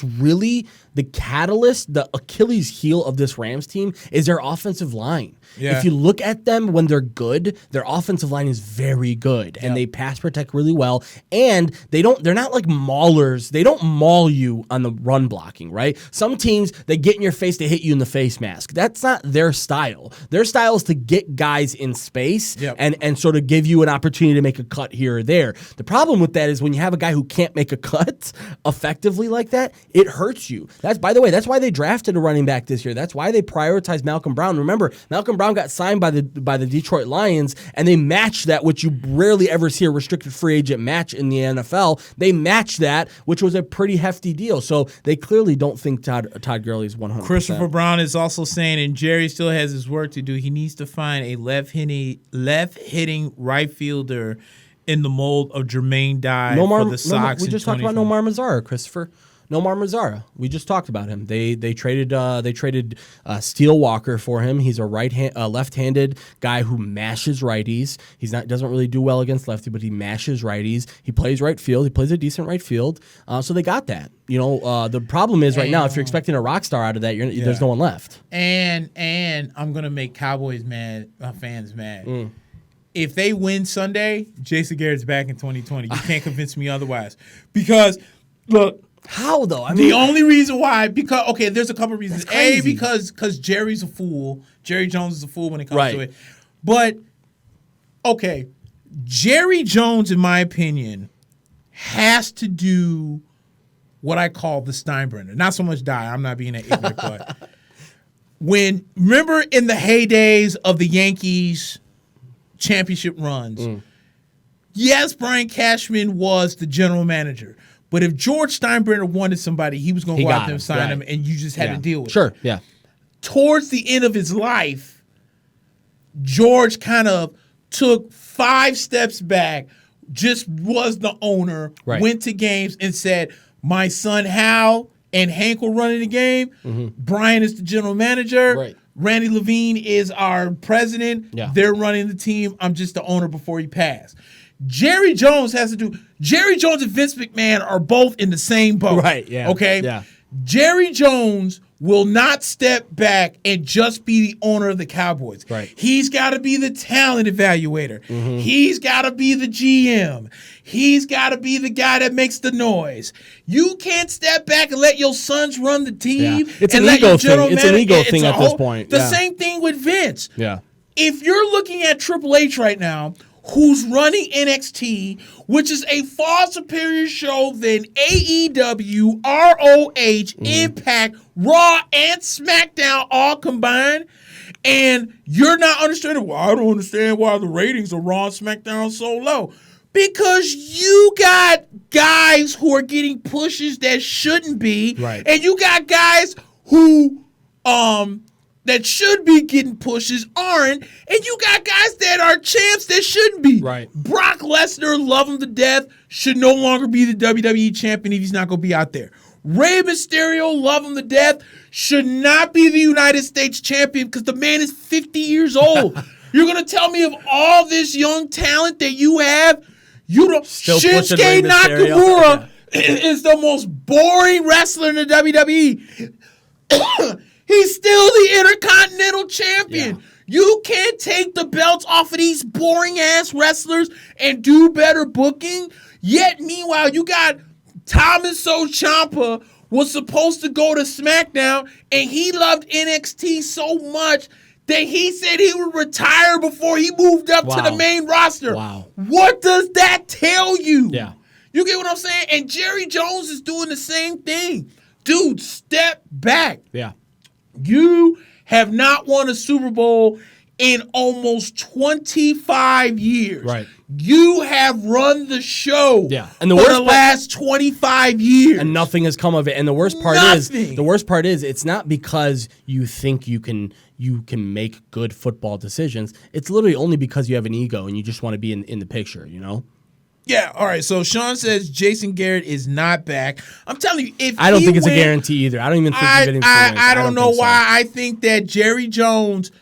really the catalyst, the Achilles heel of this Rams team is their offensive line. Yeah. If you look at them when they're good, their offensive line is very good. And they pass protect really well. And they're not like maulers. They don't maul you on the run blocking, right? Some teams, they get in your face, they hit you in the face mask. That's not their style. Their style is to get guys in space and sort of give you an opportunity to make a cut here or there. The problem with that is when you have a guy who can't make a cut effectively like that, it hurts you. By the way, that's why they drafted a running back this year. That's why they prioritized Malcolm Brown. Remember, Malcolm Brown got signed by the Detroit Lions, and they matched that, which you rarely ever see a restricted free agent match in the NFL. They matched that, which was a pretty hefty deal. So they clearly don't think Todd Gurley is 100%. Christopher Brown is also saying, and Jerry still has his work to do, he needs to find a left-hitting right fielder in the mold of Jermaine Dye for the Sox. We just talked about Nomar Mazara, Christopher. Nomar Mazara. We just talked about him. They traded Steele Walker for him. He's a left-handed guy who mashes righties. Doesn't really do well against lefty, but he mashes righties. He plays right field. He plays a decent right field. So they got that. You know, the problem is right now, if you're expecting a rock star out of that, there's no one left. And I'm gonna make Cowboys fans mad. If they win Sunday, Jason Garrett's back in 2020. You can't convince me otherwise. Because look. How though? The only reason why, there's a couple of reasons. A, because Jerry's a fool. Jerry Jones is a fool when it comes to it. But Jerry Jones, in my opinion, has to do what I call the Steinbrenner. Not so much die. I'm not being that ignorant, but remember in the heydays of the Yankees championship runs, yes, Brian Cashman was the general manager. But if George Steinbrenner wanted somebody, he was going to go out there and sign him, and you just had to deal with it. Sure, yeah. Towards the end of his life, George kind of took 5 steps back, just was the owner, went to games and said, my son Hal and Hank will run in the game. Brian is the general manager. Randy Levine is our president. They're running the team. I'm just the owner before he passed. Jerry Jones and Vince McMahon are both in the same boat. Right, yeah. Okay? Yeah. Jerry Jones will not step back and just be the owner of the Cowboys. Right. He's got to be the talent evaluator. He's got to be the GM. He's got to be the guy that makes the noise. You can't step back and let your sons run the team. It's an ego thing. It's an ego thing at this point. The same thing with Vince. Yeah. If you're looking at Triple H right now, who's running NXT, which is a far superior show than AEW, ROH, Impact, Raw, and SmackDown all combined, and you're not understanding, well, I don't understand why the ratings of Raw and SmackDown are so low. Because you got guys who are getting pushes that shouldn't be, and you got guys who that should be getting pushes aren't, and you got guys that are champs that shouldn't be. Brock Lesnar, love him to death, should no longer be the WWE champion if he's not going to be out there. Rey Mysterio, love him to death, should not be the United States champion because the man is 50 years old. You're going to tell me of all this young talent that you have, you don't. Shinsuke Nakamura is the most boring wrestler in the WWE. He's still the Intercontinental Champion. You can't take the belts off of these boring-ass wrestlers and do better booking. Yet, meanwhile, you got Tommaso Ciampa was supposed to go to SmackDown, and he loved NXT so much that he said he would retire before he moved up to the main roster. What does that tell you? You get what I'm saying? And Jerry Jones is doing the same thing. Dude, step back. You have not won a Super Bowl in almost 25 years. You have run the show and for the last 25 years. And nothing has come of it. And the worst part is it's not because you think you can make good football decisions. It's literally only because you have an ego and you just want to be in the picture, you know? Yeah, all right. So Sean says Jason Garrett is not back. I'm telling you, if I don't think it's a guarantee either. I don't even think he's getting I don't know why. I think that Jerry Jones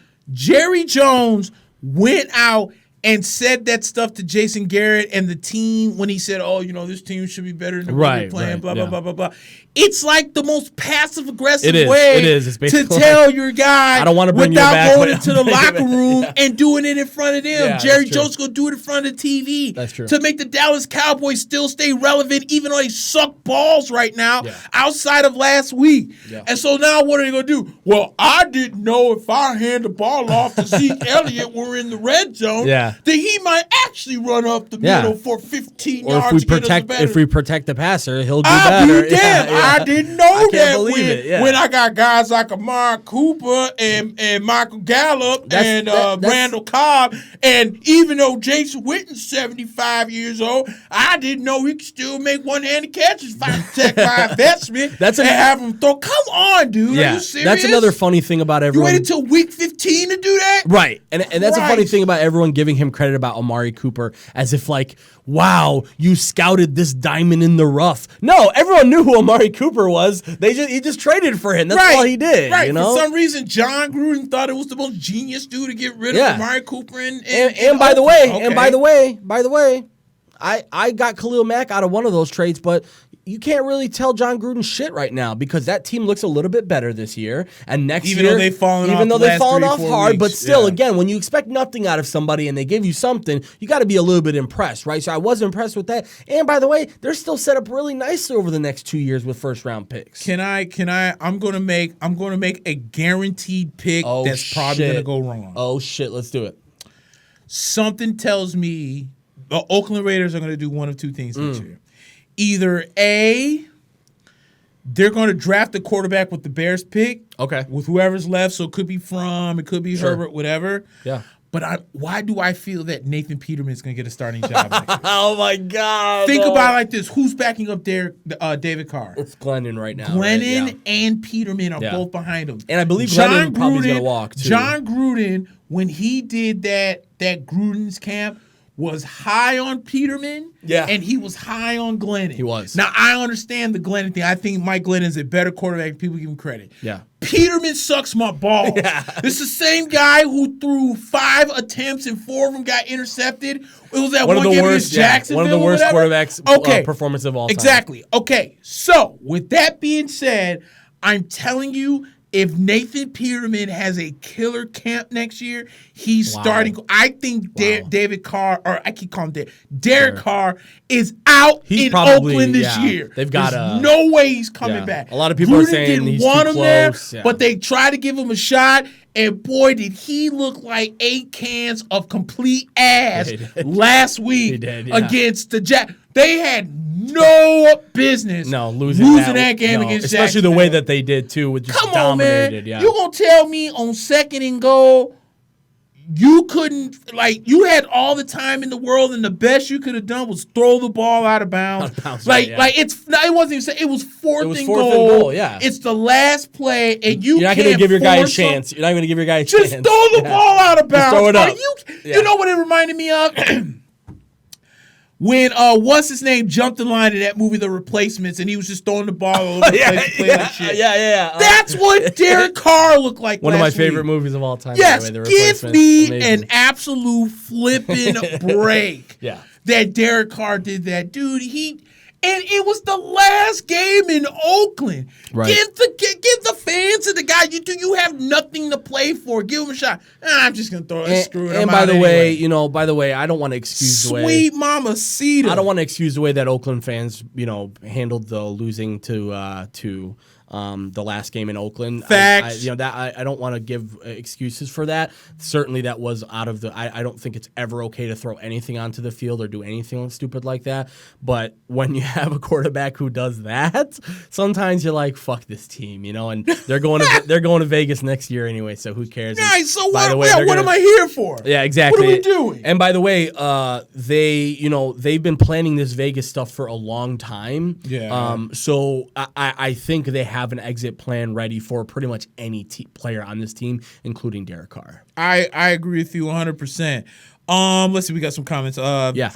went out and said that stuff to Jason Garrett and the team when he said, "Oh, this team should be better than what we're playing." Blah blah blah blah blah. It's like the most passive aggressive way to tell your guy I don't want to bring without you back going into the locker room and doing it in front of them. Jerry Jones gonna do it in front of the TV. That's true. To make the Dallas Cowboys still stay relevant, even though they suck balls right now outside of last week. Yeah. And so now what are they gonna do? Well, I didn't know if I hand the ball off to Zeke Elliott when we're in the red zone, that he might actually run up the middle for 15 or yards. If we protect the passer, he'll do better. Be damn. I didn't know that when I got guys like Amari Cooper and Michael Gallup and Randall Cobb, and even though Jason Witten's 75 years old, I didn't know he could still make one-handed catches, protect my investment, and have him throw. Come on, dude. Are you serious? That's another funny thing about everyone. You waited till week 15 to do that? Right. And that's a funny thing about everyone giving him credit about Amari Cooper, as if like, wow, you scouted this diamond in the rough. No, everyone knew who Amari Cooper was. He just traded for him. That's all he did. Right. You know? For some reason, John Gruden thought it was the most genius dude to get rid of Amari Cooper. And by the way, I got Khalil Mack out of one of those trades, but you can't really tell John Gruden shit right now because that team looks a little bit better this year. And next year, even though they've fallen off hard, weeks, but still, again, when you expect nothing out of somebody and they give you something, you got to be a little bit impressed, right? So I was impressed with that. And by the way, they're still set up really nicely over the next 2 years with first round picks. I'm gonna make a guaranteed pick that's probably gonna go wrong. Oh shit, let's do it. Something tells me the Oakland Raiders are gonna do one of two things this year. Either A, they're going to draft a quarterback with the Bears pick. Okay. With whoever's left. So it could be Fromm, it could be Herbert, whatever. Yeah. But why do I feel that Nathan Peterman is going to get a starting job next year? Oh, my God. Think about it like this. Who's backing up David Carr? It's Glennon right now. Glennon and Peterman are both behind him. And I believe Glennon probably is going to walk, too. John Gruden, when he did that Gruden's camp, was high on Peterman, and he was high on Glennon. He was. Now, I understand the Glennon thing. I think Mike Glennon is a better quarterback than people give him credit. Yeah. Peterman sucks my balls. Yeah. This is the same guy who threw 5 attempts and 4 of them got intercepted. It was that one game against Jacksonville. One of the worst quarterbacks performance of all time. Exactly. Okay, so with that being said, I'm telling you, if Nathan Peterman has a killer camp next year, he's starting. I think David Carr, or I keep calling him Derek Carr, is out in Oakland this year. They've got no way he's coming back. A lot of people are saying he's want too him close. There, but they tried to give him a shot. And boy, did he look like 8 cans of complete ass last week against the Jacks. They had no business losing that game against Jacksonville. Especially the way that they did, too, with just dominated. Man. You going to tell me on 2nd and goal, you couldn't, you had all the time in the world, and the best you could have done was throw the ball out of bounds. It wasn't even, it was 4th and goal. It's the last play, and you're not going to give your guy a chance. You're not going to give your guy a chance. Just throw the ball out of bounds. Just throw it up. You know what it reminded me of? When what's his name jumped the line in that movie, The Replacements, and he was just throwing the ball all over the place, like shit. That's what Derek Carr looked like. One of my favorite movies of all time. Yes, give me an absolute flipping break. That Derek Carr did that, dude. And it was the last game in Oakland. Right. Give the fans and the guy you have nothing to play for. Give him a shot. I'm just gonna throw it. Screw it. And by the way, I don't want to excuse the way Sweet Mama Cedar. I don't want to excuse the way that Oakland fans, handled the losing to the last game in Oakland. Facts. I don't want to give excuses for that. Certainly that was out of the I don't think it's ever okay to throw anything onto the field or do anything stupid like that. But when you have a quarterback who does that, sometimes you're like, fuck this team, and they're going to Vegas next year anyway, so who cares? Right, so what am I here for? Yeah, exactly. What are we doing? And by the way, they've been planning this Vegas stuff for a long time. Yeah. So I think they have an exit plan ready for pretty much any player on this team, including Derek Carr. I agree with you 100%. Let's see. We got some comments.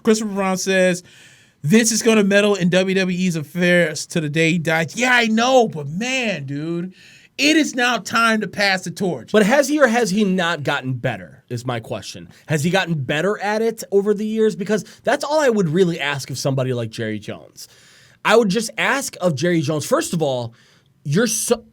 Christopher Brown says, Vince is going to meddle in WWE's affairs to the day he dies. Yeah, I know, but man, dude, it is now time to pass the torch. But has he or has he not gotten better, is my question. Has he gotten better at it over the years? Because that's all I would really ask of somebody like Jerry Jones. I would just ask of Jerry Jones, first of all,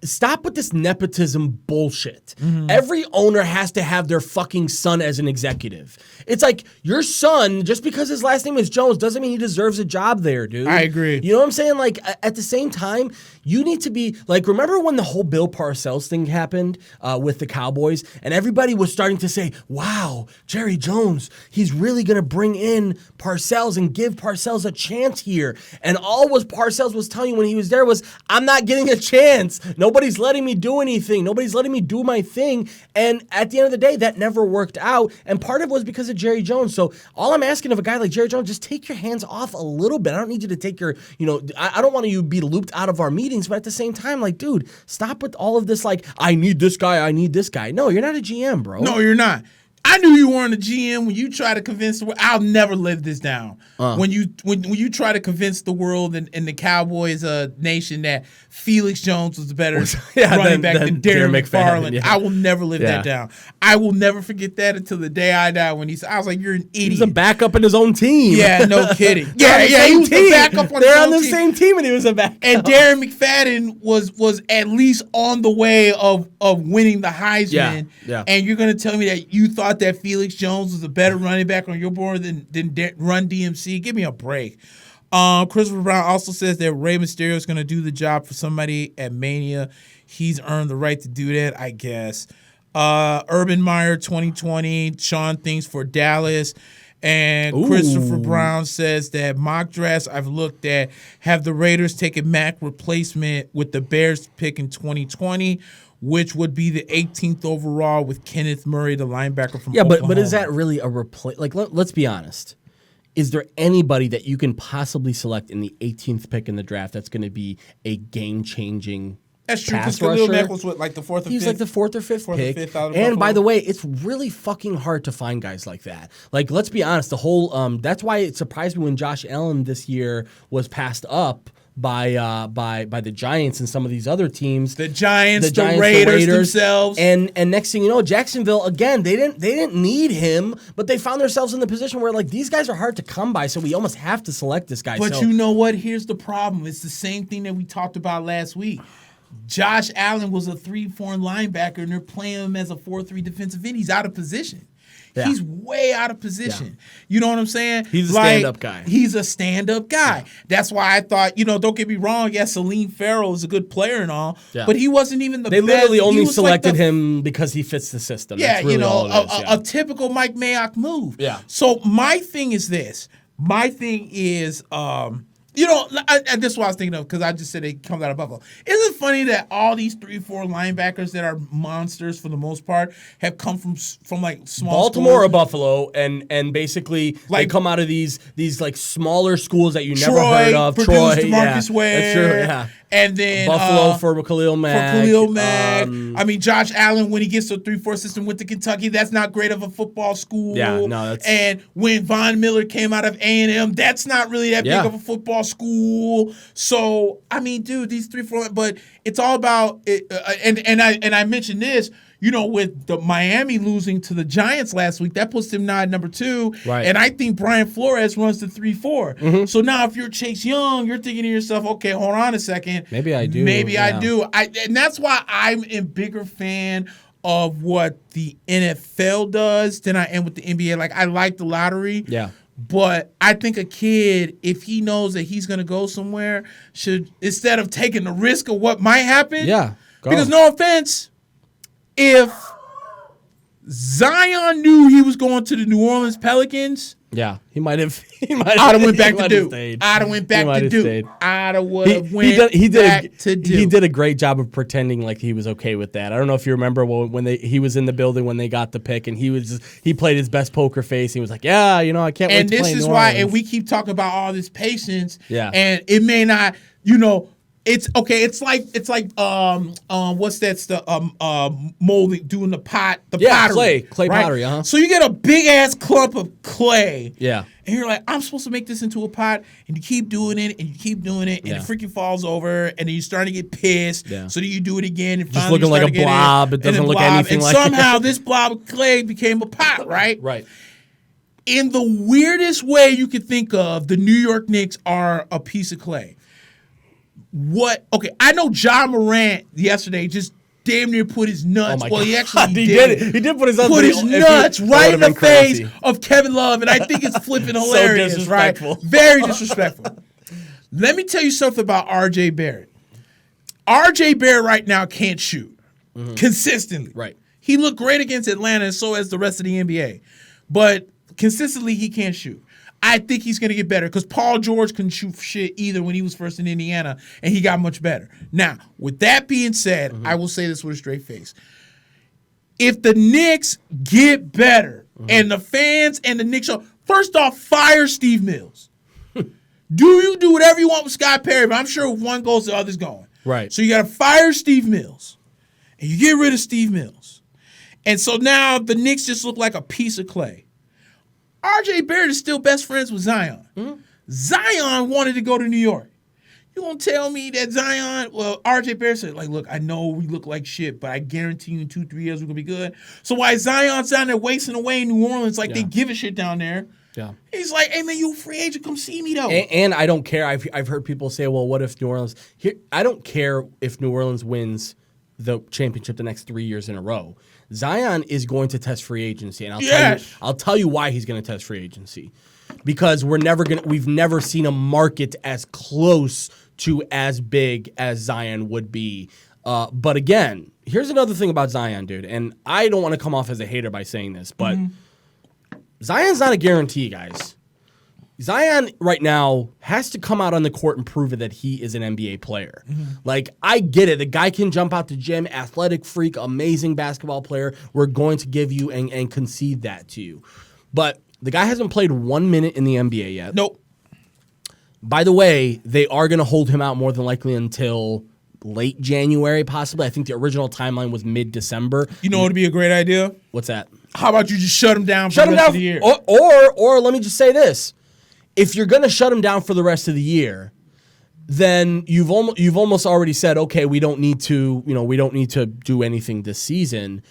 stop with this nepotism bullshit. Mm-hmm. Every owner has to have their fucking son as an executive. It's like your son, just because his last name is Jones, doesn't mean he deserves a job there, dude. I agree. You know what I'm saying? Like, at the same time, you need to be, like, remember when the whole Bill Parcells thing happened with the Cowboys? And everybody was starting to say, wow, Jerry Jones, he's really going to bring in Parcells and give Parcells a chance here. And all Parcells was telling you when he was there was, I'm not getting a chance. Nobody's letting me do anything. Nobody's letting me do my thing. And at the end of the day, that never worked out. And part of it was because of Jerry Jones. So all I'm asking of a guy like Jerry Jones, just take your hands off a little bit. I don't need you to take your, I don't want you to be looped out of our meetings. But at the same time, like, dude, stop with all of this, like, I need this guy, I need this guy. No, you're not a GM, bro. No, you're not. I knew you weren't a GM when you try to convince the world. I'll never live this down. When you try to convince the world and the Cowboys nation that Felix Jones was the better running back than Darren McFarland, yeah. I will never live that down. I will never forget that until the day I die. When I was like, "You're an idiot." He was a backup in his own team. Yeah, no kidding. He was the backup on his own team. They're on the same team, and he was a backup. And Darren McFadden was at least on the way of winning the Heisman. Yeah. And you're gonna tell me that you thought that Felix Jones was a better running back on your board than Run DMC? Give me a break. Christopher Brown also says that Rey Mysterio is going to do the job for somebody at Mania. He's earned the right to do that, I guess. Urban Meyer 2020, Sean thinks for Dallas. And Christopher Brown says that mock drafts I've looked at have the Raiders taking Mack replacement with the Bears pick in 2020, which would be the 18th overall with Kenneth Murray, the linebacker from Oklahoma. But is that really a replace? Like, let's be honest. Is there anybody that you can possibly select in the 18th pick in the draft that's going to be a game-changing That's true, because Khalil Mack was like the fourth or fifth? He was like the fourth or fifth pick. And by the way, it's really fucking hard to find guys like that. Like, let's be honest, the whole that's why it surprised me when Josh Allen this year was passed up by the Giants and some of these other teams. The Giants, the Raiders themselves. And next thing you know, Jacksonville, again, they didn't need him, but they found themselves in the position where, like, these guys are hard to come by, so we almost have to select this guy. But you know what? Here's the problem. It's the same thing that we talked about last week. Josh Allen was a 3-4 linebacker, and they're playing him as a 4-3 defensive end. He's out of position. Yeah. He's way out of position. Yeah. You know what I'm saying? He's a stand-up guy. He's a stand-up guy. Yeah. That's why I thought, don't get me wrong, Salim Farrell is a good player and all, but he wasn't even the best. They literally only selected him because he fits the system. Yeah, That's really all it is. A typical Mike Mayock move. Yeah. So my thing is this. My thing is, and this is what I was thinking of because I just said it comes out of Buffalo. Isn't it funny that all these 3-4 linebackers that are monsters for the most part have come from like small Baltimore schools? or Buffalo, and basically they come out of these like smaller schools that you never heard of. Troy, DeMarcus Ware, that's true. Yeah. And then Buffalo for Khalil Mack. I mean, Josh Allen, when he gets to a 3-4 system, went to Kentucky. That's not great of a football school. Yeah, no, that's... And when Von Miller came out of A&M, that's not really that big of a football school. So, I mean, dude, these 3-4, but it's all about it. And I mentioned this. With the Miami losing to the Giants last week, that puts them now at number 2. Right. And I think Brian Flores runs the 3-4. Mm-hmm. So now if you're Chase Young, you're thinking to yourself, okay, hold on a second. Maybe I do. I do. And that's why I'm a bigger fan of what the NFL does than I am with the NBA. Like, I like the lottery. Yeah. But I think a kid, if he knows that he's going to go somewhere, should, instead of taking the risk of what might happen. Yeah. Go. Because no offense, if Zion knew he was going to the New Orleans Pelicans, he might have. I'd have went back to Duke. I'd have went back to Duke. I'd have went back to Duke. He did a great job of pretending like he was okay with that. I don't know if you remember when he was in the building when they got the pick, and he played his best poker face. He was like, I can't wait to play in New Orleans. And this is why, and we keep talking about all this patience. Yeah. And it may not, It's okay. It's like what's that stuff? Molding, doing the pottery, clay right? pottery. So you get a big ass clump of clay. Yeah. And you're like, I'm supposed to make this into a pot, and you keep doing it, and you keep doing it, and it freaking falls over, and then you're starting to get pissed. Yeah. So then you do it again, and just looking like a blob. It doesn't look anything like. And somehow this blob of clay became a pot, right? Right. In the weirdest way you could think of, the New York Knicks are a piece of clay. Okay, I know Ja Morant yesterday just damn near put his nuts. He actually did. He did put his nuts right in the face of Kevin Love, and I think it's flipping hilarious, right? Very disrespectful. Let me tell you something about R.J. Barrett. R.J. Barrett right now can't shoot consistently. Right. He looked great against Atlanta, and so has the rest of the NBA. But consistently, he can't shoot. I think he's going to get better because Paul George couldn't shoot shit either when he was first in Indiana, and he got much better. Now, with that being said, I will say this with a straight face. If the Knicks get better and the fans and the Knicks first off, fire Steve Mills. You do whatever you want with Scott Perry, but I'm sure if one goes, the other's going. Right. So you got to fire Steve Mills, and you get rid of Steve Mills. And so now the Knicks just look like a piece of clay. R.J. Barrett is still best friends with Zion. Zion wanted to go to New York. You gonna tell me that R.J. Barrett said, like, look, I know we look like shit, but I guarantee you in 2-3 years we're gonna be good. So why Zion's down there wasting away in New Orleans like they give a shit down there? Yeah. He's like, hey man, you a free agent, come see me though. And I don't care. I've heard people say, well, what if New Orleans? I don't care if New Orleans wins the championship the next 3 years in a row. Zion is going to test free agency, and I'll tell you why he's going to test free agency. Because we've never seen a market as close to as big as Zion would be. But again, here's another thing about Zion, dude, and I don't want to come off as a hater by saying this, but Zion's not a guarantee, guys. Zion right now has to come out on the court and prove it that he is an NBA player. Like, I get it. The guy can jump out the gym, athletic freak, amazing basketball player. We're going to give you and concede that to you. But the guy hasn't played 1 minute in the NBA yet. Nope. By the way, they are going to hold him out more than likely until late January, possibly. I think the original timeline was mid-December. You know what would be a great idea? What's that? How about you just shut him down for the rest of the year? Or let me just say this. If you're going to shut him down for the rest of the year, then you've almost already said, okay, we don't need to do anything this season.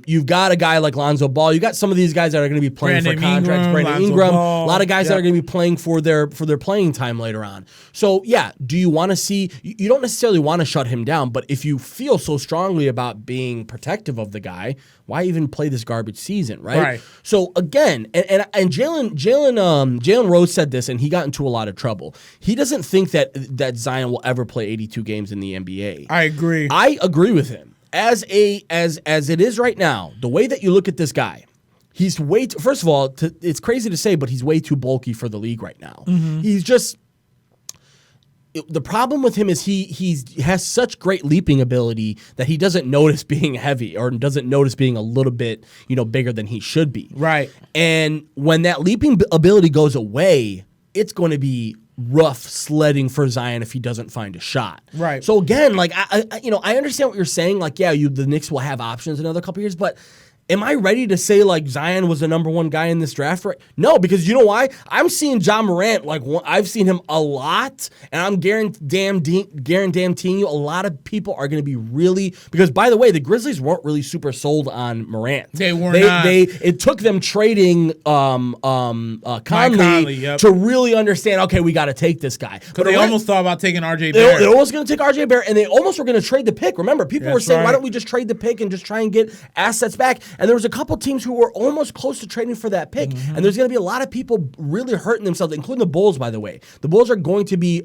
You've got a guy like Lonzo Ball. You got some of these guys that are going to be playing for contracts. Brandon Ingram, a lot of guys that are going to be playing for their playing time later on. So yeah, do you want to see? You don't necessarily want to shut him down, but if you feel so strongly about being protective of the guy, why even play this garbage season, right? Right. So again, and Jalen Rose said this, and he got into a lot of trouble. He doesn't think that Zion will ever play 82 games in the NBA. I agree. I agree with him. As it is right now, the way that you look at this guy, he's way too, first of all, it's crazy to say, but he's way too bulky for the league right now. He's just, the problem with him is he has such great leaping ability that he doesn't notice being heavy or doesn't notice being a little bit, bigger than he should be. Right. And when that leaping ability goes away, it's going to be rough sledding for Zion if he doesn't find a shot. Right. So again, like I understand what you're saying. Like, yeah, the Knicks will have options in another couple years, but am I ready to say like Zion was the number one guy in this draft? Right? No, because you know why? I'm seeing Ja Morant, I've seen him a lot, and I'm guaranteeing you a lot of people are going to be really, because by the way, the Grizzlies weren't really super sold on Morant. They were not. It took them trading Conley to really understand, okay, we got to take this guy. But they almost thought about taking R.J. Barrett. They almost going to take R.J. Barrett, and they almost were going to trade the pick. Remember, people were saying, why don't we just trade the pick and just try and get assets back? And there was a couple teams who were almost close to trading for that pick. And there's going to be a lot of people really hurting themselves, including the Bulls, by the way. The Bulls are going to be,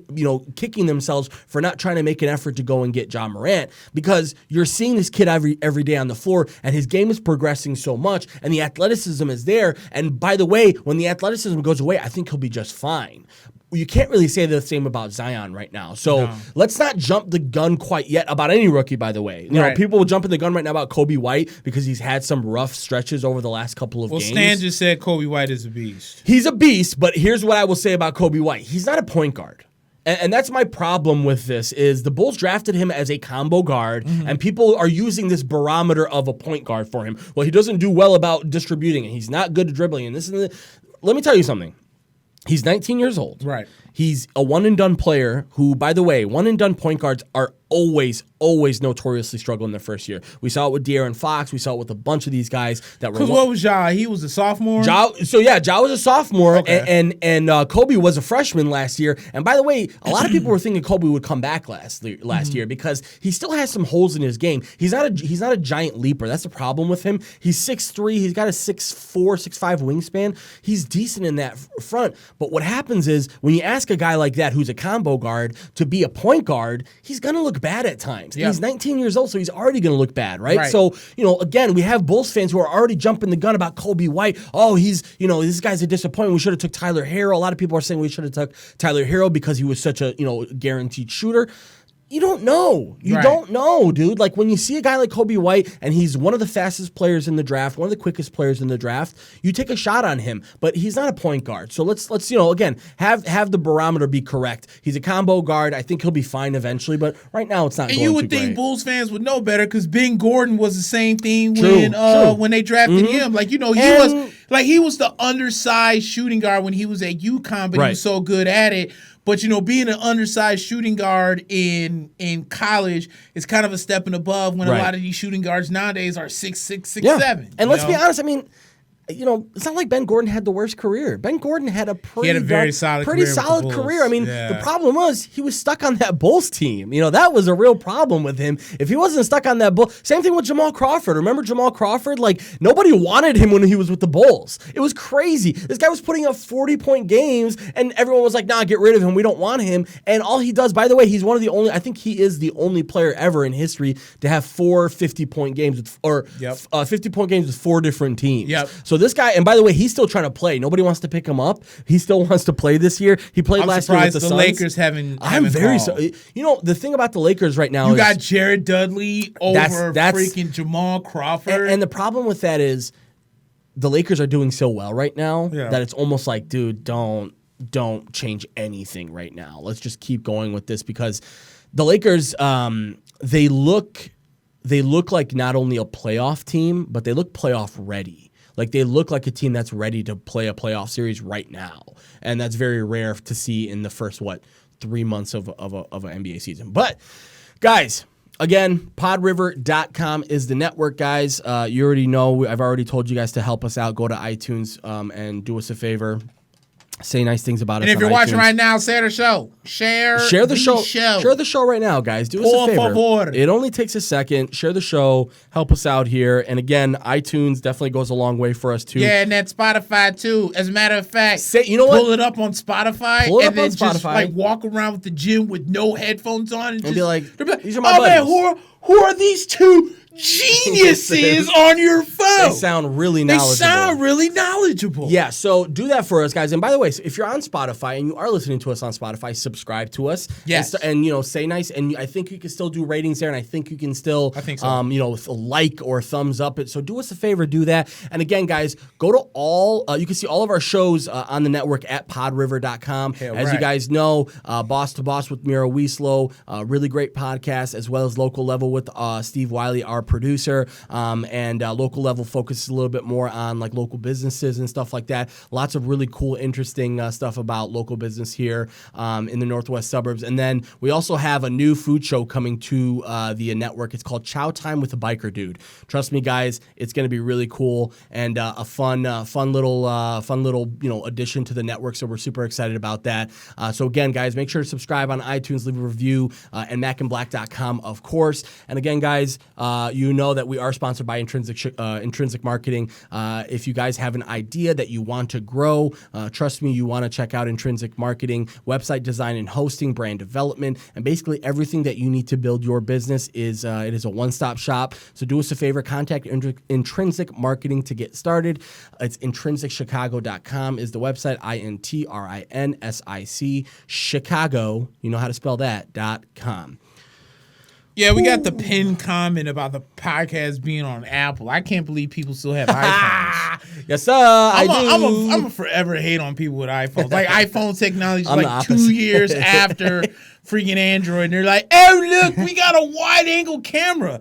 kicking themselves for not trying to make an effort to go and get Ja Morant, because you're seeing this kid every day on the floor, and his game is progressing so much, and the athleticism is there. And by the way, when the athleticism goes away, I think he'll be just fine. You can't really say the same about Zion right now. So let's not jump the gun quite yet about any rookie, by the way. You know, people will jump in the gun right now about Kobe White because he's had some rough stretches over the last couple of games. Well, Stan just said Kobe White is a beast. He's a beast, but here's what I will say about Kobe White. He's not a point guard. And that's my problem with this is the Bulls drafted him as a combo guard, and people are using this barometer of a point guard for him. Well, he doesn't do well about distributing, and he's not good at dribbling. And this is let me tell you something. He's 19 years old. Right. He's a one-and-done player who, by the way, one-and-done point guards are always notoriously struggle in their first year. We saw it with De'Aaron Fox. We saw it with a bunch of these guys that were. Because what was Ja? He was a sophomore? Ja was a sophomore, and Kobe was a freshman last year. And by the way, a lot of people were thinking Kobe would come back last year because he still has some holes in his game. He's not a giant leaper. That's the problem with him. He's 6'3". He's got a 6'4", 6'5" wingspan. He's decent in that front. But what happens is when you ask a guy like that who's a combo guard to be a point guard, he's going to look bad at times. Yep. He's 19 years old, so he's already going to look bad, right? So, again, we have Bulls fans who are already jumping the gun about Kobe White. Oh, this guy's a disappointment. We should have took Tyler Herro. A lot of people are saying we should have took Tyler Herro because he was such a, guaranteed shooter. You don't know. You don't know, dude. Like when you see a guy like Kobe White and he's one of the fastest players in the draft, one of the quickest players in the draft, you take a shot on him. But he's not a point guard. So let's again, have the barometer be correct. He's a combo guard. I think he'll be fine eventually, but right now it's not. And you would think Bulls fans would know better because Ben Gordon was the same thing when they drafted him. Like he was the undersized shooting guard when he was at UConn, but he was so good at it. But, being an undersized shooting guard in college is kind of a step and above when a lot of these shooting guards nowadays are 6'6", 6'7". And let's be honest, I mean, it's not like Ben Gordon had the worst career. Ben Gordon had a pretty solid career. I mean, the problem was he was stuck on that Bulls team. That was a real problem with him. If he wasn't stuck on that Bulls, same thing with Jamal Crawford. Remember Jamal Crawford? Like nobody wanted him when he was with the Bulls. It was crazy. This guy was putting up 40-point games, and everyone was like, "Nah, get rid of him. We don't want him." And all he does, by the way, he's one of the only. I think he is the only player ever in history to have 4 50-point games 50-point games with 4 different teams. Yep. So this guy, and by the way, he's still trying to play. Nobody wants to pick him up. He still wants to play this year. He played last year with the Suns. Lakers haven't. I'm very the thing about the Lakers right now is you got Jared Dudley over freaking Jamal Crawford, and the problem with that is the Lakers are doing so well right now that it's almost like, dude, don't change anything right now. Let's just keep going with this because the Lakers, they look like not only a playoff team, but they look playoff ready. Like they look like a team that's ready to play a playoff series right now, and that's very rare to see in the first 3 months of an NBA season. But guys, again, PodRiver.com is the network, guys. You already know. I've already told you guys to help us out. Go to iTunes and do us a favor. Say nice things about us. And if you're watching right now, share the show. Share the show. Share the show right now, guys. Do us a favor. Favor. It only takes a second. Share the show. Help us out here. And again, iTunes definitely goes a long way for us too. Yeah, and that Spotify too. As a matter of fact, pull it up on Spotify and then just walk around with the gym with no headphones on and be like, these are my buddies. Man, who are these two geniuses on your phone? They sound really knowledgeable. Yeah, so do that for us, guys. And by the way, if you're on Spotify and you are listening to us on Spotify, subscribe to us. Yes. And say nice. And I think you can still do ratings there, and I think you can still, with a like or a thumbs up it. So do us a favor, do that. And again, guys, go to you can see all of our shows on the network at podriver.com. As you guys know, Boss to Boss with Mira Wieslow, really great podcast, as well as Local Level with Steve Wiley, our producer, and Local Level focuses a little bit more on like local businesses and stuff like that. Lots of really cool, interesting stuff about local business here in the Northwest suburbs. And then we also have a new food show coming to the network. It's called Chow Time with the Biker Dude. Trust me, guys, it's going to be really cool and a fun little addition to the network. So we're super excited about that. So again, guys, make sure to subscribe on iTunes, leave a review, and MackandBlack.com, of course. And again, guys, you know that we are sponsored by Intrinsic Marketing. If you guys have an idea that you want to grow, trust me, you want to check out Intrinsic Marketing, website design and hosting, brand development, and basically everything that you need to build your business is it is a one-stop shop. So do us a favor, contact Intrinsic Marketing to get started. It's intrinsicchicago.com is the website, INTRINSIC, Chicago, you know how to spell that, .com. Yeah, we got the pinned comment about the podcast being on Apple. I can't believe people still have iPhones. Yes, sir. I'm a forever hate on people with iPhones. Like iPhone technology is like 2 years after freaking Android. And they're like, oh, look, we got a wide angle camera.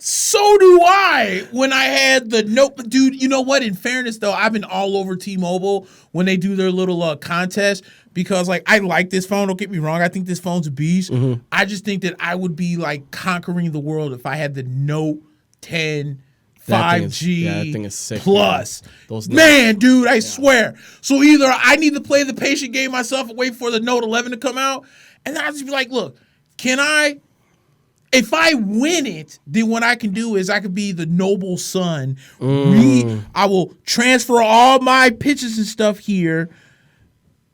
So do I when I had the Note. Dude, you know what? In fairness, though, I've been all over T-Mobile when they do their little contest because, like, I like this phone. Don't get me wrong. I think this phone's a beast. Mm-hmm. I just think that I would be, like, conquering the world if I had the Note 10 5G that thing is sick, plus. Man, dude, I swear. So either I need to play the patient game myself and wait for the Note 11 to come out, and then I just be like, look, if I win it, then what I can do is I could be the noble son. I will transfer all my pictures and stuff here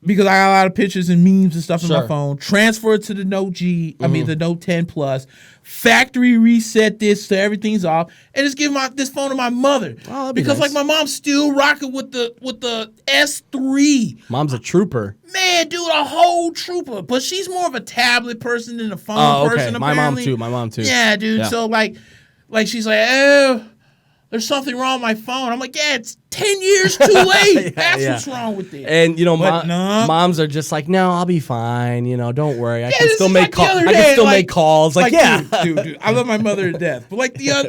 because I got a lot of pictures and memes and stuff on my phone. Transfer it to the Note G. I mean the Note 10 Plus. Factory reset this so everything's off, and just give this phone to my mother because nice. Like my mom's still rocking with the S3. Mom's a trooper. Man, dude, a whole trooper. But she's more of a tablet person than a phone person. Apparently. My mom too. Yeah, dude. Yeah. So like she's like, oh, there's something wrong with my phone. I'm like, yeah, it's 10 years too late. That's what's wrong with it. And, moms are just like, no, I'll be fine. Don't worry. I can still make calls. I can still make calls. Like, yeah. Dude, I love my mother to death. But,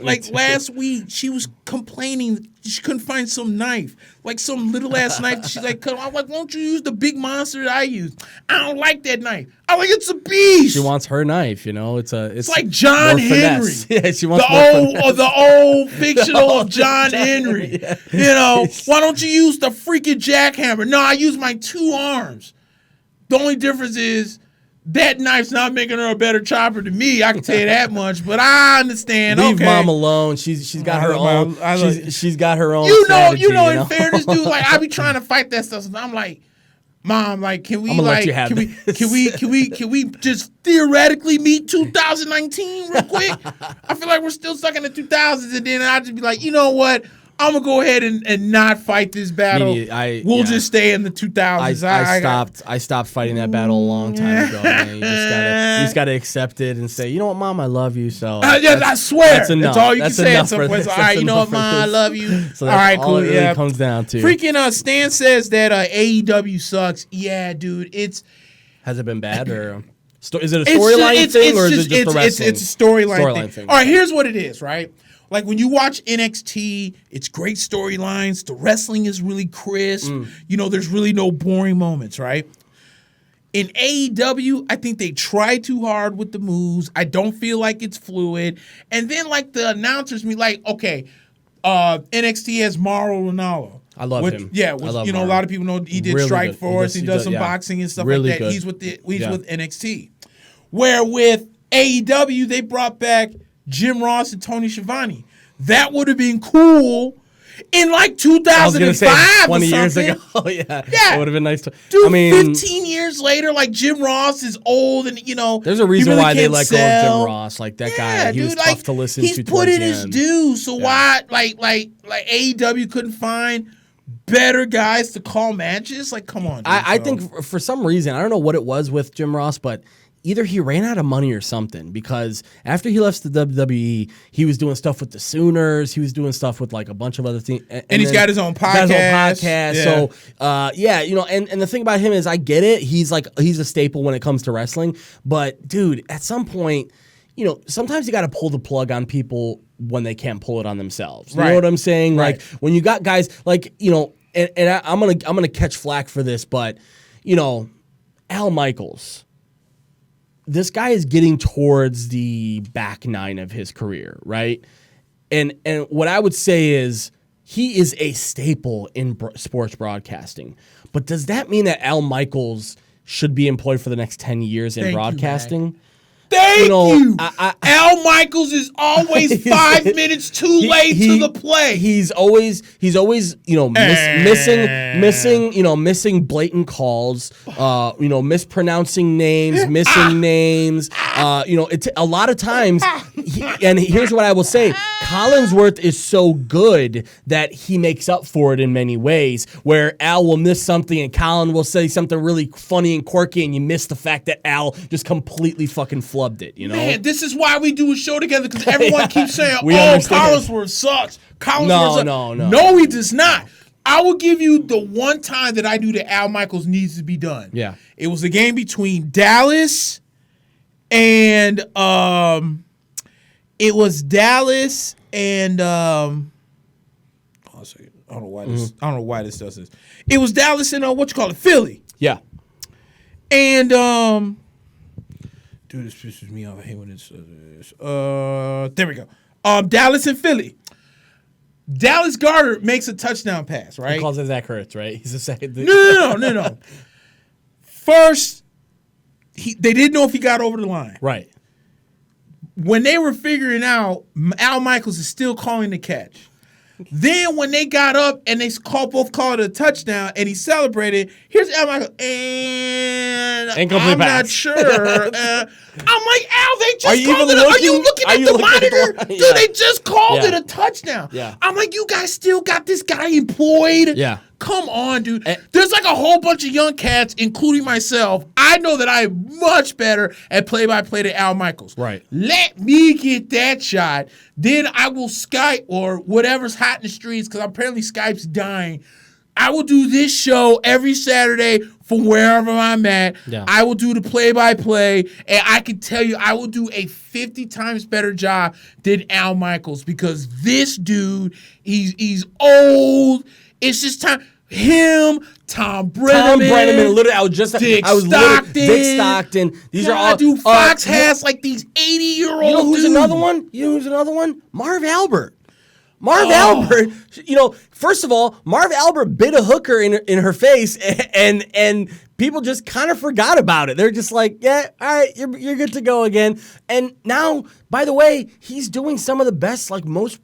like, last week, she was complaining she couldn't find some knife. Like, some little-ass knife. She's like, I'm like, why don't you use the big monster that I use? I don't like that knife. I'm like, it's a beast. She wants her knife, It's like John Henry. Yeah, she wants the old fictional of John Henry. Yeah. Why don't you use the freaking jackhammer? No, I use my 2 arms. The only difference is that knife's not making her a better chopper than me. I can tell you that much, but I understand. Leave mom alone. She's got her own. She's got her own. Strategy, in fairness, dude, like I be trying to fight that stuff. So I'm like, Mom, like, can we just theoretically meet 2019 real quick? I feel like we're still stuck in the 2000s, and then I just be like, you know what? I'm gonna go ahead and not fight this battle. We'll just stay in the 2000s. I stopped fighting that battle a long time ago. Man. You just gotta accept it and say, you know what, Mom, I love you. So I swear, that's enough. That's all you can say at some point. So, all right, you know what, Mom, I love you. So all right, cool. It comes down to freaking. Stan says that AEW sucks. Yeah, dude, has it been bad or is it a storyline thing or is it just a wrestling? It's a storyline thing. All right, here's what it is, right? Like, when you watch NXT, it's great storylines. The wrestling is really crisp. There's really no boring moments, right? In AEW, I think they try too hard with the moves. I don't feel like it's fluid. And then, like, the announcers be like, okay, NXT has Mauro Ranallo. I love him. Yeah, a lot of people know he did really Strike Force. He does some boxing and stuff really like that. Good. He's with NXT. Where with AEW, they brought back Jim Ross and Tony Schiavone. That would have been cool in like 2005 20 years ago. Yeah. It would have been nice to. Dude, 15 years later, like Jim Ross is old and there's a reason why they let go of Jim Ross. Like that guy, he was tough to listen to. He's put in his due. So why like AEW couldn't find better guys to call matches? Like, come on. Dude, I think for some reason, I don't know what it was with Jim Ross, but either he ran out of money or something, because after he left the WWE, he was doing stuff with the Sooners. He was doing stuff with like a bunch of other things. And he's got his own podcast. Yeah. So, and the thing about him is I get it. He's a staple when it comes to wrestling. But, dude, at some point, sometimes you got to pull the plug on people when they can't pull it on themselves. You know what I'm saying? Right. Like, when you got guys like, and I'm gonna catch flack for this, but, Al Michaels. This guy is getting towards the back nine of his career, right? And what I would say is he is a staple in sports broadcasting. But does that mean that Al Michaels should be employed for the next 10 years in broadcasting? Thank you. Al Michaels is always 5 minutes too late to the play. He's always missing blatant calls, mispronouncing names, missing names. It's a lot of times. And here's what I will say: Collinsworth is so good that he makes up for it in many ways, where Al will miss something and Colin will say something really funny and quirky, and you miss the fact that Al just completely fucking flubbed it, you know? Man, this is why we do a show together, because everyone keeps saying, Collinsworth sucks. No, he does not. I will give you the one time that I knew that Al Michaels needs to be done. Yeah. It was a game between Dallas and I don't know why this does this. It was Dallas and Philly. Yeah. And dude, this pisses me off. I hate when it says this. There we go. Dallas and Philly. Dallas Goedert makes a touchdown pass, right? He calls it Zach Ertz, right? He's the second. No. First, they didn't know if he got over the line. Right. When they were figuring out, Al Michaels is still calling the catch. Then when they got up and they both called it a touchdown and he celebrated, here's Al Michaels, and I'm not sure. I'm like, Al, they just called it. Are you looking at the monitor? Dude, they just called it a touchdown. Yeah. I'm like, you guys still got this guy employed? Yeah. Come on, dude. There's like a whole bunch of young cats, including myself. I know that I am much better at play-by-play than Al Michaels. Right. Let me get that shot. Then I will Skype or whatever's hot in the streets, because apparently Skype's dying. I will do this show every Saturday from wherever I'm at. Yeah. I will do the play-by-play, and I can tell you I will do a 50 times better job than Al Michaels, because this dude, he's old. It's just time. Him, Tom Brenneman, literally, Dick Stockton. These are all. Dude, Fox has like these 80-year-old. You know who's another one? Marv Albert. Albert. First of all, Marv Albert bit a hooker in her face, and people just kind of forgot about it. They're just like, yeah, all right, you're good to go again. And now, by the way, he's doing some of the best, like most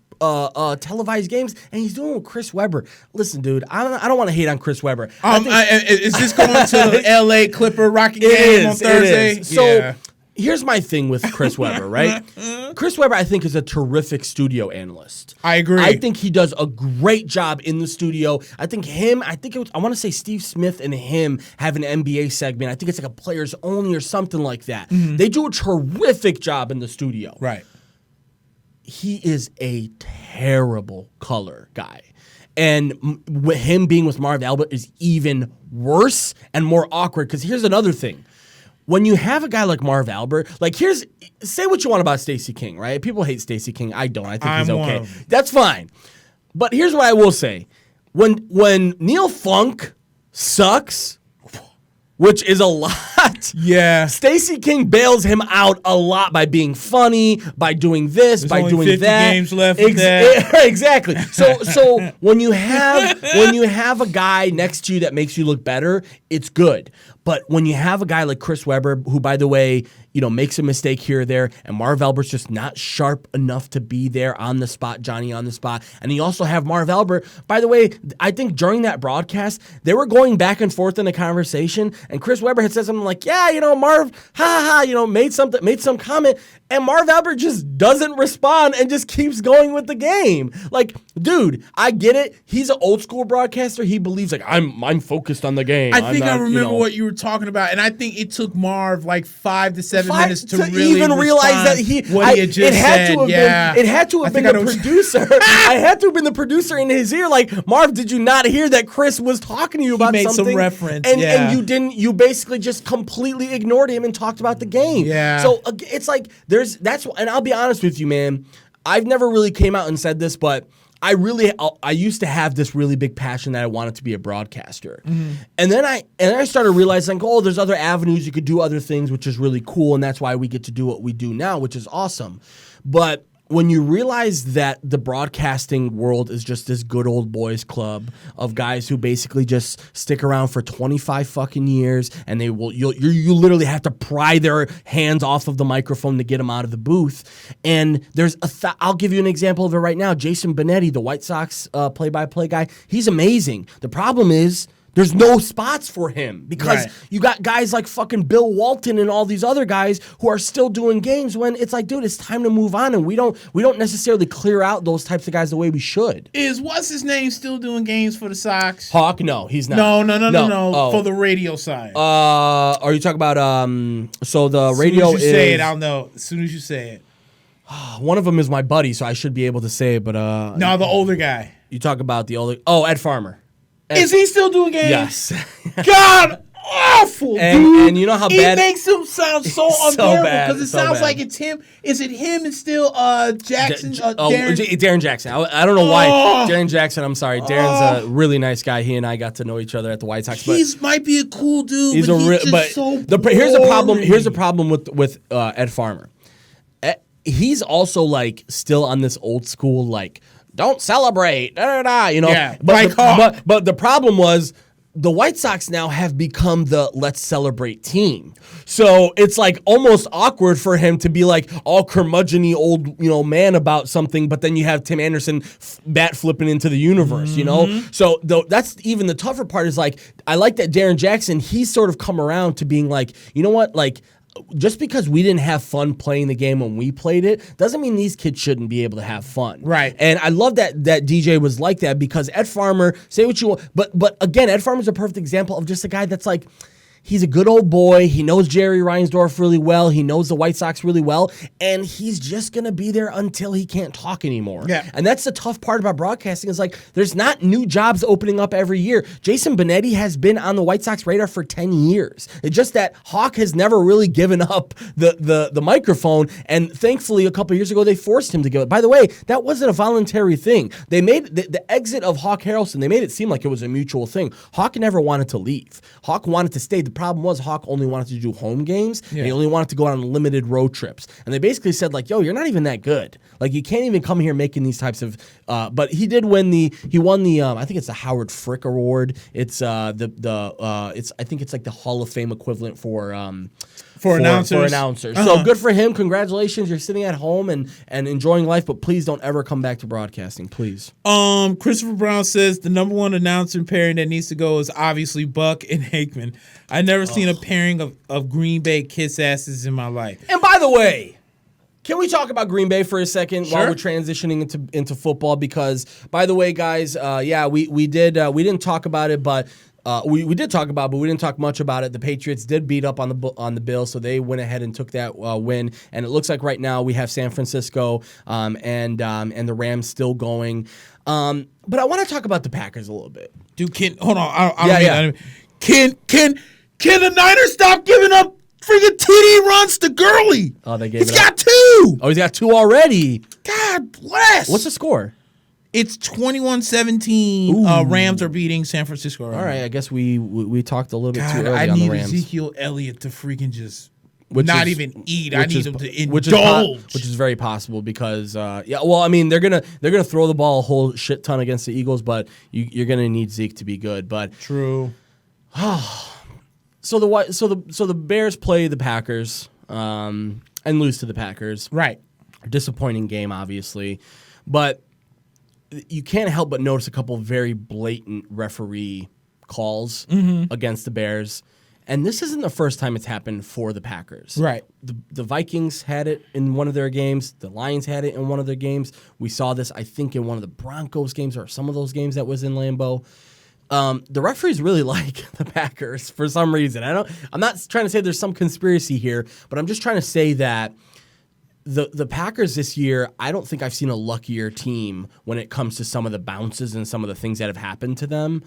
televised games, and he's doing it with Chris Webber. Listen, dude, I don't want to hate on Chris Webber. Is this going to the L.A. Clipper Rocket game on Thursday? It is. So here's my thing with Chris Webber, right? Chris Webber, I think, is a terrific studio analyst. I agree. I think he does a great job in the studio. I want to say Steve Smith and him have an NBA segment. I think it's like a players only or something like that. Mm-hmm. They do a terrific job in the studio. Right. He is a terrible color guy. And him being with Marv Albert is even worse and more awkward, because here's another thing. When you have a guy like Marv Albert, say what you want about Stacey King, right? People hate Stacey King. I don't. I think he's okay. That's fine. But here's what I will say. When Neil Funk sucks, which is a lot. Yeah. Stacey King bails him out a lot by being funny, by doing this, There's by only doing 50 that. Games left with that. Exactly. So when you have a guy next to you that makes you look better, it's good. But when you have a guy like Chris Webber, who, by the way, makes a mistake here or there, and Marv Albert's just not sharp enough to be there on the spot, Johnny on the spot. And you also have Marv Albert. By the way, I think during that broadcast, they were going back and forth in the conversation, and Chris Webber had said something like, yeah, Marv, made some comment, and Marv Albert just doesn't respond and just keeps going with the game. Like, dude, I get it. He's an old school broadcaster. He believes I'm focused on the game. I remember what you were talking about, and I think it took Marv like 5 to 7 minutes to really even realize that he had just said. It had to have been the producer. I had to have been the producer in his ear. Like, Marv, did you not hear that Chris was talking to you about something? He made some reference, and you didn't. You basically just completely ignored him and talked about the game. Yeah. So it's like and I'll be honest with you, man. I've never really came out and said this, but I used to have this really big passion that I wanted to be a broadcaster. Mm-hmm. And then I started realizing, there's other avenues, you could do other things, which is really cool, and that's why we get to do what we do now, which is awesome. But when you realize that the broadcasting world is just this good old boys club of guys who basically just stick around for 25 fucking years, and you literally have to pry their hands off of the microphone to get them out of the booth. And there's I'll give you an example of it right now. Jason Benetti, the White Sox play-by-play guy, he's amazing. The problem is There's no spots for him because you got guys like fucking Bill Walton and all these other guys who are still doing games when it's like, dude, it's time to move on, and we don't necessarily clear out those types of guys the way we should. Is what's his name still doing games for the Sox? Hawk? No, he's not. No. Oh. For the radio side. Are you talking about so the radio is... As soon as you say it, I'll know. As soon as you say it. One of them is my buddy, so I should be able to say it, but no, the older guy. You talk about the older... Oh, Ed Farmer. Is he still doing games? Yes. God awful, dude. And you know how bad... It makes him sound so unbearable because it sounds bad. like it's him. Is it him and still Jackson? Darren Jackson. I don't know why. Darren Jackson, I'm sorry. Darren's a really nice guy. He and I got to know each other at the White Sox. He might be a cool dude, he's but he's just so boring. Here's the problem with Ed Farmer. He's also like still on this old school like, don't celebrate, you know. Yeah, but the problem was the White Sox now have become the let's celebrate team. So it's like almost awkward for him to be like all curmudgeon-y old man about something, but then you have Tim Anderson bat flipping into the universe, you know? So that's even the tougher part is like, I like that Darren Jackson, he's sort of come around to being like, you know what, like, just because we didn't have fun playing the game when we played it doesn't mean these kids shouldn't be able to have fun. Right. And I love that DJ was like that because Ed Farmer, say what you want, but again, Ed Farmer's a perfect example of just a guy that's like, he's a good old boy. He knows Jerry Reinsdorf really well. He knows the White Sox really well. And he's just going to be there until he can't talk anymore. Yeah. And that's the tough part about broadcasting is like there's not new jobs opening up every year. Jason Benetti has been on the White Sox radar for 10 years. It's just that Hawk has never really given up the microphone. And thankfully, a couple years ago, they forced him to give it. By the way, that wasn't a voluntary thing. They made the exit of Hawk Harrelson, they made it seem like it was a mutual thing. Hawk never wanted to leave. Hawk wanted to stay. The problem was Hawk only wanted to do home games. Yeah. And he only wanted to go on limited road trips. And they basically said like, yo, you're not even that good. Like you can't even come here making these types of, but he did win he won the, I think it's the Howard Frick Award. It's I think it's like the Hall of Fame equivalent for announcers. So good for him. Congratulations. You're sitting at home and enjoying life, but please don't ever come back to broadcasting, please. Christopher Brown says the number one announcer pairing that needs to go is obviously Buck and Aikman. I've never seen a pairing of Green Bay kiss asses in my life. And by the way, can we talk about Green Bay for a second Sure. while we're transitioning into football? Because, by the way, guys, we didn't talk about it, but we did talk about it, but we didn't talk much about it. The Patriots did beat up on the Bills, so they went ahead and took that win. And it looks like right now we have San Francisco and the Rams still going. But I want to talk about the Packers a little bit. Dude, hold on. Can the Niners stop giving up freaking TD runs to Gurley? Oh, they gave He's it got up. 2. Oh, he's got 2 already. God bless. What's the score? It's 21-17. Rams are beating San Francisco. All right, I guess we talked a little bit too early I on the need Rams. Ezekiel Elliott to freaking just even eat. I need him to indulge. Which is very possible because they're gonna throw the ball a whole shit ton against the Eagles, but you're gonna need Zeke to be good. But true. So the Bears play the Packers and lose to the Packers. Right. Disappointing game, obviously, but you can't help but notice a couple of very blatant referee calls against the Bears. And this isn't the first time it's happened for the Packers. Right. The Vikings had it in one of their games. The Lions had it in one of their games. We saw this, I think, in one of the Broncos games or some of those games that was in Lambeau. The referees really like the Packers for some reason. I'm not trying to say there's some conspiracy here, but I'm just trying to say that the Packers this year, I don't think I've seen a luckier team when it comes to some of the bounces and some of the things that have happened to them.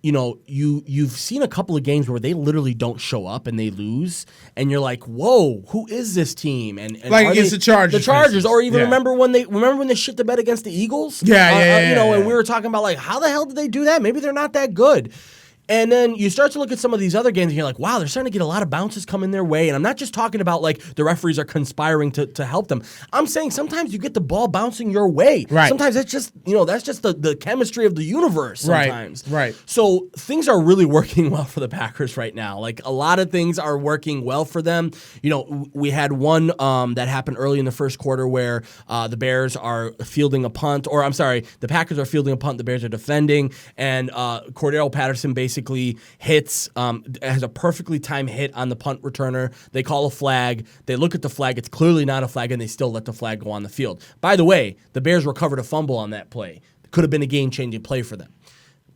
You know, you've seen a couple of games where they literally don't show up and they lose, and you're like, "Whoa, who is this team?" And like against the Chargers, or even remember when they shit the bed against the Eagles? And we were talking about like, how the hell did they do that? Maybe they're not that good. And then you start to look at some of these other games, and you're like, wow, they're starting to get a lot of bounces coming their way. And I'm not just talking about, like, the referees are conspiring to help them. I'm saying sometimes you get the ball bouncing your way. Right. Sometimes that's just the chemistry of the universe sometimes. Right. So things are really working well for the Packers right now. Like, a lot of things are working well for them. You know, we had one that happened early in the first quarter where the Bears are fielding a punt. The Packers are fielding a punt, the Bears are defending. And Cordero Patterson basically basically hits, has a perfectly timed hit on the punt returner. They call a flag. They look at the flag. It's clearly not a flag, and they still let the flag go on the field. By the way, the Bears recovered a fumble on that play. Could have been a game-changing play for them.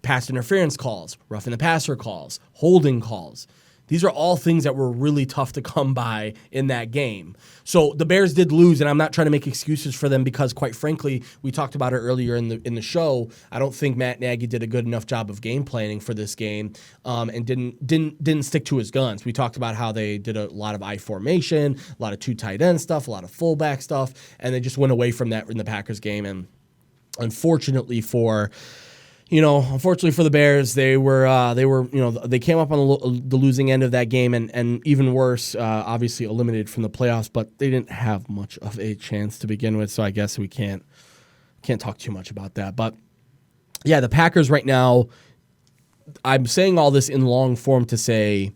Pass interference calls, roughing the passer calls, holding calls. These are all things that were really tough to come by in that game. So the Bears did lose, and I'm not trying to make excuses for them because, quite frankly, we talked about it earlier in the show. I don't think Matt Nagy did a good enough job of game planning for this game, and didn't stick to his guns. We talked about how they did a lot of I formation, a lot of 2 tight end stuff, a lot of fullback stuff, and they just went away from that in the Packers game. And unfortunately for the Bears, they came up on the losing end of that game, and even worse, obviously eliminated from the playoffs. But they didn't have much of a chance to begin with, so I guess we can't talk too much about that. But yeah, the Packers right now, I'm saying all this in long form to say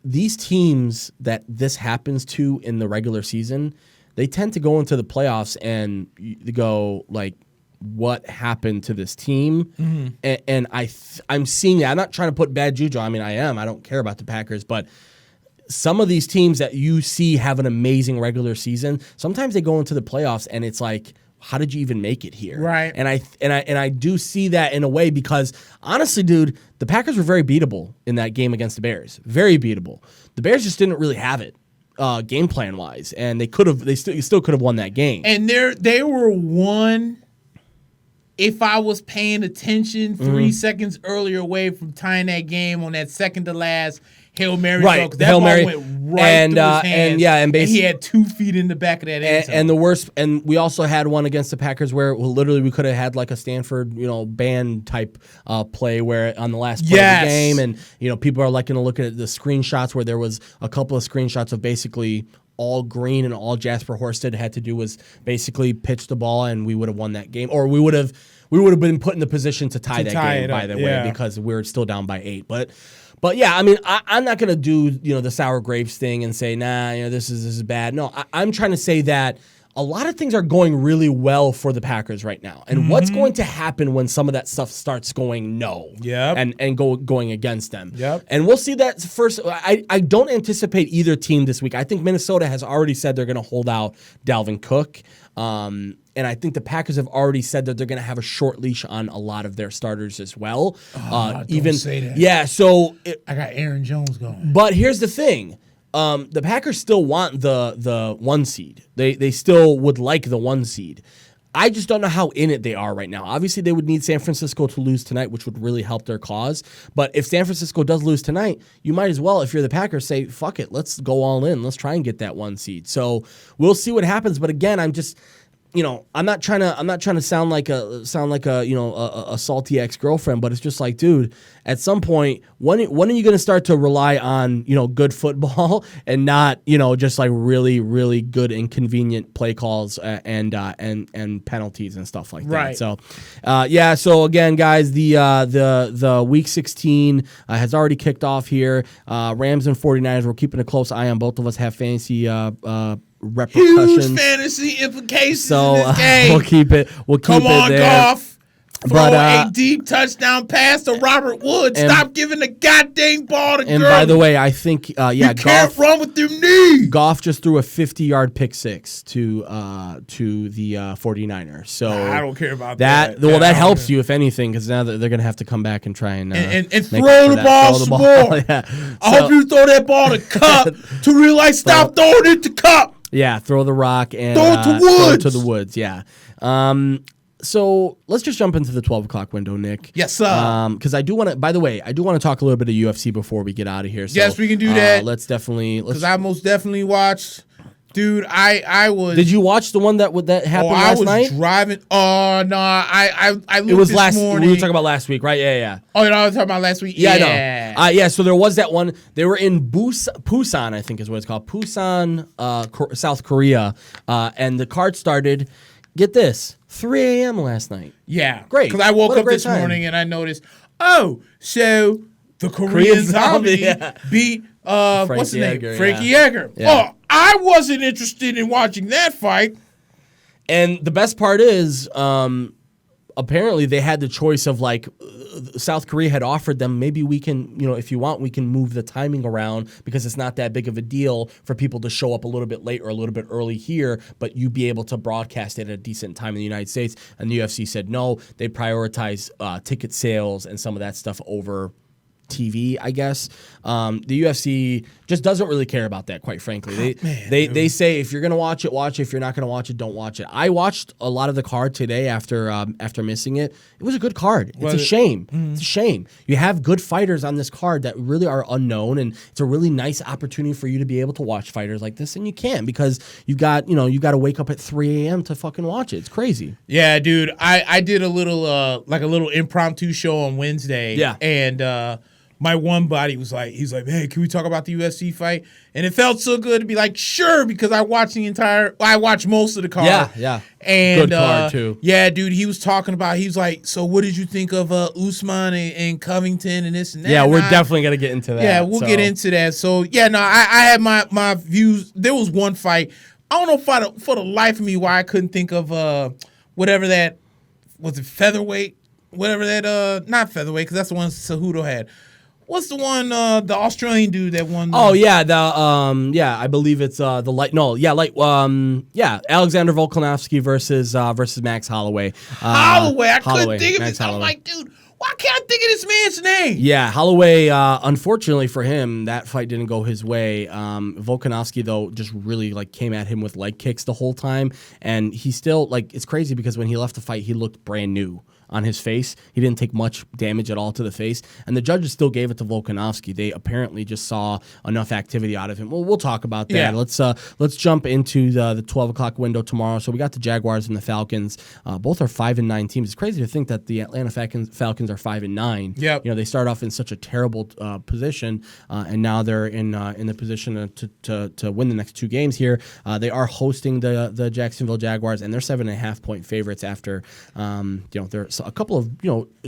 these teams that this happens to in the regular season, they tend to go into the playoffs and go like, what happened to this team? Mm-hmm. And I'm seeing that. I'm not trying to put bad juju. I mean, I am. I don't care about the Packers, but some of these teams that you see have an amazing regular season, sometimes they go into the playoffs and it's like, how did you even make it here? Right. And I do see that in a way because honestly, dude, the Packers were very beatable in that game against the Bears. Very beatable. The Bears just didn't really have it. Game plan wise, and they still could have won that game. And they were one. If I was paying attention 3 seconds earlier away from tying that game on that second to last Hail Mary, right? That Hail Mary went right through his hands, and he had 2 feet in the back of that end zone. And the worst, and we also had one against the Packers where literally we could have had like a Stanford, band type play where on the last play of the game, and people are like going to look at the screenshots where there was a couple of screenshots of basically all Green and all Jasper Horsted had to do was basically pitch the ball, and we would have won that game, or we would have been put in the position to tie that game, by the way, because we're still down by 8. But yeah, I mean, I'm not gonna do the sour grapes thing and say this is bad. No, I'm trying to say that a lot of things are going really well for the Packers right now. And what's going to happen when some of that stuff starts going and going against them? Yep. And we'll see that first. I don't anticipate either team this week. I think Minnesota has already said they're going to hold out Dalvin Cook. And I think the Packers have already said that they're going to have a short leash on a lot of their starters as well. Don't say that. Yeah, so I got Aaron Jones going. But here's the thing. The Packers still want the 1 seed. They still would like the 1 seed. I just don't know how in it they are right now. Obviously, they would need San Francisco to lose tonight, which would really help their cause. But if San Francisco does lose tonight, you might as well, if you're the Packers, say, fuck it, let's go all in. Let's try and get that 1 seed. So we'll see what happens. But again, I'm just... I'm not trying to sound like a salty ex-girlfriend, but it's just like, dude, at some point, when are you going to start to rely on, good football and not, just like really, really good and convenient play calls and penalties and stuff like that. Right. So, so again, guys, the week 16 has already kicked off here. Rams and 49ers, we're keeping a close eye on. Both of us have fantasy repercussions. Huge fantasy implications so, in this game. We'll keep it there. Come on, Goff. Throw a deep touchdown pass to Robert Woods. Stop giving the goddamn ball to Gurley. And by the way, I think, you can't run with your knee. Goff just threw a 50-yard pick six to the 49ers. So I don't care about that. Well, that helps you, if anything, because now they're going to have to come back and try and throw the ball some more. Yeah. I hope you throw that ball to Cup to realize stop throwing it to Cup. Yeah, throw the rock and throw it to Woods. Throw it to the Woods, yeah. So let's just jump into the 12 o'clock window, Nick. Yes, sir. Because I do want to, by the way, talk a little bit of UFC before we get out of here. So, yes, we can do that. Let's because I most definitely watched. Dude, I was. Did you watch the one that happened last night? I was driving. Oh no, I looked it was this morning. We were talking about last week, right? Yeah. Oh, I was talking about last week. Yeah, I know. So there was that one. They were in Busan, I think is what it's called, Busan, South Korea, and the card started. Get this, 3 a.m. last night. Yeah, great. Because I woke up this morning and I noticed. Oh, so the Korean Zombie beat what's his name? Frankie Edgar. Yeah. Oh, I wasn't interested in watching that fight. And the best part is, apparently they had the choice of like South Korea had offered them, maybe we can, if you want, we can move the timing around because it's not that big of a deal for people to show up a little bit late or a little bit early here, but you be able to broadcast it at a decent time in the United States. And the UFC said no, they prioritize ticket sales and some of that stuff over TV, I guess. The UFC just doesn't really care about that, quite frankly. They say if you're gonna watch it, watch it. If you're not gonna watch it, don't watch it. I watched a lot of the card today after missing it. It was a good card. It's a shame. Mm-hmm. It's a shame. You have good fighters on this card that really are unknown, and it's a really nice opportunity for you to be able to watch fighters like this, and you can't because you got to wake up at 3 a.m. to fucking watch it. It's crazy. Yeah, dude. I did a little impromptu show on Wednesday. Yeah, and my one buddy was like, he's like, hey, can we talk about the UFC fight? And it felt so good to be like, sure, because I watched most of the card. Yeah. And good card too. Yeah, dude, he was talking about, he was like, so what did you think of Usman and Covington and this and that? Yeah, we're definitely going to get into that. Yeah, we'll get into that. So, yeah, no, I had my views. There was one fight. I don't know for the life of me why I couldn't think of whatever that, was it featherweight? Whatever that, not featherweight, because that's the one Cejudo had. What's the one, the Australian dude that won? Oh yeah, I believe it's Alexander Volkanovski versus Max Holloway. Holloway, I couldn't think of it. I'm like, dude, why can't I think of this man's name? Yeah, Holloway. Unfortunately for him, that fight didn't go his way. Volkanovski though just really came at him with leg kicks the whole time, and he still it's crazy because when he left the fight, he looked brand new on his face. He didn't take much damage at all to the face, and the judges still gave it to Volkanovski. They apparently just saw enough activity out of him. Well, we'll talk about that. Yeah. Let's jump into the 12 o'clock window tomorrow. So we got the Jaguars and the Falcons. Both are 5-9 teams. It's crazy to think that the Atlanta Falcons are 5-9. Yep. They start off in such a terrible position, and now they're in the position to win the next 2 games here. They are hosting the Jacksonville Jaguars, and they're 7.5 point favorites after they're a couple of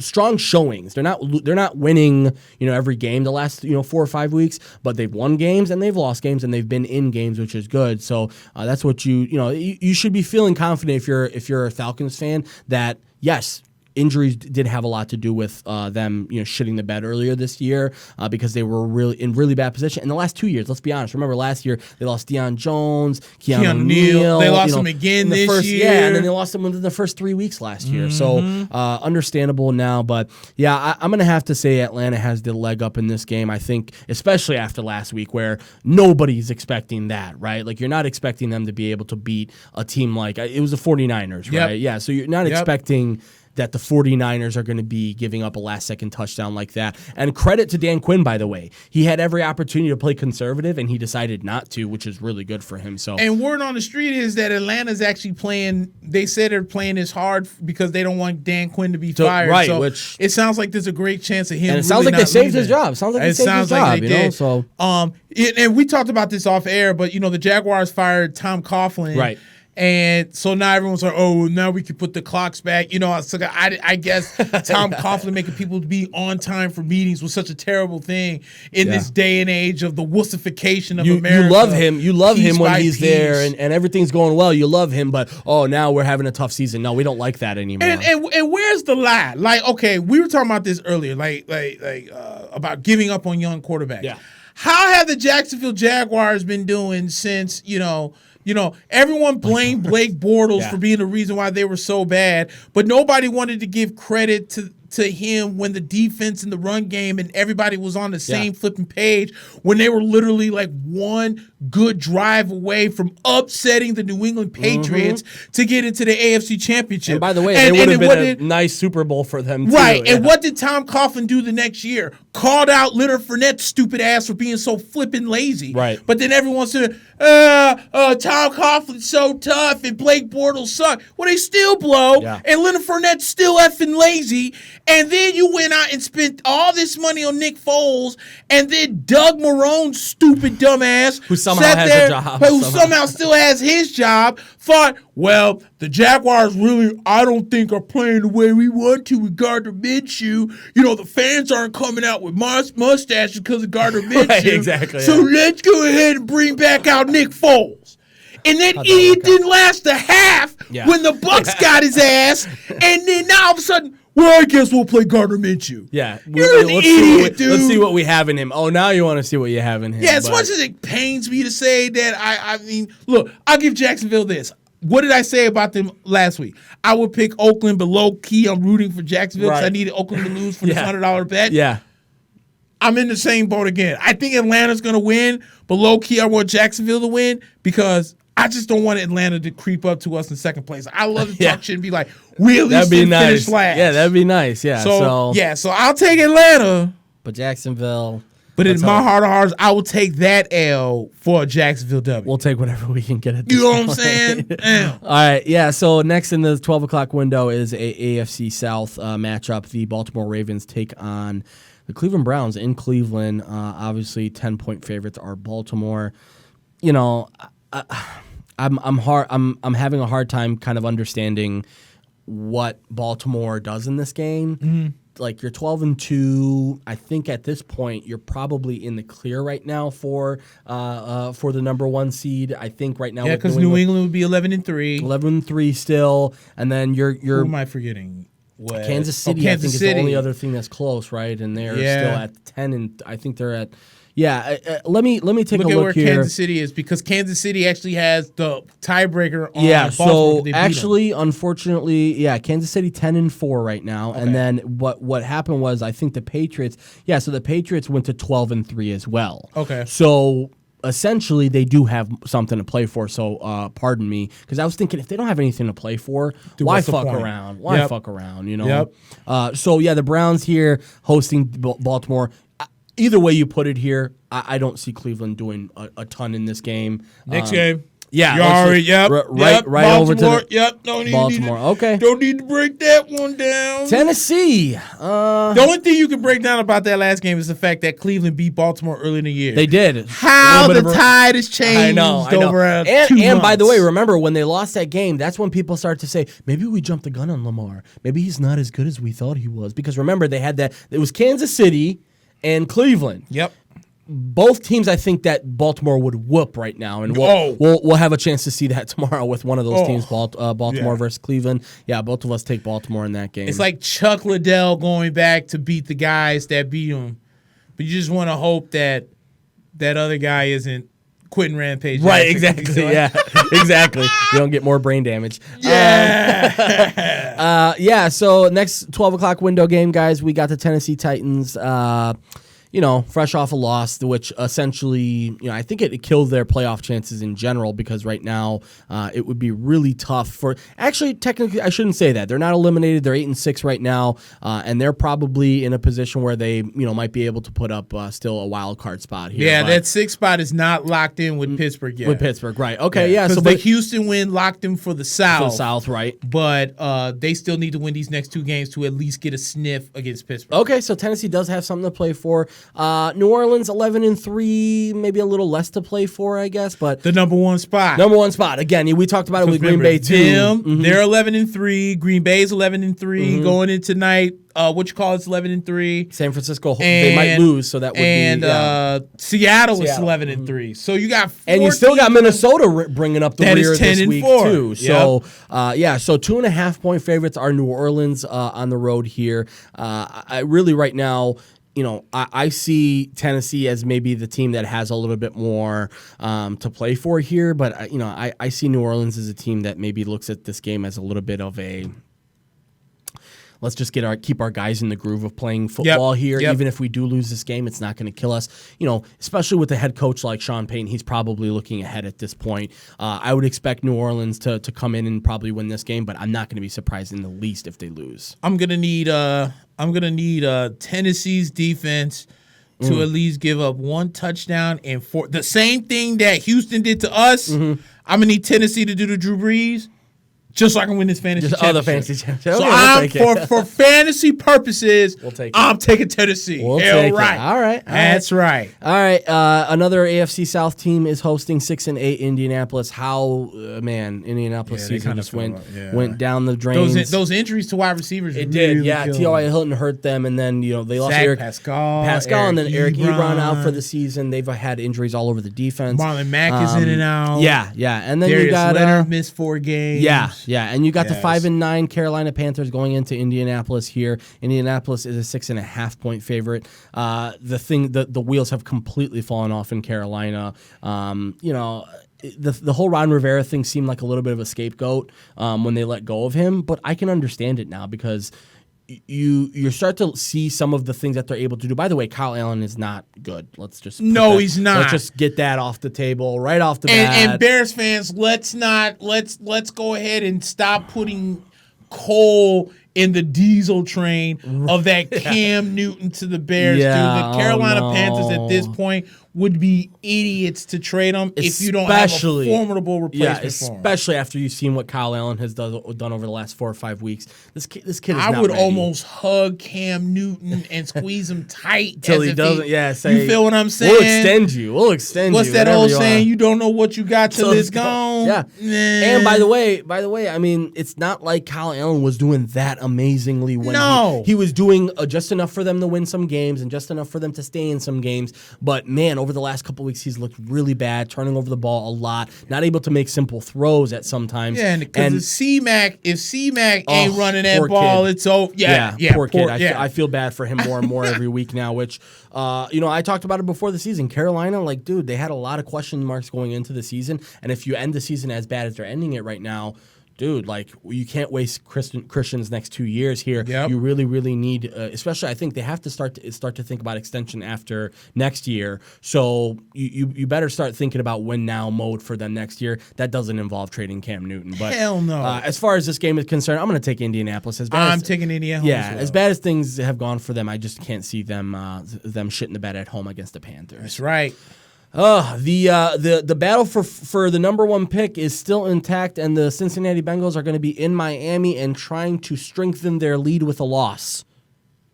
strong showings. They're not winning every game the last 4 or 5 weeks, but they've won games and they've lost games and they've been in games, which is good. So that's what you should be feeling confident if you're a Falcons fan that yes, injuries did have a lot to do with them, shitting the bed earlier this year because they were really in really bad position. In the last 2 years, let's be honest. Remember last year they lost Deion Jones, Keanu Neal. They lost him again this year. Yeah, and then they lost him within the first 3 weeks last year. So understandable now, but yeah, I'm gonna have to say Atlanta has the leg up in this game. I think, especially after last week, where nobody's expecting that, right? You're not expecting them to be able to beat a team like it was the 49ers, right? Yeah, so you're not expecting that the 49ers are going to be giving up a last-second touchdown like that. And credit to Dan Quinn, by the way. He had every opportunity to play conservative, and he decided not to, which is really good for him. So, and word on the street is that Atlanta's actually playing – they said they're playing this hard because they don't want Dan Quinn to be fired. Right, so which it sounds like there's a great chance of him. And it sounds like they saved his job. Sounds like they saved his job, So, and we talked about this off air, but, the Jaguars fired Tom Coughlin. Right. And so now everyone's like, oh, now we can put the clocks back. So I guess Tom Coughlin making people be on time for meetings was such a terrible thing in this day and age of the wussification of America. You love him. You love him when he's there and everything going well. You love him, but now we're having a tough season. No, we don't like that anymore. And where's the lie? Okay, we were talking about this earlier, about giving up on young quarterbacks. Yeah. How have the Jacksonville Jaguars been doing since, everyone blamed Blake Bortles for being the reason why they were so bad, but nobody wanted to give credit to him when the defense and the run game and everybody was on the same flipping page when they were literally one good drive away from upsetting the New England Patriots to get into the AFC Championship. And by the way, it would have been a nice Super Bowl for them too. Right, and what did Tom Coughlin do the next year? Called out Leonard Fournette's stupid ass for being so flippin' lazy. Right. But then everyone said, Tom Coughlin's so tough and Blake Bortles suck. Well, they still blow, and Leonard Fournette's still effing lazy. And then you went out and spent all this money on Nick Foles, and then Doug Marone's stupid dumbass, who somehow has a job, who somehow still has his job, thought, well, the Jaguars really, I don't think, are playing the way we want to with Gardner Minshew. The fans aren't coming out with mustaches because of Gardner Minshew. Right, exactly. So let's go ahead and bring back out Nick Foles. And that idiot didn't last a half when the Bucks got his ass, and then now all of a sudden, well, I guess we'll play Gardner Minshew. Yeah. You're an idiot, dude. Let's see what we have in him. Oh, now you want to see what you have in him. Yeah, as much as it pains me to say that, I mean, look, I'll give Jacksonville this. What did I say about them last week? I would pick Oakland, but low-key I'm rooting for Jacksonville because I needed Oakland to lose for this $100 bet. Yeah. I'm in the same boat again. I think Atlanta's going to win, but low-key I want Jacksonville to win because I just don't want Atlanta to creep up to us in second place. I love to talk shit and be like, we at least finish last. Yeah, that'd be nice. Yeah. So I'll take Atlanta. But Jacksonville. But in my heart of hearts, I will take that L for a Jacksonville W. We'll take whatever we can get at this You know what I'm saying? All right, yeah. So next in the 12 o'clock window is a AFC South matchup. The Baltimore Ravens take on the Cleveland Browns in Cleveland. Obviously, 10-point favorites are Baltimore. You know, I'm having a hard time kind of understanding what Baltimore does in this game. Mm-hmm. Like, you're 12-2. I think at this point you're probably in the clear right now for the number one seed. I think right now. Yeah, because New England would be 11-3. 11-3 still, and then you're. Who am I forgetting? What? Kansas City. I think is the only other thing that's close, right? And they're still at 10, and I think they're at. Yeah, let me take a look here. Look at where Kansas City is because Kansas City actually has the tiebreaker on Baltimore. So actually, unfortunately, Kansas City 10-4 right now. Okay. And then what happened was I think the Patriots. Yeah, so the Patriots went to 12-3 as well. Okay. So essentially, they do have something to play for. So pardon me, because I was thinking if they don't have anything to play for, why fuck around? Why fuck around? You know. Yep. So the Browns here hosting Baltimore. Either way you put it here, I don't see Cleveland doing a ton in this game. Next game. Yeah. You already, right Baltimore, over to Baltimore. Okay. Don't need to break that one down. Tennessee. The only thing you can break down about that last game is the fact that Cleveland beat Baltimore early in the year. They did. How the tide has changed I know. over 2 months. And by the way, remember when they lost that game, that's when people start to say, maybe we jumped the gun on Lamar. Maybe he's not as good as we thought he was. Because remember, they had that. It was Kansas City and Cleveland. Yep. Both teams, I think that Baltimore would whoop right now, and we'll have a chance to see that tomorrow with one of those teams, Baltimore versus Cleveland. Yeah, both of us take Baltimore in that game. It's like Chuck Liddell going back to beat the guys that beat him, but you just want to hope that that other guy isn't Quentin Rampage. Right, exactly. Yeah, exactly. You don't get more brain damage. Yeah. So next 12 o'clock window game, guys, we got the Tennessee Titans, fresh off a loss, which essentially, I think it killed their playoff chances in general because right now it would be really tough for. Actually, technically, I shouldn't say that. They're not eliminated. They're 8-6 right now, and they're probably in a position where they, might be able to put up still a wild card spot here. Yeah, that 6th spot is not locked in with Pittsburgh yet. With Pittsburgh, right? Okay, yeah. So the Houston win locked them for the South. For the South, right? But they still need to win these next 2 games to at least get a sniff against Pittsburgh. Okay, so Tennessee does have something to play for. New Orleans 11-3, maybe a little less to play for, I guess, but the number one spot. Again, we talked about it with Green Bay too. They're 11-3. Green Bay's 11-3 going in tonight. It's 11-3. San Francisco, they might lose, so that would be. Seattle is 11-3. So you got 14, and you still got Minnesota bringing up the rear this week too. So yep. So 2.5-point favorites are New Orleans on the road here. I really right now. I see Tennessee as maybe the team that has a little bit more to play for here, but I see New Orleans as a team that maybe looks at this game as a little bit of a let's just keep our guys in the groove of playing football here. Even if we do lose this game, it's not going to kill us. Especially with a head coach like Sean Payton, he's probably looking ahead at this point. I would expect New Orleans to come in and probably win this game, but I'm not going to be surprised in the least if they lose. I'm gonna need Tennessee's defense to at least give up 1 touchdown and 4. The same thing that Houston did to us. I'm gonna need Tennessee to do to Drew Brees. Just so I can win this fantasy championship. Other fantasy championship. So for fantasy purposes, I'm taking Tennessee. We'll take right. It. All right. That's right. All right. Another AFC South team is hosting 6-8 Indianapolis. Indianapolis season just went down the drain. Those injuries to wide receivers. It did. Yeah. T.Y. Hilton hurt them, and then they lost Eric Pascal, and then Eric Ebron out for the season. They've had injuries all over the defense. Marlon Mack is in and out. Yeah. And then Darius you got Leonard missed 4 games. Yeah. Yeah, and you got the 5-9 Carolina Panthers going into Indianapolis here. Indianapolis is a 6.5-point favorite. The wheels have completely fallen off in Carolina. The whole Ron Rivera thing seemed like a little bit of a scapegoat when they let go of him, but I can understand it now because you start to see some of the things that they're able to do. By the way, Kyle Allen is not good. Let's just he's not. Let's just get that off the table right off the bat. And Bears fans, let's go ahead and stop putting coal in the diesel train of that Cam Newton to the Bears. Dude, the Carolina Panthers at this point would be idiots to trade him if you don't have a formidable replacement for him. Especially after you've seen what Kyle Allen has done over the last 4 or 5 weeks. This kid is not I would ready. almost hug Cam Newton and squeeze him tight till he doesn't. You feel what I'm saying? We'll extend you. What's that old saying? You don't know what you got till it's gone. Yeah. And by the way, I mean, it's not like Kyle Allen was doing that amazingly when he was doing just enough for them to win some games and just enough for them to stay in some games. But man, over the last couple of weeks, he's looked really bad, turning over the ball a lot, not able to make simple throws at some times. Yeah, because if C-Mac ain't running that ball, it's over. Yeah, poor kid. I feel bad for him more and more every week now, which, I talked about it before the season. Carolina, dude, they had a lot of question marks going into the season, and if you end the season as bad as they're ending it right now, dude, you can't waste Christian's next 2 years here. Yep. You really, really need, especially I think they have to start to think about extension after next year. So you better start thinking about win now mode for them next year. That doesn't involve trading Cam Newton. But hell no. As far as this game is concerned, I'm going to take Indianapolis. I'm taking Indianapolis. Yeah, as bad as things have gone for them, I just can't see them shitting the bed at home against the Panthers. That's right. The battle for the number one pick is still intact, and the Cincinnati Bengals are going to be in Miami and trying to strengthen their lead with a loss.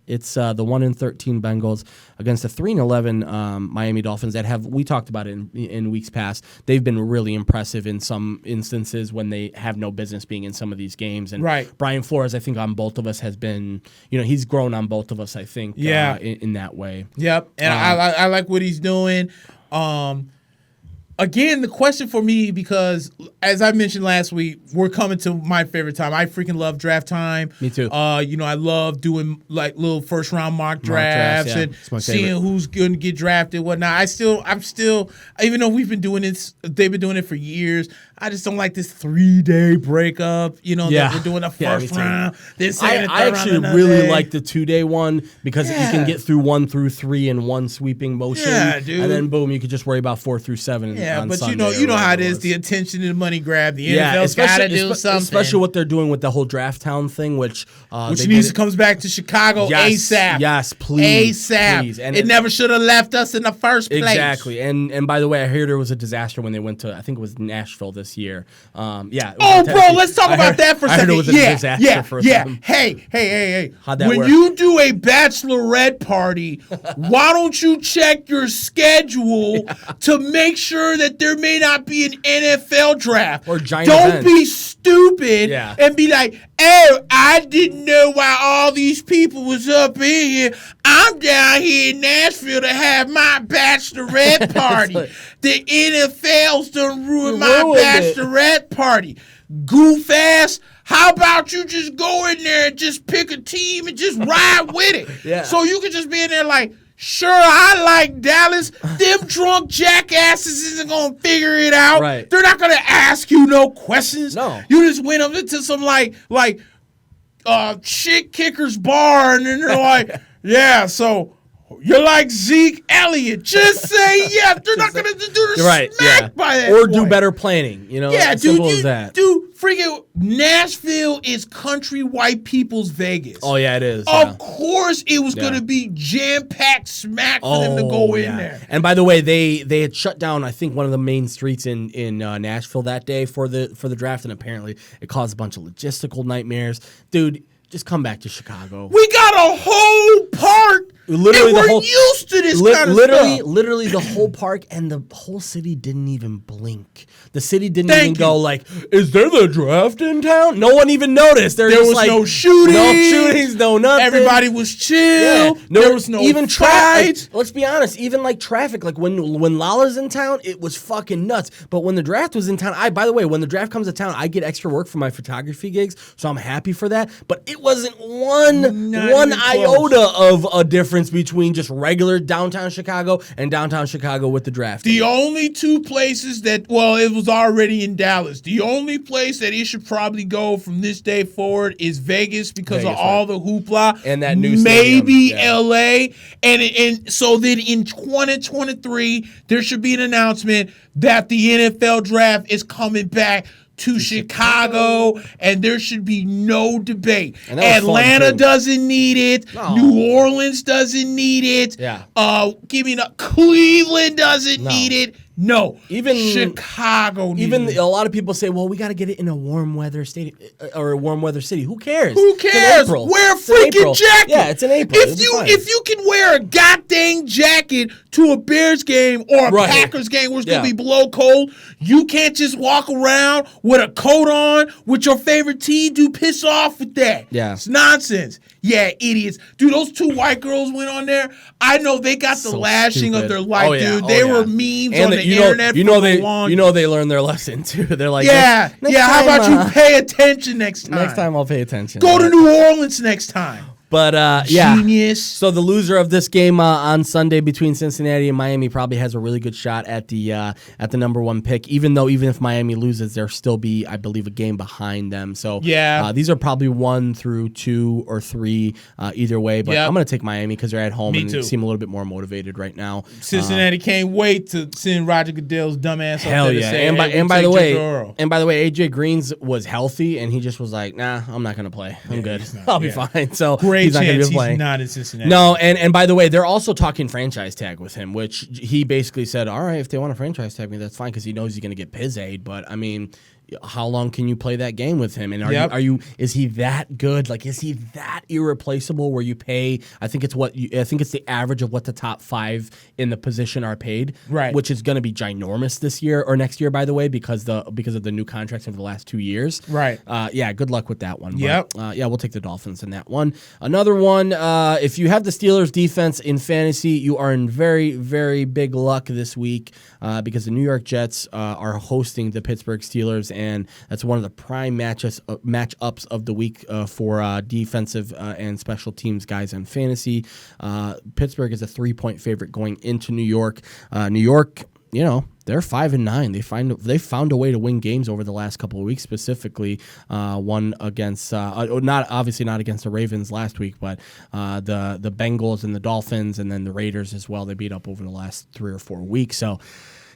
It's the 1-13 Bengals against the 3-11 Miami Dolphins that we talked about it in weeks past. They've been really impressive in some instances when they have no business being in some of these games. And Brian Flores, I think on both of us has been, he's grown on both of us, I think, in that way. Yep, and I like what he's doing. Again, the question for me, because as I mentioned last week, we're coming to my favorite time. I freaking love draft time. Me too. I love doing little first round mock drafts and seeing who's going to get drafted, whatnot. I'm still, even though they've been doing it for years. I just don't like this 3-day breakup. That we're doing the first round. I actually really like the 2-day one because you can get through 1 through 3 in one sweeping motion. Yeah, dude. And then boom, you could just worry about 4 through 7. Yeah, but Sunday you know how it is. The attention and the money grab. The NFL's got to do something. Especially what they're doing with the whole Draft Town thing, which needs to come back to Chicago ASAP. Yes, please. ASAP. Please. And it never should have left us in the first place. Exactly. And by the way, I heard there was a disaster when they went to, I think it was Nashville this year. Bro, let's talk about that for a second. I heard it was a disaster for them. Hey. How'd that work? When you do a bachelorette party, why don't you check your schedule to make sure that there may not be an NFL draft? Or giant Don't events. be stupid and be like, I didn't know why all these people was up in here. I'm down here in Nashville to have my bachelorette party. The NFL's done ruined my bachelorette party. Goof ass. How about you just go in there and just pick a team and just ride with it? Yeah. So you can just be in there like, sure, I like Dallas. Them drunk jackasses isn't going to figure it out. Right. They're not going to ask you no questions. No. You just went up into some shit kicker's bar and then they're like, yeah, so you're like Zeke Elliott. Just say yes. They're not going to do the smack by that Or point. do better planning. As simple as that. Dude, freaking Nashville is country white people's Vegas. Oh, yeah, it is. Of course it was going to be jam-packed smack for them to go in there. And by the way, they had shut down, I think, one of the main streets in Nashville that day for the draft, and apparently it caused a bunch of logistical nightmares. Dude, just come back to Chicago. We got a whole part Literally, and we're used to this kind of stuff. Literally, the whole park and the whole city didn't even blink. The city didn't even go like, "Is there the draft in town?" No one even noticed. There was like, no shootings, no nothing. Everybody was chill. Yeah. There was no even fights. Let's be honest. Even like traffic, like when Lala's in town, it was fucking nuts. But when the draft was in town, by the way, when the draft comes to town, I get extra work for my photography gigs, so I'm happy for that. But it wasn't one iota of a difference between just regular downtown Chicago and downtown Chicago with the draft. The only two places that, well, it was already in Dallas. The only place that it should probably go from this day forward is Vegas because of all the hoopla. And that new maybe stadium. LA. And so then in 2023, there should be an announcement that the NFL draft is coming back to Chicago, and there should be no debate. Atlanta doesn't need it. No. New Orleans doesn't need it. Yeah. Cleveland doesn't need it. No, even Chicago. Even a lot of people say, "Well, we got to get it in a warm weather stadium or a warm weather city." Who cares? Who cares? Wear a freaking jacket. Yeah, it's in April. If you can wear a goddamn jacket to a Bears game or a Packers game where it's gonna be below cold, you can't just walk around with a coat on with your favorite team. Dude, piss off with that. Yeah, it's nonsense. Yeah, idiots. Dude, those two white girls went on there. I know they got the lashing of their life, dude. They were memes on the internet. You know they learned their lesson too. They're like, how about you pay attention next time? Next time I'll pay attention. Go to New Orleans next time. But Genius. So the loser of this game on Sunday between Cincinnati and Miami probably has a really good shot at the number one pick. Even if Miami loses, there'll still be, I believe, a game behind them. So these are probably 1 through 2 or 3 either way. But I'm going to take Miami because they're at home and they seem a little bit more motivated right now. Cincinnati can't wait to send Roger Goodell's dumbass hell up there yeah. to say, and by the way, AJ Green's was healthy and he just was like, nah, I'm not going to play. I'm good. I'll be fine. So great he's not chance he's not in Cincinnati. No, and by the way, they're also talking franchise tag with him, which he basically said, all right, if they want to franchise tag me, that's fine because he knows he's going to get piz aid. But I mean, how long can you play that game with him? And is he that good? Like, is he that irreplaceable where you pay, I think it's the average of what the top 5 in the position are paid, right? Which is going to be ginormous this year or next year, by the way, because of the new contracts over the last 2 years. Right. Good luck with that one. Yep. But, we'll take the Dolphins in that one. Another one, if you have the Steelers defense in fantasy, you are in very, very big luck this week because the New York Jets are hosting the Pittsburgh Steelers, and that's one of the prime matchups of the week for defensive and special teams guys on fantasy. Pittsburgh is a 3-point favorite going into New York. New York, they're 5-9. They found a way to win games over the last couple of weeks. Specifically, one against not against the Ravens last week, but the Bengals and the Dolphins, and then the Raiders as well. They beat up over the last 3 or 4 weeks. So.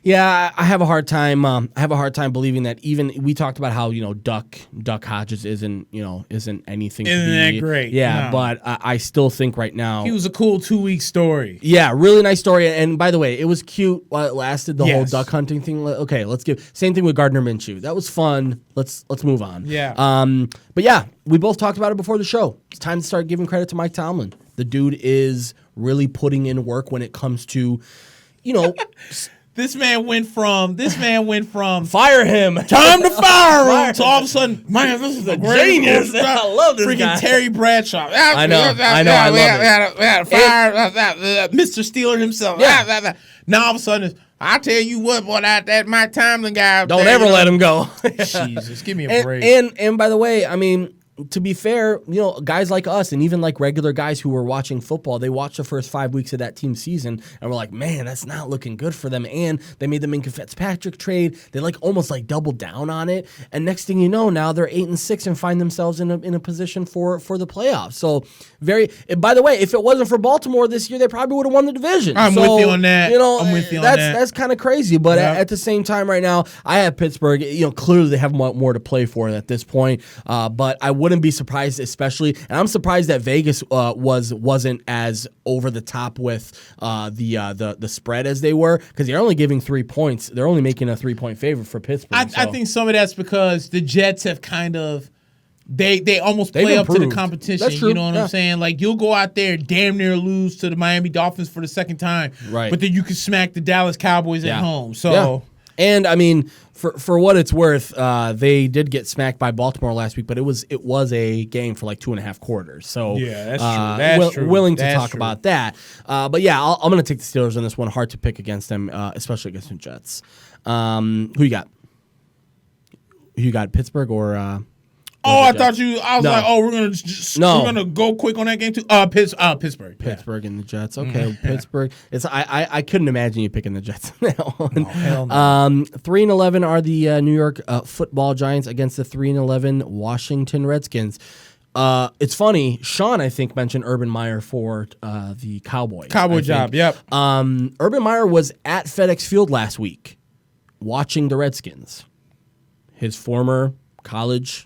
Yeah, I have a hard time. Believing that. Even we talked about how Duck Hodges isn't anything. Isn't that great? Yeah, no. But I still think right now he was a cool 2-week story. Yeah, really nice story. And by the way, it was cute while it lasted. The whole duck hunting thing. Okay, let's give same thing with Gardner Minshew. That was fun. Let's move on. Yeah. But yeah, we both talked about it before the show. It's time to start giving credit to Mike Tomlin. The dude is really putting in work when it comes to, This man went from fire him, time to fire him, to all of a sudden, man, this is a genius. I love this freaking guy. Terry Bradshaw. I know. I love it. We had to fire Mr. Steeler himself. Yeah. Now all of a sudden, I tell you what, boy, that Mike Tomlin guy. Don't ever let him go. Jesus, give me a break. And by the way, I mean, to be fair, guys like us and even like regular guys who were watching football, they watched the first 5 weeks of that team season and were like, man, that's not looking good for them. And they made the Minka Fitzpatrick trade. They almost doubled down on it. And next thing you know, now they're 8-6 and find themselves in a position for the playoffs. So by the way, if it wasn't for Baltimore this year, they probably would have won the division. I'm with you on that. I'm with you on that. That's kind of crazy. But at the same time right now, I have Pittsburgh. Clearly they have more to play for at this point. But I wouldn't be surprised, especially, and I'm surprised that Vegas wasn't as over the top with the spread as they were, because they're only giving 3 points. They're only making a 3-point favorite for Pittsburgh. I think some of that's because the Jets have kind of they almost play up to the competition. That's true. You know what I'm saying? Like, you'll go out there damn near lose to the Miami Dolphins for the second time, right? But then you can smack the Dallas Cowboys at home. So. Yeah. And I mean, for what it's worth, they did get smacked by Baltimore last week, but it was a game for like 2.5 quarters. So yeah, that's true. That's true. Willing to talk about that. But yeah, I'm going to take the Steelers on this one. Hard to pick against them, especially against the Jets. Who you got? Who you got? Pittsburgh or? I thought you. I was like, we're gonna go quick on that game too. Pittsburgh. Pittsburgh and the Jets. Okay, Pittsburgh. It's I couldn't imagine you picking the Jets on that one. Oh, hell no. 3-11 are the New York Football Giants against the 3-11 Washington Redskins. It's funny. Sean, I think, mentioned Urban Meyer for the Cowboys. Cowboy job. Yep. Urban Meyer was at FedEx Field last week, watching the Redskins. His former college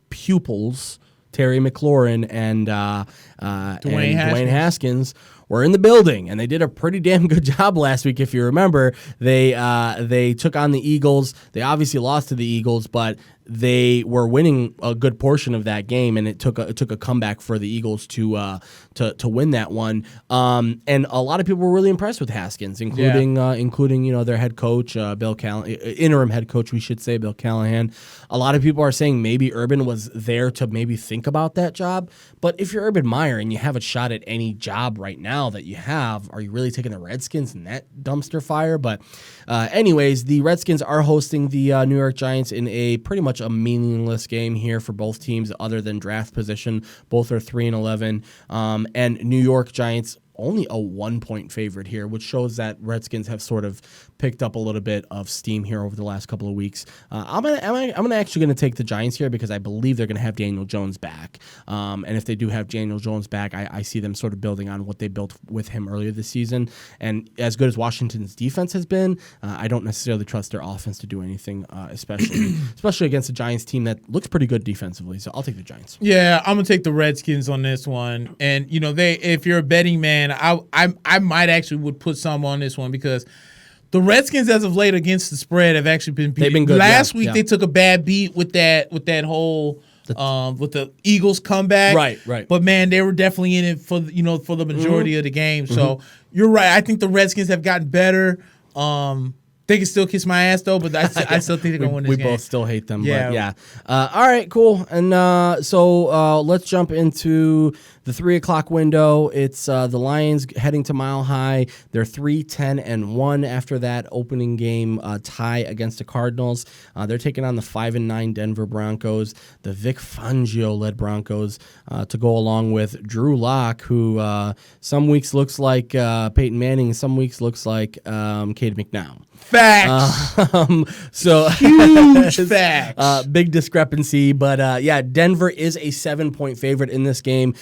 pupils, Terry McLaurin and Dwayne Haskins, were in the building, and they did a pretty damn good job last week. If you remember, they took on the Eagles. They obviously lost to the Eagles, but they were winning a good portion of that game, and it took a comeback for the Eagles to win that one. And a lot of people were really impressed with Haskins, including their head coach, Bill Callahan, interim head coach, we should say, Bill Callahan. A lot of people are saying maybe Urban was there to maybe think about that job. But if you're Urban Meyer and you have a shot at any job right now that you have, are you really taking the Redskins in that dumpster fire? But anyways, the Redskins are hosting the New York Giants in a pretty much a meaningless game here for both teams other than draft position. Both are 3-11. And New York Giants only a 1-point favorite here, which shows that Redskins have sort of picked up a little bit of steam here over the last couple of weeks. I'm actually gonna take the Giants here because I believe they're gonna have Daniel Jones back. And if they do have Daniel Jones back, I see them sort of building on what they built with him earlier this season. And as good as Washington's defense has been, I don't necessarily trust their offense to do anything, especially against a Giants team that looks pretty good defensively. So I'll take the Giants. Yeah, I'm gonna take the Redskins on this one. And if you're a betting man, I might actually would put some on this one because the Redskins, as of late, against the spread, have actually been beat. They've been good. Last week they took a bad beat with that whole with the Eagles comeback. Right. But man, they were definitely in it for the majority of the game. So you're right. I think the Redskins have gotten better. They can still kiss my ass though, but I still think they're gonna win this game. We both still hate them. Yeah. But yeah. All right. Cool. And so let's jump into the 3:00 window. It's the Lions heading to Mile High. They're 3-10-1 after that opening game tie against the Cardinals. They're taking on the 5-9 Denver Broncos, the Vic Fangio-led Broncos, to go along with Drew Lock, who some weeks looks like Peyton Manning, some weeks looks like Cade McNown. Facts. So huge facts. Big discrepancy, but Denver is a 7-point favorite in this game.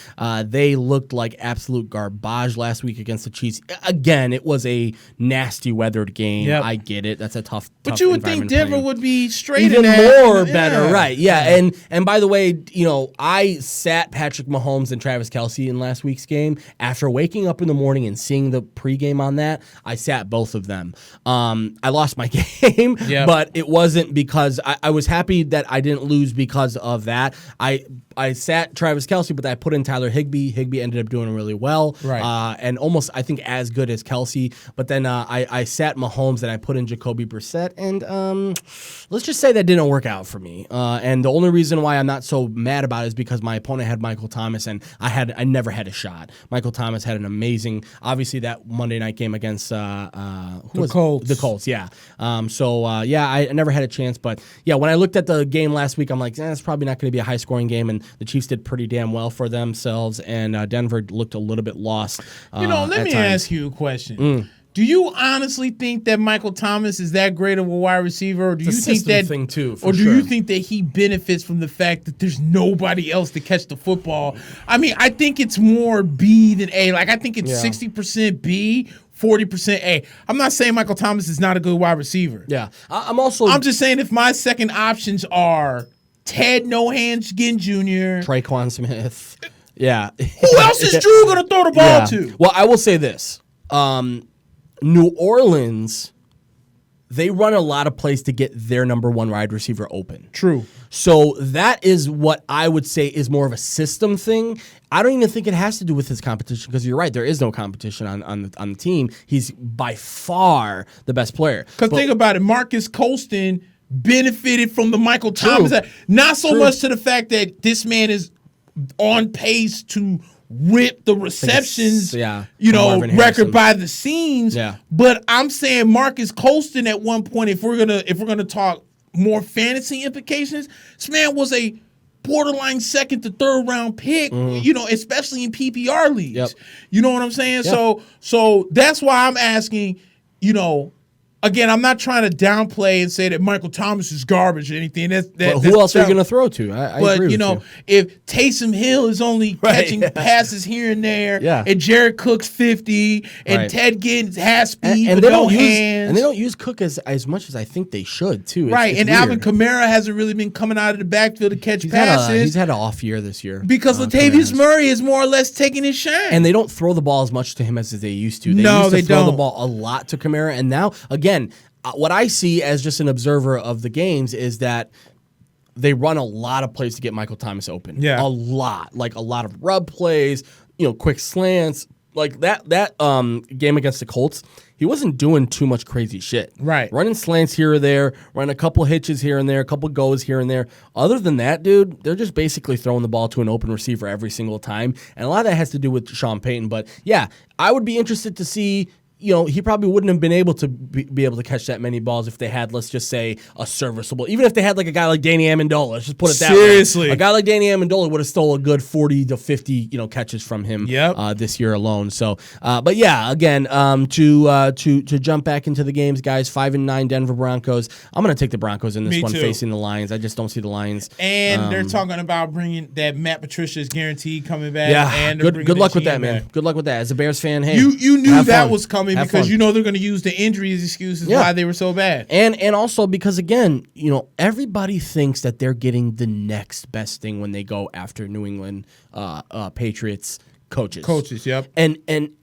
They looked like absolute garbage last week against the Chiefs. Again, it was a nasty weathered game. Yep. I get it. That's a tough. But you would think Denver would be straight even more better, right? Yeah, and by the way, I sat Patrick Mahomes and Travis Kelce in last week's game. After waking up in the morning and seeing the pregame on that, I sat both of them. I lost my game, but it wasn't because I was happy that I didn't lose because of that. I sat Travis Kelce, but I put in Tyler Higbee. Higbee ended up doing really well, right? And almost, I think, as good as Kelce. But then I sat Mahomes and I put in Jacoby Brissett, and let's just say that didn't work out for me. And the only reason why I'm not so mad about it is because my opponent had Michael Thomas, and I never had a shot. Michael Thomas had an amazing, obviously that Monday night game against the Colts. The Colts, yeah. I never had a chance, but yeah, when I looked at the game last week, I'm like, it's probably not going to be a high scoring game, and the Chiefs did pretty damn well for themselves, and Denver looked a little bit lost. Let me ask you a question. Do you honestly think that Michael Thomas is that great of a wide receiver, or do you think that thing too? You think that he benefits from the fact that there's nobody else to catch the football? I mean, I think it's more B than A. Like I think it's 60% B. 40% A. I'm not saying Michael Thomas is not a good wide receiver. Yeah. I'm just saying if my second options are Ted No Hands Ginn Jr., Traquan Smith. Yeah. Who else is Drew going to throw the ball to? Well, I will say this. New Orleans they run a lot of plays to get their number one wide receiver open. True. So that is what I would say is more of a system thing. I don't even think it has to do with his competition because you're right. There is no competition on the team. He's by far the best player. Because think about it. Marcus Colston benefited from the Michael Thomas. Not so much to the fact that this man is on pace to rip the receptions, record by the scenes. Yeah. But I'm saying Marcus Colston at one point, if we're gonna talk more fantasy implications, this man was a borderline second to third round pick, especially in PPR leagues. Yep. You know what I'm saying? Yep. So that's why I'm asking, again, I'm not trying to downplay and say that Michael Thomas is garbage or anything. But who else are you going to throw to? I agree with you. If Taysom Hill is only catching passes here and there, and Jared Cook's 50, and Ted Ginn has speed and but no hands. And they don't use Cook as much as I think they should, too. It's and weird. Alvin Kamara hasn't really been coming out of the backfield to catch passes. He's had an off year this year. Because Latavius Murray is more or less taking his shine. And they don't throw the ball as much to him as they used to. They used to throw the ball a lot to Kamara, and now, again, what I see as just an observer of the games is that they run a lot of plays to get Michael Thomas open. Yeah. A lot. Like a lot of rub plays, quick slants. Like that game against the Colts, he wasn't doing too much crazy shit. Right. Running slants here or there, running a couple hitches here and there, a couple goes here and there. Other than that, dude, they're just basically throwing the ball to an open receiver every single time. And a lot of that has to do with Sean Payton. But yeah, I would be interested to see. He probably wouldn't have been able to be able to catch that many balls if they had, let's just say, a serviceable. Even if they had like a guy like Danny Amendola, let's just put it that way. Seriously. A guy like Danny Amendola would have stole a good 40 to 50, catches from him this year alone. So, but yeah, again, to jump back into the games, guys, 5-9 Denver Broncos. I'm going to take the Broncos in this one facing the Lions. I just don't see the Lions. And they're talking about bringing that Matt Patricia is guaranteed coming back. Yeah, and good luck with that, man. Good luck with that. As a Bears fan, hey, you knew that was coming. Have because fun. they're going to use the injury as excuses why they were so bad. And also because, again, everybody thinks that they're getting the next best thing when they go after New England Patriots coaches. Coaches, yep. And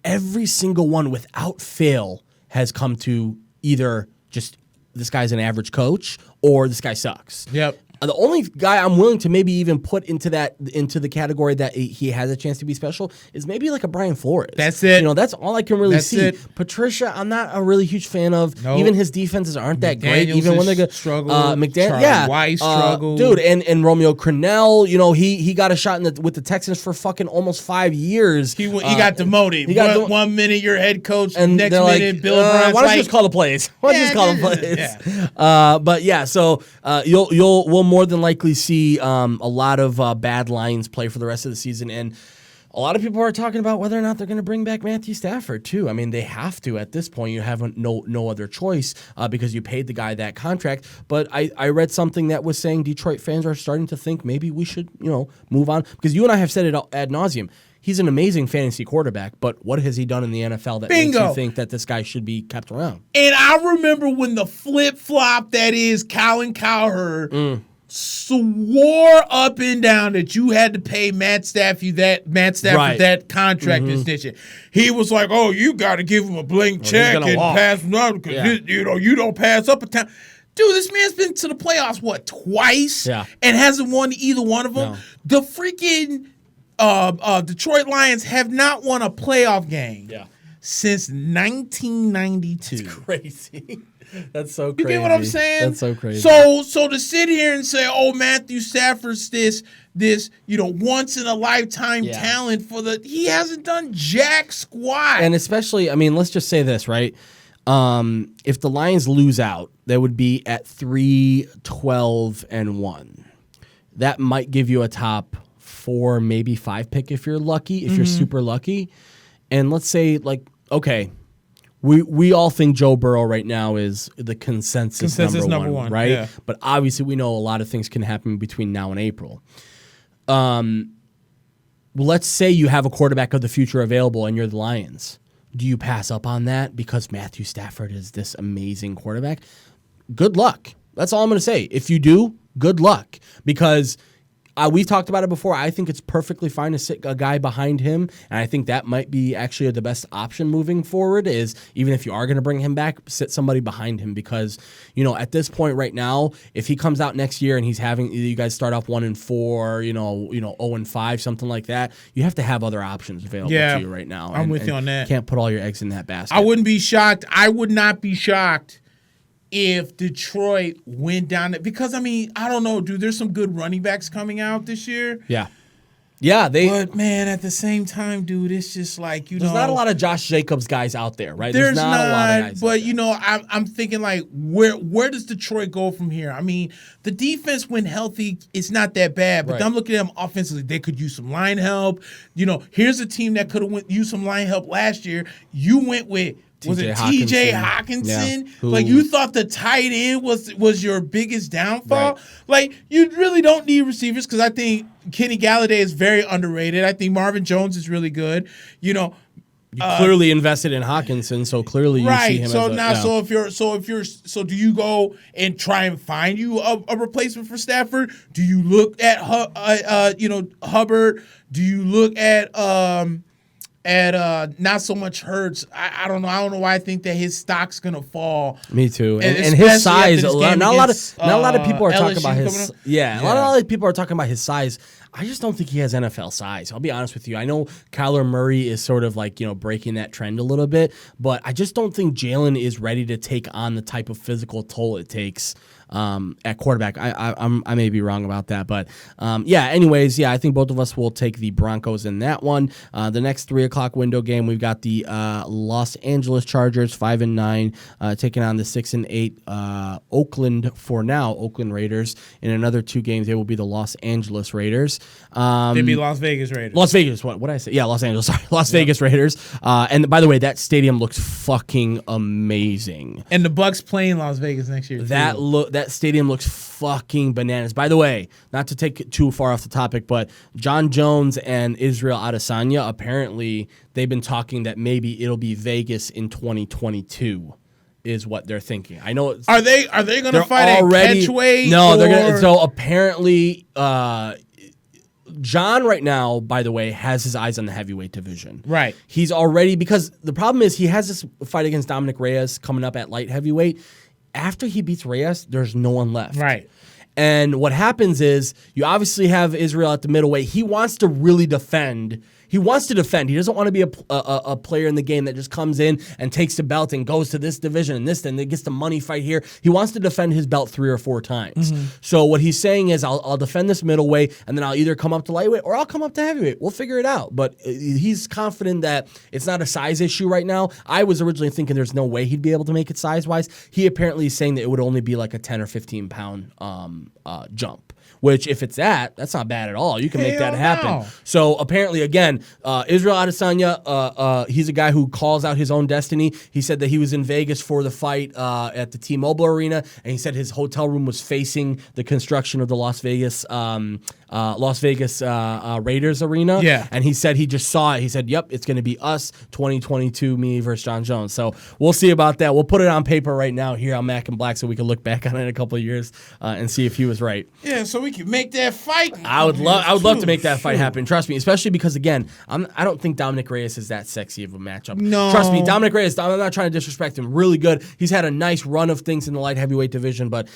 every single one without fail has come to either just this guy's an average coach or this guy sucks. Yep. The only guy I'm willing to maybe even put into the category that he has a chance to be special is maybe like a Brian Flores. That's it. That's all I can really see. It. Patricia, I'm not a really huge fan of. Nope. Even his defenses aren't that great. Even when they go struggle. White struggle. Dude, and Romeo Crennel, he got a shot with the Texans for fucking almost 5 years. He got demoted. One minute you're head coach, and next minute Bill O'Brien's why don't you just call the plays? Yeah. But yeah, so we'll more than likely see a lot of bad Lions play for the rest of the season. And a lot of people are talking about whether or not they're going to bring back Matthew Stafford, too. I mean, they have to at this point. You have no other choice because you paid the guy that contract. But I read something that was saying Detroit fans are starting to think maybe we should, move on. Because you and I have said it ad nauseum. He's an amazing fantasy quarterback, but what has he done in the NFL that makes you think that this guy should be kept around? And I remember when the flip-flop that is Colin Cowherd swore up and down that you had to pay Matt Stafford that contract extension. He was like, "Oh, you got to give him a blank check and pass because you don't pass up a time." Dude, this man's been to the playoffs twice, and hasn't won either one of them. No. The freaking Detroit Lions have not won a playoff game since 1992. It's crazy. That's so crazy. You get what I'm saying? That's so crazy. So to sit here and say, "Oh, Matthew Stafford's this once in a lifetime talent he hasn't done jack squat." And especially, I mean, let's just say this, right? If the Lions lose out, they would be at 3-12-1. That might give you a top 4, maybe 5 pick if you're lucky, if you're super lucky. And let's say, okay, we all think Joe Burrow right now is the consensus number one, right? Yeah. But obviously we know a lot of things can happen between now and April. Let's say you have a quarterback of the future available and you're the Lions. Do you pass up on that because Matthew Stafford is this amazing quarterback? Good luck. That's all I'm going to say. If you do, good luck. Because we've talked about it before. I think it's perfectly fine to sit a guy behind him, and I think that might be actually the best option moving forward. Is even if you are going to bring him back, sit somebody behind him because at this point right now, if he comes out next year and he's having you guys start off 1-4, 0-5, something like that, you have to have other options available to you right now. I'm with you on that. Can't put all your eggs in that basket. I wouldn't be shocked. I would not be shocked if Detroit went down there because I don't know, dude. There's some good running backs coming out this year. Yeah, But man, at the same time, dude, it's just like there's not a lot of Josh Jacobs guys out there, right? There's not a lot of guys. But I'm thinking like, where does Detroit go from here? The defense when healthy, it's not that bad. But I'm looking at them offensively; they could use some line help. Here's a team that could have used some line help last year. You went with. Was it T.J. Hawkinson? Yeah. Like you thought the tight end was your biggest downfall? Right. Like you really don't need receivers because I think Kenny Galladay is very underrated. I think Marvin Jones is really good. You clearly invested in Hawkinson, so clearly you see him. So do you go and try and find you a replacement for Stafford? Do you look at Hubbard? Do you look at not so much Hurts? I don't know. I don't know why I think that his stock's gonna fall. Me too. And his size. Not a lot of people are talking about his. Yeah, a lot of people are talking about his size. I just don't think he has NFL size. I'll be honest with you. I know Kyler Murray is sort of like breaking that trend a little bit, but I just don't think Jalen is ready to take on the type of physical toll it takes at quarterback. I may be wrong about that, but anyways, I think both of us will take the Broncos in that one. The next 3:00 window game, we've got the Los Angeles Chargers 5-9 taking on the 6-8 Oakland Raiders. In another 2 games, they will be the Los Angeles Raiders. They'd be Las Vegas Raiders. Las Vegas. What did I say? Yeah, Los Angeles. Sorry, Las Vegas Raiders. And by the way, that stadium looks fucking amazing. And the Bucks playing Las Vegas next year. That stadium looks fucking bananas. By the way, not to take it too far off the topic, but John Jones and Israel Adesanya, apparently they've been talking that maybe it'll be Vegas in 2022 is what they're thinking. I know. Are they going to fight at catchweight? No, they're going to. So apparently, John right now, by the way, has his eyes on the heavyweight division. Right. He's already, because the problem is he has this fight against Dominic Reyes coming up at light heavyweight. After he beats Reyes, there's no one left. Right. And what happens is you obviously have Israel at the middleweight. He wants to really defend. He wants to defend. He doesn't want to be a player in the game that just comes in and takes the belt and goes to this division and this, then gets the money fight here. He wants to defend his belt 3 or 4 times. Mm-hmm. So what he's saying is I'll defend this middleweight and then I'll either come up to lightweight or I'll come up to heavyweight. We'll figure it out. But he's confident that it's not a size issue right now. I was originally thinking there's no way he'd be able to make it size-wise. He apparently is saying that it would only be like a 10 or 15 pound jump. Which, if it's that's not bad at all. You can make that happen. No. So, apparently, again, Israel Adesanya, he's a guy who calls out his own destiny. He said that he was in Vegas for the fight at the T-Mobile Arena, and he said his hotel room was facing the construction of the Las Vegas Raiders Arena. Yeah. And he said he just saw it. He said, yep, it's going to be us, 2022, me versus John Jones. So, we'll see about that. We'll put it on paper right now here on Mack and Black so we can look back on it in a couple of years and see if he was right. Yeah, so we can make that fight. I would love to make that fight happen. Trust me, especially because again, I don't think Dominic Reyes is that sexy of a matchup. No, trust me, Dominic Reyes. I'm not trying to disrespect him. Really good. He's had a nice run of things in the light heavyweight division, but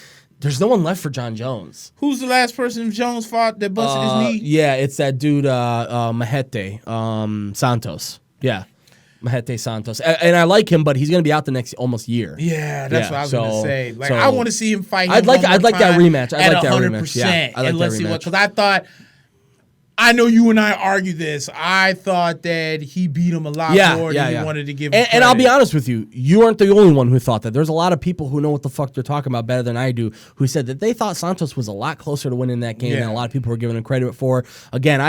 there's no one left for John Jones. Who's the last person Jones fought that busted his knee? Yeah, it's that dude Mahete Santos. Yeah. Mahete Santos. And I like him, but he's going to be out the next almost year. Yeah, that's what I was going to say. Like, I want to see him fight. I'd like that rematch. I'd like that rematch. Yeah, I'd like that rematch. See what, because I know you and I argue this. I thought that he beat him a lot more than he wanted to give him. And I'll be honest with you, you aren't the only one who thought that. There's a lot of people who know what the fuck they're talking about better than I do, who said that they thought Santos was a lot closer to winning that game than a lot of people were giving him credit for. Again,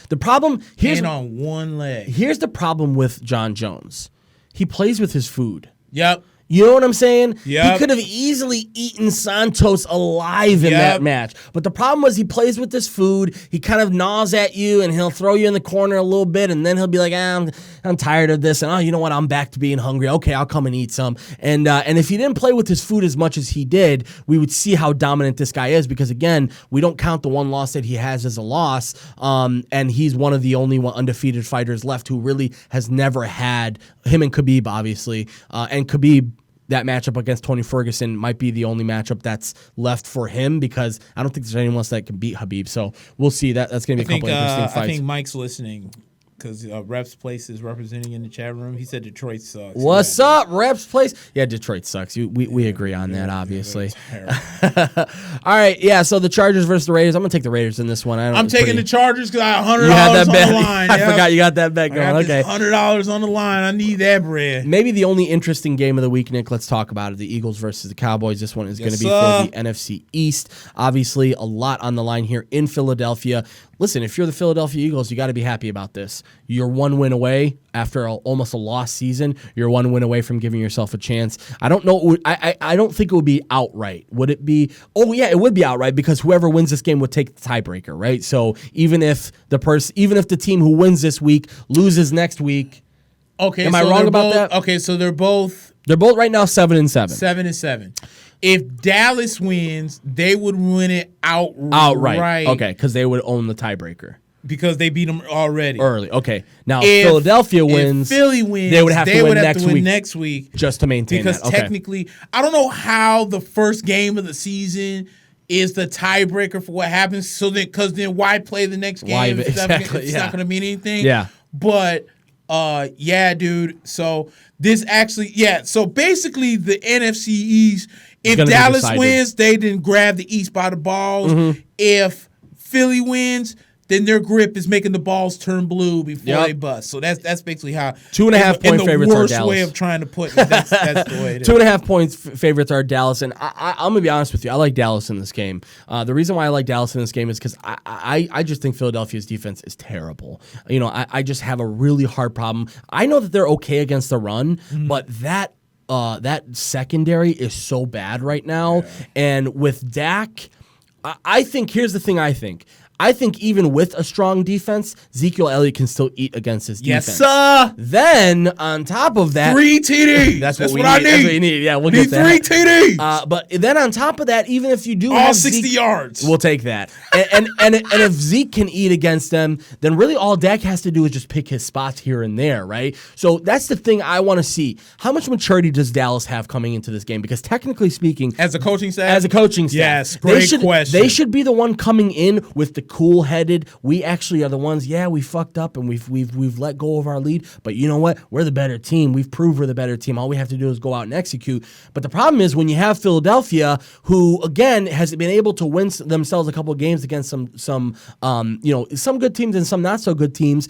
the problem here's on one leg. Here's the problem with John Jones. He plays with his food. Yep. You know what I'm saying? Yep. He could have easily eaten Santos alive in that match. But the problem was he plays with this food. He kind of gnaws at you, and he'll throw you in the corner a little bit, and then he'll be like, I'm tired of this, and you know what? I'm back to being hungry. Okay, I'll come and eat some. And if he didn't play with his food as much as he did, we would see how dominant this guy is because, again, we don't count the one loss that he has as a loss, and he's one of the only undefeated fighters left who really has never had, him and Khabib, obviously, and Khabib, that matchup against Tony Ferguson might be the only matchup that's left for him because I don't think there's anyone else that can beat Khabib. So we'll see. That's going to be a couple interesting fights. I think Mike's listening because Reps Place is representing in the chat room. He said Detroit sucks. What's up, Reps Place? Yeah, Detroit sucks. We agree on that, obviously. All right, yeah, so the Chargers versus the Raiders. I'm going to take the Raiders in this one. I'm taking the Chargers because I have $100 on the line. I forgot you got that bet going. Okay, $100 on the line. I need that bread. Maybe the only interesting game of the week, Nick, let's talk about it. The Eagles versus the Cowboys. This one is going to be for the NFC East. Obviously, a lot on the line here in Philadelphia. Listen, if you're the Philadelphia Eagles, you got to be happy about this. You're 1 win away after almost a lost season. You're 1 win away from giving yourself a chance. I don't know. I don't think it would be outright. Would it be? Oh yeah, it would be outright because whoever wins this game would take the tiebreaker, right? So even if the team who wins this week loses next week, okay, am I wrong about that? Okay, so they're both right now 7-7. 7-7. If Dallas wins, they would win it outright. Okay, because they would own the tiebreaker. Because they beat them already. Early. Okay. Now, if Philadelphia wins, if Philly wins, they would have to win next week just to maintain that. Because technically, I don't know how the first game of the season is the tiebreaker for what happens. So then, because then why play the next game? It's not going to mean anything. Yeah. But yeah, dude. So this actually, So basically, the NFC East. If Dallas wins, they didn't grab the East by the balls. Mm-hmm. If Philly wins, then their grip is making the balls turn blue before they bust. So that's basically how 2.5 point favorites are Dallas. The worst way of trying to put it. That's the way it is. 2.5 points favorites are Dallas, and I'm gonna be honest with you. I like Dallas in this game. The reason why I like Dallas in this game is because I just think Philadelphia's defense is terrible. You know, I just have a really hard problem. I know that they're okay against the run, but that secondary is so bad right now. Yeah. And with Dak, I think here's the thing I think even with a strong defense, Ezekiel Elliott can still eat against his defense. Yes, sir. Then, on top of that... 3 TD. That's what I need. That's what we need. Yeah, we'll get that. 3 TDs. But then on top of that, even if you do all have 60 Zeke, yards. We'll take that. And if Zeke can eat against them, then really all Dak has to do is just pick his spots here and there, right? So that's the thing I want to see. How much maturity does Dallas have coming into this game? Because technically speaking... As a coaching staff? Yes, great question. They should be the one coming in with the cool-headed, we actually are the ones, we fucked up and we've let go of our lead, but you know what? We're the better team. We've proved we're the better team. All we have to do is go out and execute. But the problem is when you have Philadelphia, who again has been able to win themselves a couple of games against some good teams and some not so good teams,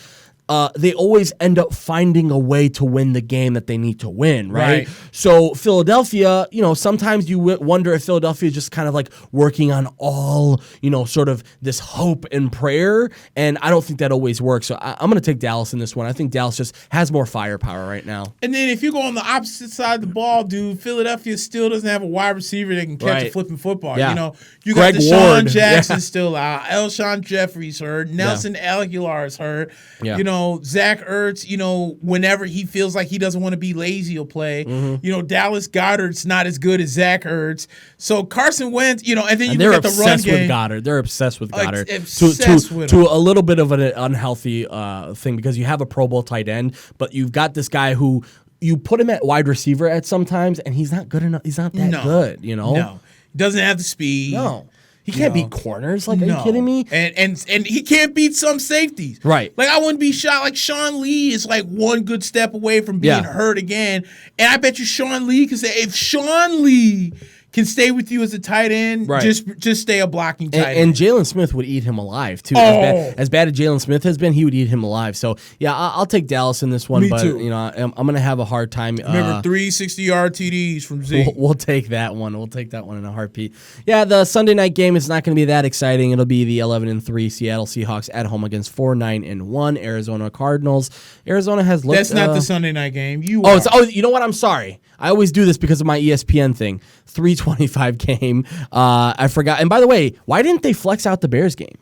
they always end up finding a way to win the game that they need to win, right? So Philadelphia, sometimes you wonder if Philadelphia is just kind of like working on all, sort of this hope and prayer, and I don't think that always works. So I'm going to take Dallas in this one. I think Dallas just has more firepower right now. And then if you go on the opposite side of the ball, dude, Philadelphia still doesn't have a wide receiver that can catch a flipping football. Yeah. You got Deshaun Jackson still out, Elshon Jeffrey's hurt, Nelson Aguilar's hurt, Zach Ertz, whenever he feels like he doesn't want to be lazy, he'll play. Mm-hmm. Dallas Goedert's not as good as Zach Ertz. So Carson Wentz, and then you look at the run game. They're obsessed with Goddard. To a little bit of an unhealthy thing because you have a Pro Bowl tight end, but you've got this guy who you put him at wide receiver at sometimes, and he's not good enough. He's not that good, No, he doesn't have the speed. No. He can't beat corners. Are you kidding me? And he can't beat some safeties. Right. Like, I wouldn't be shocked. Like, Sean Lee is like one good step away from being hurt again. And I bet you Sean Lee can say, if Sean Lee can stay with you as a tight end. Right. Just stay a blocking tight end. And Jalen Smith would eat him alive too. Oh. As bad as Jalen Smith has been, he would eat him alive. So yeah, I'll take Dallas in this one. Me but too. You know, I'm gonna have a hard time. Remember 3 60-yard TDs from Z. We'll take that one. We'll take that one in a heartbeat. Yeah, the Sunday night game is not going to be that exciting. It'll be the 11-3 Seattle Seahawks at home against 4-9-1 Arizona Cardinals. Arizona has looked. That's not the Sunday night game. You know what? I'm sorry. I always do this because of my ESPN thing. 3:25 game. I forgot. And by the way, why didn't they flex out the Bears game?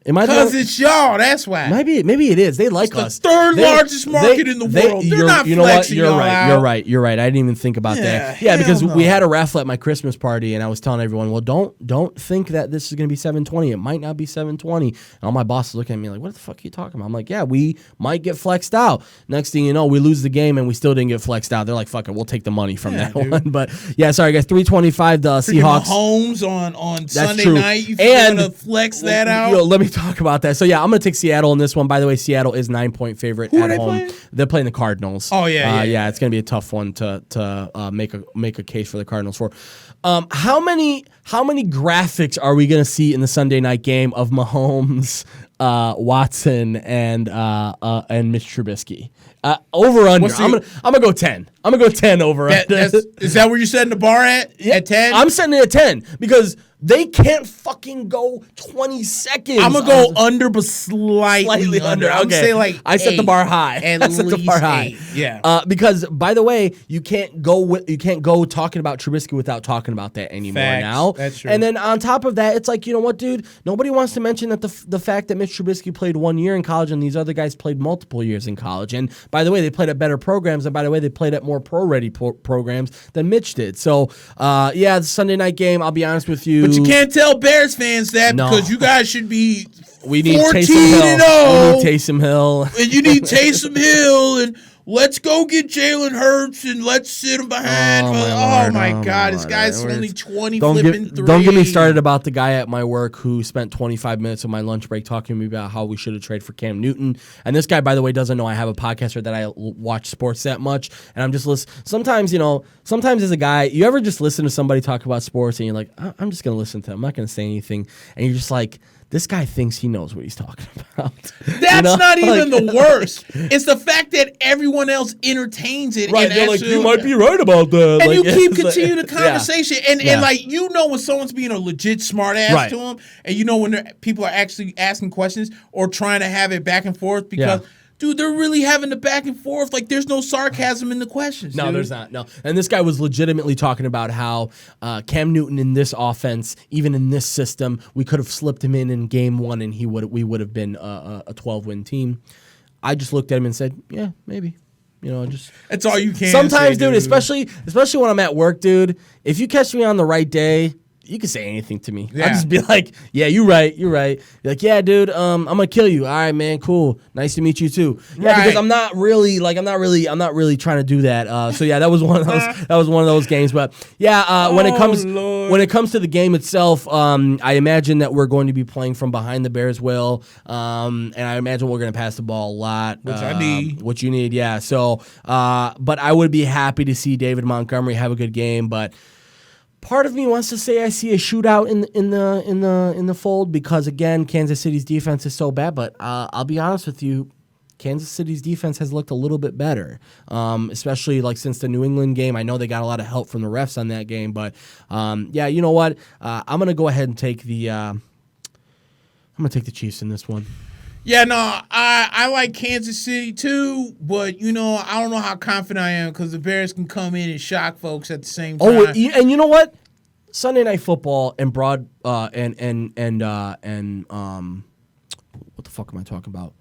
Because it's y'all. That's why. Maybe it is. They like us. The third largest market in the world. They're not flexing You're y'all right. out. You're right. I didn't even think about that. Yeah, because we had a raffle at my Christmas party, and I was telling everyone, well, don't think that this is going to be 720. It might not be 720. And all my bosses looking at me like, what the fuck are you talking about? I'm like, yeah, we might get flexed out. Next thing you know, we lose the game, and we still didn't get flexed out. They're like, fuck it, we'll take the money from that one. But yeah, sorry guys, 3:25 the Seahawks. Mahomes on Sunday night. You want to flex that out? Let me talk about that. So yeah, I'm going to take Seattle in this one. By the way, Seattle is 9-point favorite at home. Playing? They're playing the Cardinals. Oh yeah. It's going to be a tough one to make a case for the Cardinals for. How many graphics are we going to see in the Sunday night game of Mahomes, Watson, and Mitch Trubisky? Over under. I'm gonna go 10. I'm gonna go 10 over under. Is that where you're setting the bar at? Yeah, at 10? I'm setting it at 10 because they can't fucking go 20 seconds. I'm gonna go under, but slightly under. I'm okay. say like I set the bar high. I set the bar high. Yeah. Because by the way, you can't go talking about Trubisky without talking about that anymore. Facts. Now. That's true. And then on top of that, it's like, you know what, dude? Nobody wants to mention that the fact that Mitch Trubisky played 1 year in college and these other guys played multiple years in college. And by the way, they played at better programs, and by the way, they played at more pro-ready programs than Mitch did. So, the Sunday night game, I'll be honest with you. But you can't tell Bears fans that because you guys should be we need 14-0. We need Taysom Hill. And you need Taysom Hill, and let's go get Jalen Hurts, and let's sit him behind. Oh my God, this guy's only 20 flipping three. Don't get me started about the guy at my work who spent 25 minutes of my lunch break talking to me about how we should have traded for Cam Newton. And this guy, by the way, doesn't know I have a podcast or that I watch sports that much. And I'm just listening. Sometimes as a guy, you ever just listen to somebody talk about sports and you're like, I'm just going to listen to him. I'm not going to say anything. And you're just like, this guy thinks he knows what he's talking about. That's not even the worst. It's the fact that everyone else entertains it. Right, and they're like, you might be right about that. And you keep continuing the conversation. Yeah. And like, you know when someone's being a legit smart ass to them, and you know when people are actually asking questions or trying to have it back and forth because... Yeah. Dude, they're really having the back and forth. Like, there's no sarcasm in the questions. No, there's not. No. And this guy was legitimately talking about how Cam Newton in this offense, even in this system, we could have slipped him in game one and we would have been a 12-win team. I just looked at him and said, yeah, maybe. Just that's all you can. Sometimes, say, dude, especially when I'm at work, dude. If you catch me on the right day, you can say anything to me. Yeah. I'll just be like, yeah, you're right. You're like, yeah, dude, I'm gonna kill you. All right, man, cool. Nice to meet you too. Yeah, because I'm not really trying to do that. So yeah, that was one of those games. But yeah, when it comes to the game itself, I imagine that we're going to be playing from behind the Bears will, and I imagine we're gonna pass the ball a lot, which you need. Yeah. So, but I would be happy to see David Montgomery have a good game, but. Part of me wants to say I see a shootout in the fold because again Kansas City's defense is so bad. But I'll be honest with you, Kansas City's defense has looked a little bit better, especially like since the New England game. I know they got a lot of help from the refs on that game, but you know what? I'm gonna go ahead and take the Chiefs in this one. Yeah, no, I like Kansas City too, but I don't know how confident I am because the Bears can come in and shock folks at the same time. Oh, and you know what? Sunday Night Football and what the fuck am I talking about?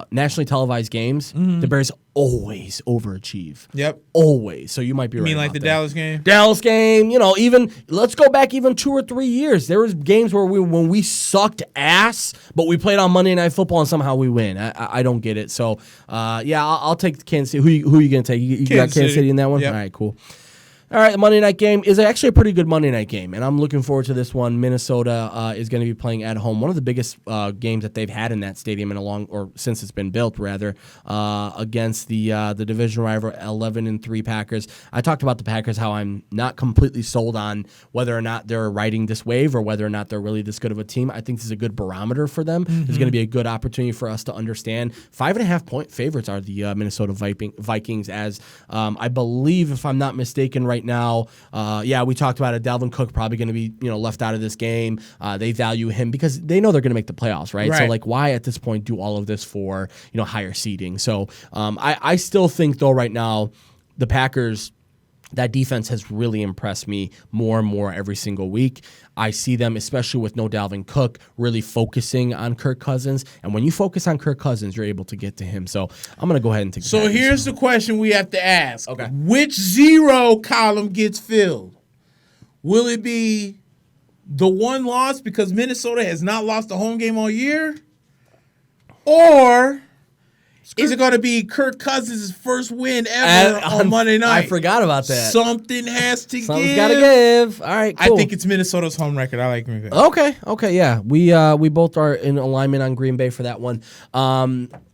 Nationally televised games, the Bears always overachieve. Yep. Always. So you might be right. You mean like the Dallas game? Dallas game, even let's go back even 2 or 3 years. There was games where when we sucked ass, but we played on Monday Night Football and somehow we win. I don't get it. So I'll take Kansas City. Who are you gonna take? You got Kansas City in that one? Yep. All right, cool. All right, the Monday night game is actually a pretty good Monday night game, and I'm looking forward to this one. Minnesota is going to be playing at home. One of the biggest games that they've had in that stadium since it's been built, rather, against the division rival 11-3 Packers. I talked about the Packers, how I'm not completely sold on whether or not they're riding this wave or whether or not they're really this good of a team. I think this is a good barometer for them. It's going to be a good opportunity for us to understand. 5.5-point favorites are the Minnesota Vikings, as I believe, if I'm not mistaken, right now. We talked about it. Dalvin Cook probably going to be left out of this game. They value him because they know they're going to make the playoffs, right? So why at this point do all of this for higher seeding? So I still think though right now the Packers, that defense has really impressed me more and more every single week. I see them, especially with no Dalvin Cook, really focusing on Kirk Cousins. And when you focus on Kirk Cousins, you're able to get to him. So I'm going to go ahead and take So here's the question we have to ask. Okay. Which 0 column gets filled? Will it be the one loss because Minnesota has not lost a home game all year? Or is it going to be Kirk Cousins' first win ever on Monday night? I forgot about that. Something has to give. Something's got to give. All right, cool. I think it's Minnesota's home record. I like Green Bay. Okay, yeah. We both are in alignment on Green Bay for that one.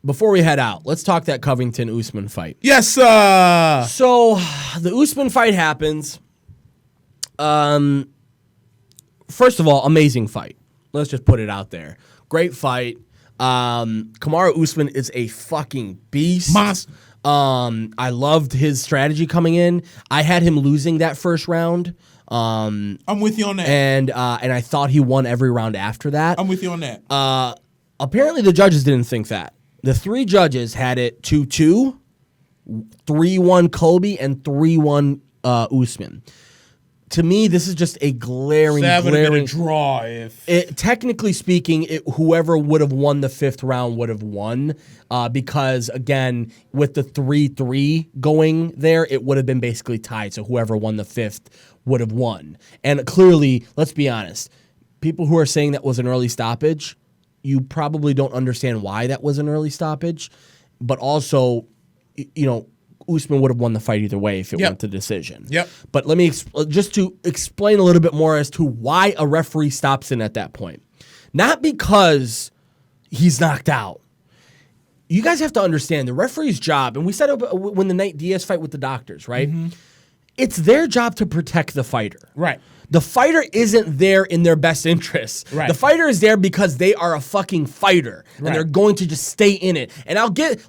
Before we head out, let's talk that Covington-Usman fight. Yes, sir. So the Usman fight happens. First of all, amazing fight. Let's just put it out there. Great fight. Kamaru Usman is a fucking beast. Monster. I loved his strategy coming in. I had him losing that first round. I'm with you on that. And I thought he won every round after that. I'm with you on that. Apparently the judges didn't think that. The 3 judges had it 2-2, 3-1 Colby, and 3-1 Usman. To me, this is just a glaring draw. Technically speaking, whoever would have won the 5th round would have won, because again, with the 3-3 going there, it would have been basically tied. So whoever won the 5th would have won. And clearly, let's be honest, people who are saying that was an early stoppage, you probably don't understand why that was an early stoppage, but also, Usman would have won the fight either way if it went to decision. Yep. But let me just to explain a little bit more as to why a referee stops in at that point. Not because he's knocked out. You guys have to understand the referee's job, and we said it when the Nate Diaz fight with the doctors, right? Mm-hmm. It's their job to protect the fighter. Right. The fighter isn't there in their best interest. Right. The fighter is there because they are a fucking fighter, and they're going to just stay in it. And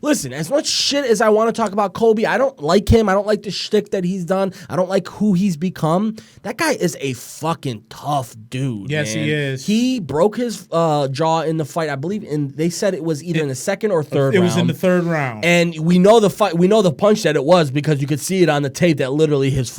listen, as much shit as I want to talk about Colby, I don't like him. I don't like the shtick that he's done. I don't like who he's become. That guy is a fucking tough dude. Yes, man. he is. He broke his jaw in the fight. I believe they said it was either in the 2nd or 3rd round. It was in the 3rd round. And we know the fight. We know the punch that it was because you could see it on the tape that literally his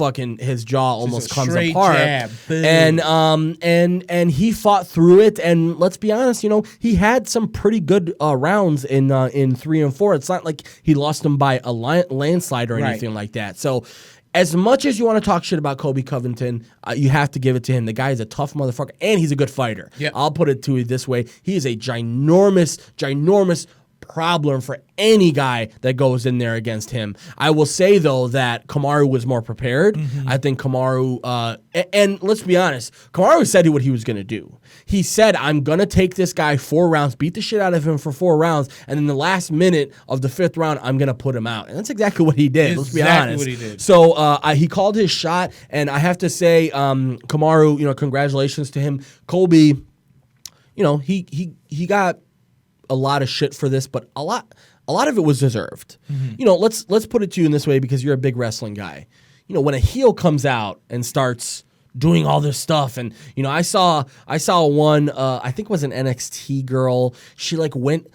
jaw almost comes apart. Jab. And he fought through it. And let's be honest, he had some pretty good rounds in 3 and 4. It's not like he lost them by a landslide or anything like that. So as much as you want to talk shit about Colby Covington, you have to give it to him. The guy is a tough motherfucker, and he's a good fighter. Yep. I'll put it to you this way. He is a ginormous problem for any guy that goes in there against him. I will say, though, that Kamaru was more prepared. Mm-hmm. I think Kamaru, and let's be honest, Kamaru said what he was going to do. He said, I'm going to take this guy 4 rounds, beat the shit out of him for 4 rounds, and in the last minute of the 5th round, I'm going to put him out. And that's exactly what he did. Let's be honest. What he did. So he called his shot, and I have to say, Kamaru, congratulations to him. Colby, he got a lot of shit for this, but a lot of it was deserved. Mm-hmm. Let's put it to you in this way because you're a big wrestling guy. When a heel comes out and starts doing all this stuff, and I saw one, I think it was an NXT girl. She went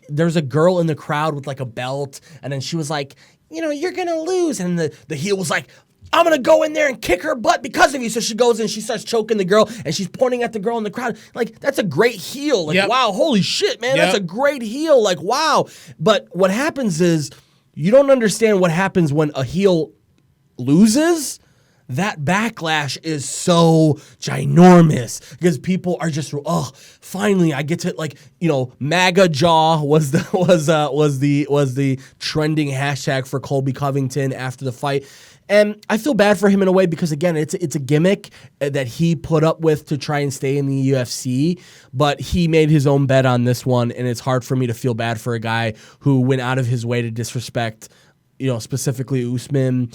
there's a girl in the crowd with a belt, and then she was like, you're gonna lose, and the heel was like, I'm going to go in there and kick her butt because of you. So she goes in, she starts choking the girl, and she's pointing at the girl in the crowd. That's a great heel. Wow, holy shit, man. That's a great heel. Wow. But what happens is you don't understand what happens when a heel loses. that backlash is so ginormous because people are just, finally I get to, like, you know, MAGA jaw was the trending hashtag for Colby Covington after the fight. And I feel bad for him in a way because, again, it's a gimmick that he put up with to try and stay in the UFC, but he made his own bet on this one, and it's hard for me to feel bad for a guy who went out of his way to disrespect, you know, specifically Usman,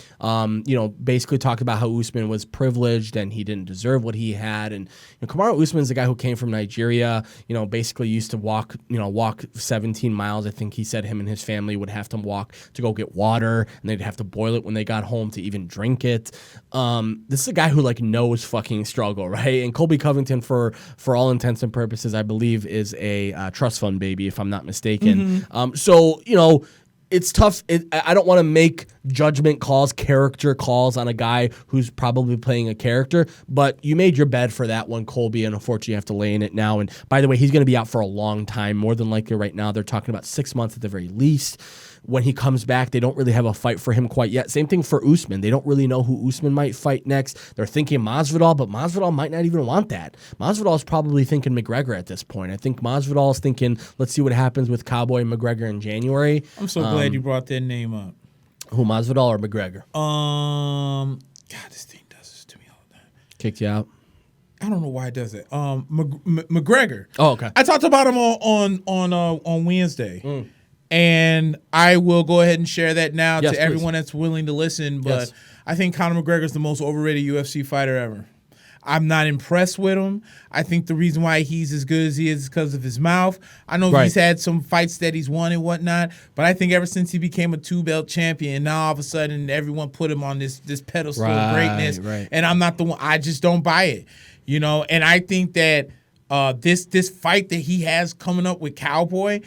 you know, basically talked about how Usman was privileged and he didn't deserve what he had. And you know, Kamaru Usman's a guy who came from Nigeria, you know, basically used to walk 17 miles. I think he said him and his family would have to walk to go get water, and they'd have to boil it when they got home to even drink it. This is a guy who, like, knows fucking struggle, right? And Colby Covington, for all intents and purposes, I believe is a trust fund baby, if I'm not mistaken. So, you know, it's tough. I don't want to make judgment calls, character calls on a guy who's probably playing a character, but you made your bed for that one, Colby, and unfortunately you have to lay in it now. And by the way, he's going to be out for a long time, more than likely right now. They're talking about 6 months at the very least. When he comes back, they don't really have a fight for him quite yet. Same thing for Usman. They don't really know who Usman might fight next. They're thinking Masvidal, but Masvidal might not even want that. Masvidal is probably thinking McGregor at this point. I think Masvidal is thinking, let's see what happens with Cowboy and McGregor in January. I'm so glad you brought that name up. Who, Masvidal or McGregor? God, this thing does this to me all the time. Kicked you out? I don't know why it does it. McGregor. Oh, okay. I talked about him on Wednesday. And I will go ahead and share that now to everyone that's willing to listen. But I think Conor McGregor is the most overrated UFC fighter ever. I'm not impressed with him. I think the reason why he's as good as he is because of his mouth. I know he's had some fights that he's won and whatnot, but I think ever since he became a 2-belt champion, now all of a sudden everyone put him on this pedestal of greatness. And I'm not the one. I just don't buy it. You know, and I think that this fight that he has coming up with Cowboy,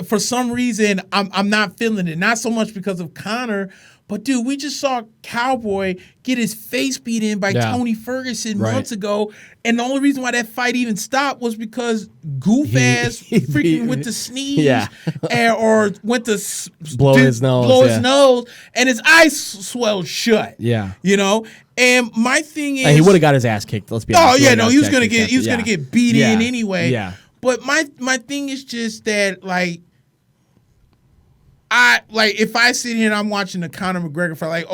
for some reason, I'm not feeling it. Not so much because of Conor, but dude, we just saw Cowboy get his face beat in by Tony Ferguson months ago, and the only reason why that fight even stopped was because goof-ass freaking went to sneeze or went to blow his nose, and his eyes swelled shut. Yeah. You know? And my thing is... And he would have got his ass kicked, let's be honest. He was gonna get beat in anyway. Yeah. But my thing is just that, like, if I sit here and I'm watching the Conor McGregor fight,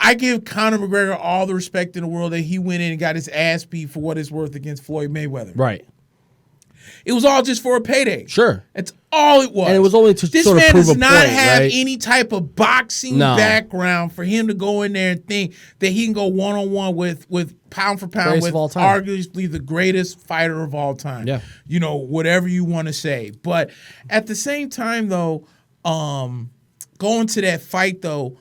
I give Conor McGregor all the respect in the world that he went in and got his ass beat for what it's worth against Floyd Mayweather. Right. It was all just for a payday. Sure. That's all it was. And it was only to this sort of man prove does a not point, have right? any type of boxing background for him to go in there and think that he can go one-on-one with pound for pound with arguably the greatest fighter of all time. Yeah. You know, whatever you want to say. But at the same time, though, going to that fight, though,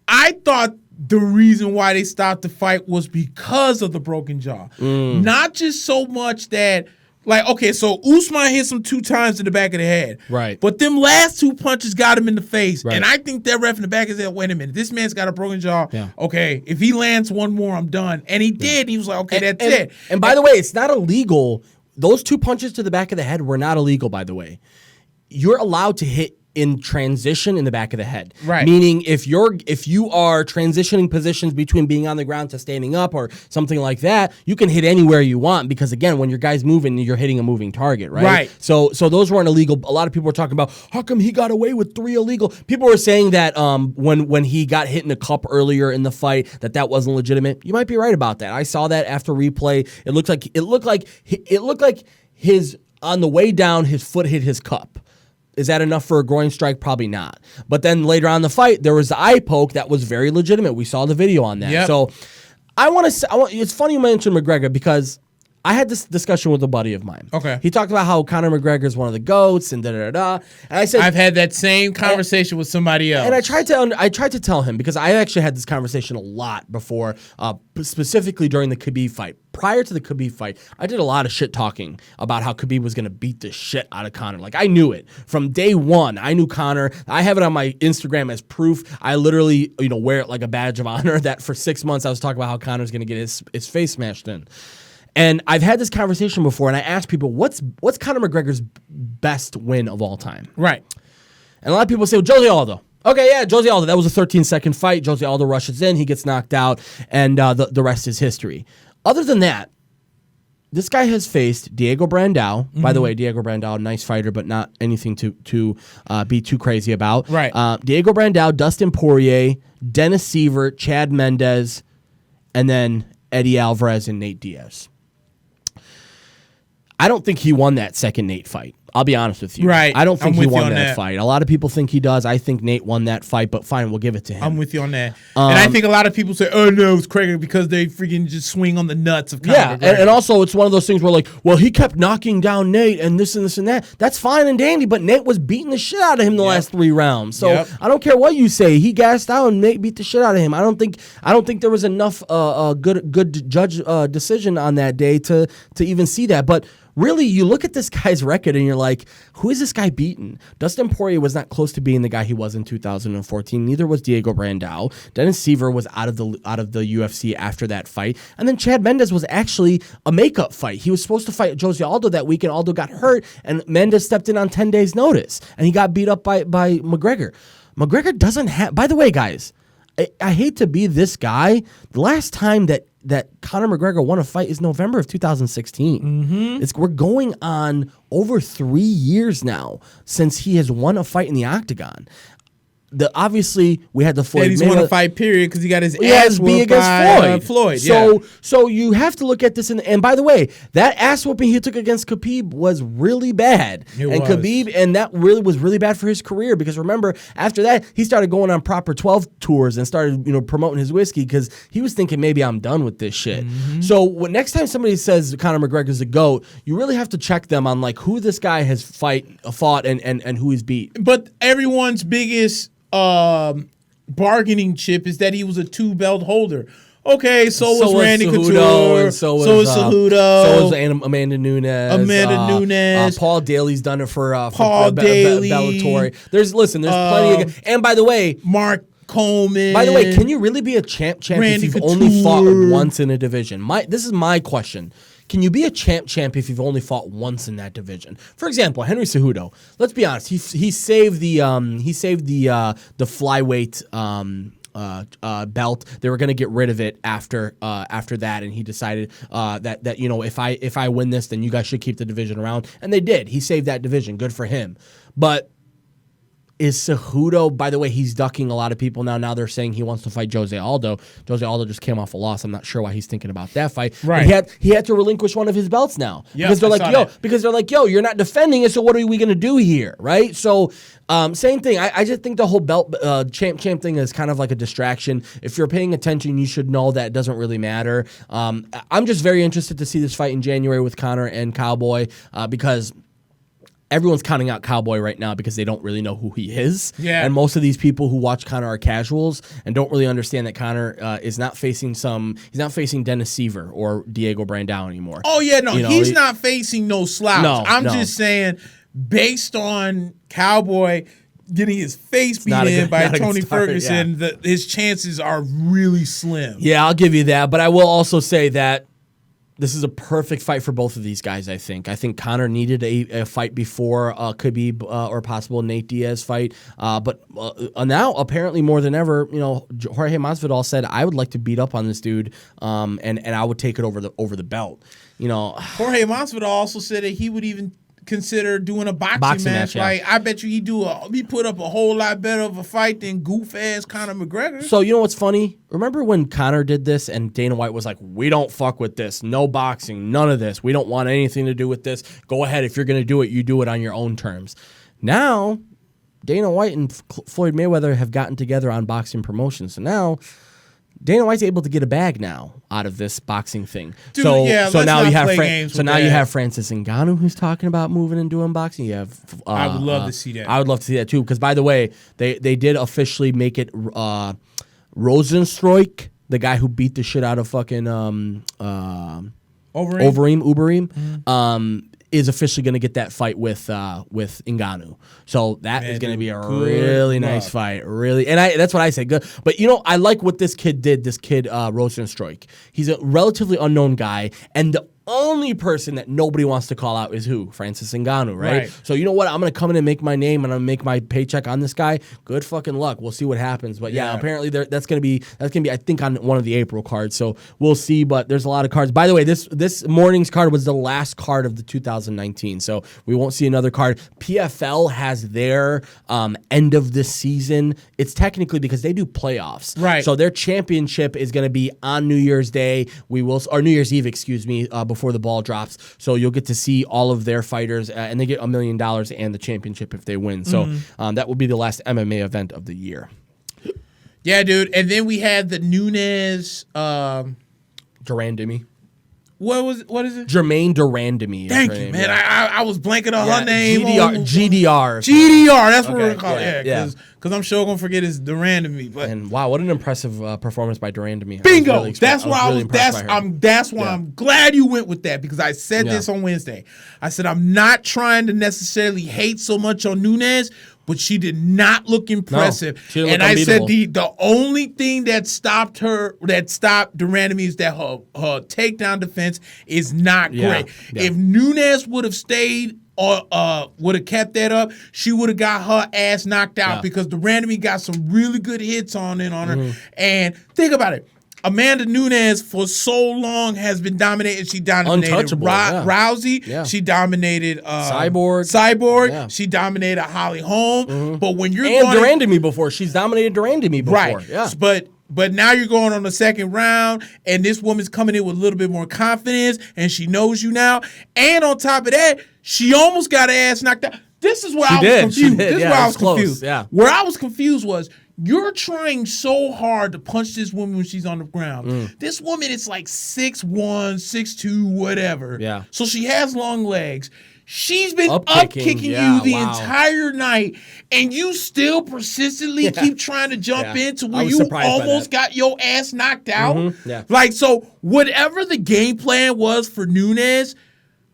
I thought the reason why they stopped the fight was because of the broken jaw. Not just so much that, so Usman hits him 2 times in the back of the head. Right. But them last 2 punches got him in the face. Right. And I think that ref in the back of his head, wait a minute, this man's got a broken jaw. Yeah. Okay, if he lands one more, I'm done. And he did. He was like, okay, that's it. And by the way, it's not illegal. Those 2 punches to the back of the head were not illegal, by the way. You're allowed to hit in transition in the back of the head. Right. Meaning if you are transitioning positions between being on the ground to standing up or something like that, you can hit anywhere you want because, again, when your guy's moving, you're hitting a moving target, right? Right. So those weren't illegal. A lot of people were talking about how come he got away with 3 illegal. People were saying that when he got hit in the cup earlier in the fight that wasn't legitimate. You might be right about that. I saw that after replay. It looked like his on the way down his foot hit his cup. Is that enough for a groin strike? Probably not. But then later on in the fight, there was the eye poke that was very legitimate. We saw the video on that. Yep. So it's funny you mentioned McGregor because I had this discussion with a buddy of mine. Okay. He talked about how Conor McGregor is one of the GOATs and da-da-da-da. And I said... I've had that same conversation with somebody else. And I tried to tell him, because I actually had this conversation a lot before, specifically during the Khabib fight. Prior to the Khabib fight, I did a lot of shit talking about how Khabib was going to beat the shit out of Conor. Like, I knew it. From day one, I knew Conor. I have it on my Instagram as proof. I literally, wear it like a badge of honor that for 6 months I was talking about how Conor's going to get his face smashed in. And I've had this conversation before, and I asked people, what's Conor McGregor's best win of all time? Right. And a lot of people say, well, Jose Aldo. Okay, yeah, Jose Aldo. That was a 13-second fight. Jose Aldo rushes in. He gets knocked out, and the rest is history. Other than that, this guy has faced Diego Brandao. By the way, Diego Brandao, nice fighter, but not anything to be too crazy about. Right. Diego Brandao, Dustin Poirier, Dennis Sievert, Chad Mendez, and then Eddie Alvarez and Nate Diaz. I don't think he won that second Nate fight. I'll be honest with you. Right. I don't think he won that fight. A lot of people think he does. I think Nate won that fight, but fine, we'll give it to him. I'm with you on that. And I think a lot of people say, oh, no, it's Craig because they freaking just swing on the nuts of Conor McGregor. And also it's one of those things where like, well, he kept knocking down Nate and this and this and that. That's fine and dandy, but Nate was beating the shit out of him the last 3 rounds. So I don't care what you say. He gassed out and Nate beat the shit out of him. I don't think there was enough good judge decision on that day to even see that. But really, you look at this guy's record and you're like, who is this guy beating? Dustin Poirier was not close to being the guy he was in 2014. Neither was Diego Brandao. Dennis Sievert was out of the UFC after that fight. And then Chad Mendez was actually a makeup fight. He was supposed to fight Jose Aldo that week, and Aldo got hurt, and Mendez stepped in on 10 days' notice, and he got beat up by McGregor. McGregor doesn't have... By the way, guys, I hate to be this guy. The last time that Conor McGregor won a fight is November of 2016. We're going on over 3 years now since he has won a fight in the octagon. Obviously, we had the Floyd. He's won a fight period because he got his ass whooped by Floyd. So you have to look at this, and by the way, that ass whooping he took against Khabib was really bad. That really was really bad for his career, because remember, after that he started going on Proper 12 tours and started promoting his whiskey because he was thinking, maybe I'm done with this shit. So next time somebody says Conor McGregor's a GOAT, you really have to check them on like who this guy has fought and who he's beat. But everyone's biggest bargaining chip is that he was a 2-belt holder. Okay, so was Randy Couture, and so was Cejudo, so was Amanda Nunes. Paul Daly's done it for Daly, Bellator. There's plenty of. And by the way, Mark Coleman. By the way, can you really be a champ Randy if you've Couture. only fought once in a division? This is my question. Can you be a champ if you've only fought once in that division? For example, Henry Cejudo. Let's be honest. He saved the flyweight belt. They were going to get rid of it after that, and he decided that if I win this, then you guys should keep the division around, and they did. He saved that division. Good for him. But is Cejudo, by the way, he's ducking a lot of people now. Now they're saying he wants to fight Jose Aldo. Jose Aldo just came off a loss. I'm not sure why he's thinking about that fight. Right. He had to relinquish one of his belts now. Yep, because they're like, yo, you're not defending it, so what are we going to do here, right? So same thing. I just think the whole belt champ thing is kind of like a distraction. If you're paying attention, you should know that it doesn't really matter. I'm just very interested to see this fight in January with Conor and Cowboy because everyone's counting out Cowboy right now because they don't really know who he is. Yeah. And most of these people who watch Conor are casuals and don't really understand that Conor is not facing he's not facing Dennis Sievert or Diego Brandao anymore. Oh, yeah, no. He's not facing no slouch. No, I'm just saying, based on Cowboy getting his face beat in by Tony Ferguson, his chances are really slim. Yeah, I'll give you that. But I will also say that this is a perfect fight for both of these guys, I think. I think Conor needed a fight before Khabib or possible Nate Diaz fight. But now, apparently more than ever, Jorge Masvidal said, I would like to beat up on this dude, and I would take it over the belt. Jorge Masvidal also said that he would even consider doing a boxing match. Like, I bet you he put up a whole lot better of a fight than goof ass Conor McGregor. So you know what's funny? Remember when Conor did this and Dana White was like, we don't fuck with this. No boxing, none of this. We don't want anything to do with this. Go ahead. If you're going to do it, you do it on your own terms. Now, Dana White and Floyd Mayweather have gotten together on boxing promotions. So now Dana White's able to get a bag now out of this boxing thing. Dude, so now you have Francis Ngannou who's talking about moving and doing boxing. You have I would love to see that. I would love to see that too, because by the way, they did officially make it Rosenstruik, the guy who beat the shit out of fucking Uberim, is officially going to get that fight with Ngannou. So that is going to be a really nice fight. Really, and that's what I say. Good. But I like what this kid did. This kid Rosenstruik. He's a relatively unknown guy, and only person that nobody wants to call out is who? Francis Ngannou, right? So you know what? I'm going to come in and make my name, and I'm going to make my paycheck on this guy. Good fucking luck. We'll see what happens. But yeah, apparently that's going to be I think on one of the April cards. So we'll see. But there's a lot of cards. By the way, this morning's card was the last card of the 2019. So we won't see another card. PFL has their end of the season. It's technically because they do playoffs, right? So their championship is going to be on New Year's Day. New Year's Eve, excuse me. Before the ball drops, so you'll get to see all of their fighters, and they get $1 million and the championship if they win. So that will be the last MMA event of the year. Yeah, dude. And then we had the Nunes, Durandamy. What is it? Jermaine Durandamy. Thank you, man. I was blanking on her name. GDR. That's what we're going to call it. Yeah, because I'm sure going to forget his Durandamy. But and wow, what an impressive performance by Durandamy. Bingo. That's why I'm glad you went with that, because I said this on Wednesday. I said I'm not trying to necessarily hate so much on Nunes, but she did not look impressive. No, she didn't look unbeatable. I said the only thing that stopped Durandamy is that her takedown defense is not great. Yeah. If Nunes would have stayed or would have kept that up, she would have got her ass knocked out, because Durandamy got some really good hits on her. And think about it. Amanda Nunes for so long has been dominated. She dominated Rousey. Yeah. She dominated Cyborg. Yeah. She dominated Holly Holm. But when you're Durandamy before, she's dominated Durandamy before. Right. Yeah. But now you're going on the second round, and this woman's coming in with a little bit more confidence, and she knows you now. And on top of that, she almost got her ass knocked out. This is where I was confused. This is where I was confused. Yeah. Where I was confused was, you're trying so hard to punch this woman when she's on the ground. This woman is like 6'1", 6'2", whatever. Yeah. So she has long legs. She's been up kicking you the entire night, and you still persistently keep trying to jump into where you almost got your ass knocked out. Like, so whatever the game plan was for Nunes,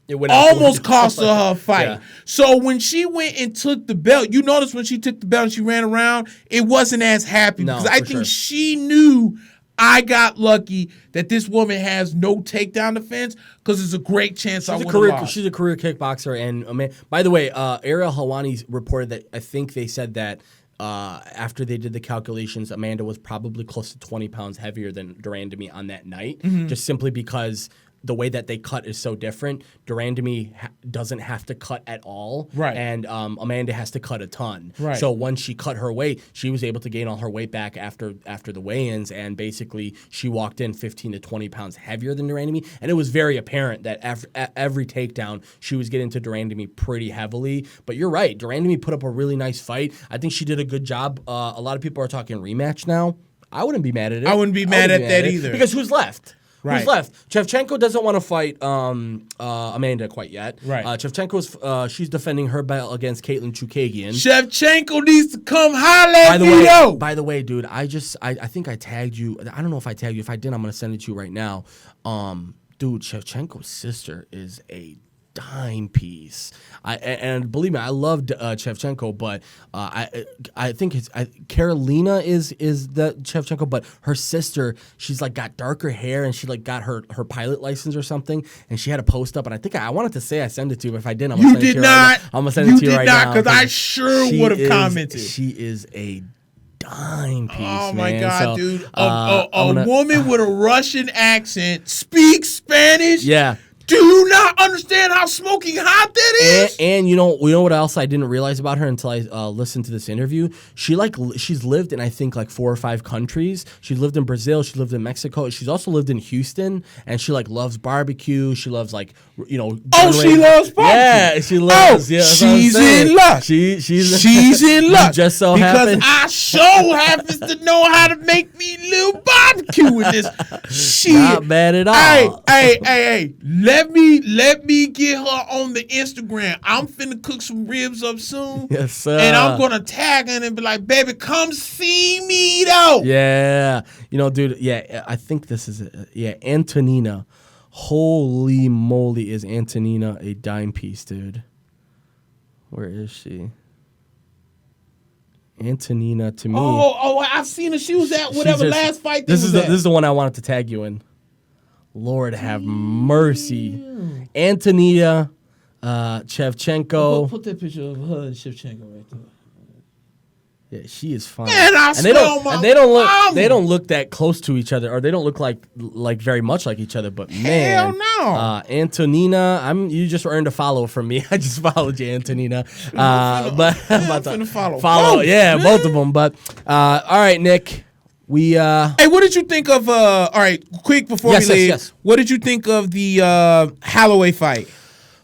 it almost cost her fight. Yeah. So when she went and took the belt, you notice when she took the belt and she ran around, it wasn't as happy, because I think she knew, I got lucky that this woman has no takedown defense, because it's a great chance I would have lost. She's a career kickboxer. And by the way, Ariel Helwani reported that I think they said that after they did the calculations, Amanda was probably close to 20 pounds heavier than Durandamy on that night, just simply because the way that they cut is so different. Durandamy doesn't have to cut at all, and Amanda has to cut a ton. So once she cut her weight, she was able to gain all her weight back after the weigh-ins, and basically she walked in 15 to 20 pounds heavier than Durandamy, and it was very apparent that at every takedown she was getting to Durandamy pretty heavily. But you're right, Durandamy put up a really nice fight. I think she did a good job. A lot of people are talking rematch now. I wouldn't be mad at it. I wouldn't be mad at that either. Because who's left? Who's left? Shevchenko doesn't want to fight Amanda quite yet. Shevchenko's she's defending her belt against Caitlin Chukagian. Shevchenko needs to come holler at me. By the way, dude, I think I tagged you. I don't know if I tagged you. If I did, I'm gonna send it to you right now. Dude, Shevchenko's sister is a dime piece. And believe me, I loved Shevchenko, but I think Carolina is the Shevchenko, but her sister, she's like got darker hair, and she like got her pilot license or something, and she had a post up, and I think I wanted to say I sent it to you, but if I didn't, I'm gonna send it to you right now. I'm gonna send it to you right now. You did not, because I sure would have commented. She is a dime piece. Oh my God, dude! A woman with a Russian accent speaks Spanish. Yeah. Do you not understand how smoking hot that is? And you know what else I didn't realize about her until I listened to this interview? She's lived in, I think, like 4 or 5 countries. She's lived in Brazil. She lived in Mexico. She's also lived in Houston, and she like loves barbecue. She loves like she loves barbecue. Yeah, she loves. She's in luck. She's in luck. Just so because happens. I sure happens to know how to make me a little barbecue with this. Shit. Not bad at all. Hey. Let me get her on the Instagram. I'm finna cook some ribs up soon. Yes, sir. And I'm gonna tag her and be like, baby, come see me though. Yeah. Dude, I think this is it. Antonina. Holy moly, is Antonina a dime piece, dude. Where is she? Antonina, to me. Oh, I've seen her. She was at whatever last fight. This is the one I wanted to tag you in. Lord have mercy. Antonina Shevchenko. Put that picture of her and Shevchenko right there. Yeah, she is fine. Man, they don't look that close to each other, or they don't look like very much like each other. But man, hell no. Antonina, you just earned a follow from me. I just followed you, Antonina. But I'm about to follow. Both. Yeah, both of them. But all right, Nick. Hey, what did you think of? All right, quick before we leave. Yes. What did you think of the Holloway fight?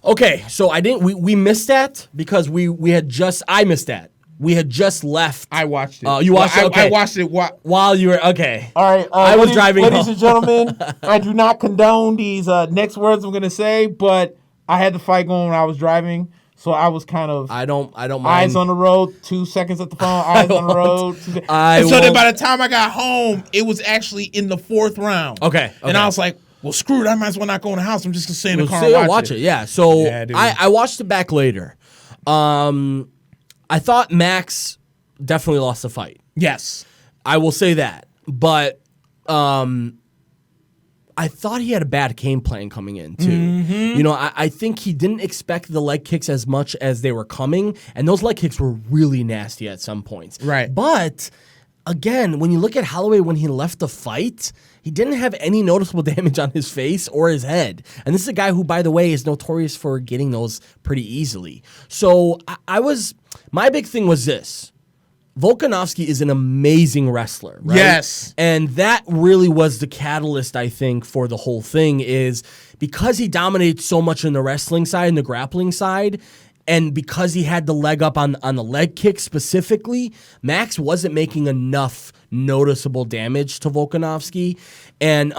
Okay, so I didn't. We missed that because I missed that. We had just left. I watched it. Oh, you watched it? Okay. I watched it while you were okay. All right. I was driving ladies and gentlemen, I do not condone these next words I'm going to say, but I had the fight going when I was driving, so I was kind of. I don't mind. Eyes on the road, 2 seconds at the phone. Eyes on the road. So then by the time I got home, it was actually in the 4th round. Okay. And I was like, well, screw it. I might as well not go in the house. I'm just going to stay in the car and watch it. Yeah. So I watched it back later. I thought Max definitely lost the fight. Yes. I will say that. But I thought he had a bad game plan coming in, too. Mm-hmm. You know, I think he didn't expect the leg kicks as much as they were coming, and those leg kicks were really nasty at some points. Right. But, again, when you look at Holloway when he left the fight, he didn't have any noticeable damage on his face or his head. And this is a guy who, by the way, is notorious for getting those pretty easily. So my big thing was this. Volkanovski is an amazing wrestler, right? Yes. And that really was the catalyst, I think, for the whole thing is because he dominated so much in the wrestling side and the grappling side, and because he had the leg up on the leg kick specifically, Max wasn't making enough noticeable damage to Volkanovski. And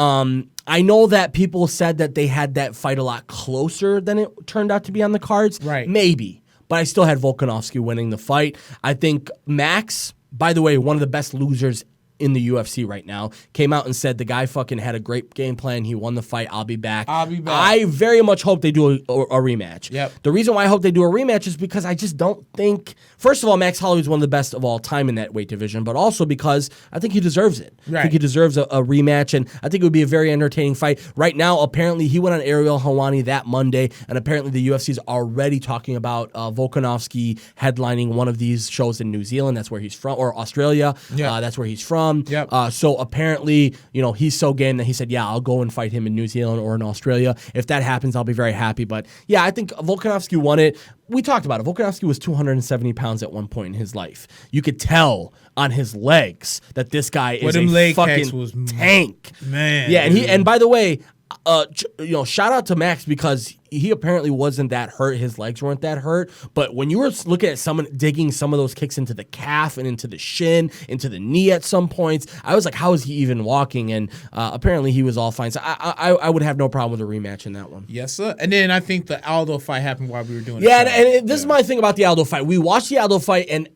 I know that people said that they had that fight a lot closer than it turned out to be on the cards. Right. Maybe. But I still had Volkanovski winning the fight. I think Max, by the way, one of the best losers in the UFC right now, came out and said the guy fucking had a great game plan. He won the fight. I'll be back. I very much hope they do a rematch. Yep. The reason why I hope they do a rematch is because I just don't think, first of all, Max Holloway is one of the best of all time in that weight division, but also because I think he deserves it. Right. I think he deserves a rematch, and I think it would be a very entertaining fight. Right now, apparently, he went on Ariel Helwani that Monday, and apparently the UFC is already talking about Volkanovski headlining one of these shows in New Zealand. That's where he's from, or Australia. Yeah. That's where he's from. Yep. So apparently, you know, he's so game that he said, yeah, I'll go and fight him in New Zealand or in Australia. If that happens, I'll be very happy. But yeah, I think Volkanovski won it. We talked about it. Volkanovski was 270 pounds at one point in his life. You could tell on his legs that this guy is a fucking tank. Man. Yeah, and by the way, shout out to Max because he apparently wasn't that hurt. His legs weren't that hurt. But when you were looking at someone digging some of those kicks into the calf and into the shin, into the knee at some points, I was like, how is he even walking? And apparently he was all fine. So I would have no problem with a rematch in that one. Yes, sir. And then I think the Aldo fight happened while we were doing it. Yeah, and this is my thing about the Aldo fight. We watched the Aldo fight, and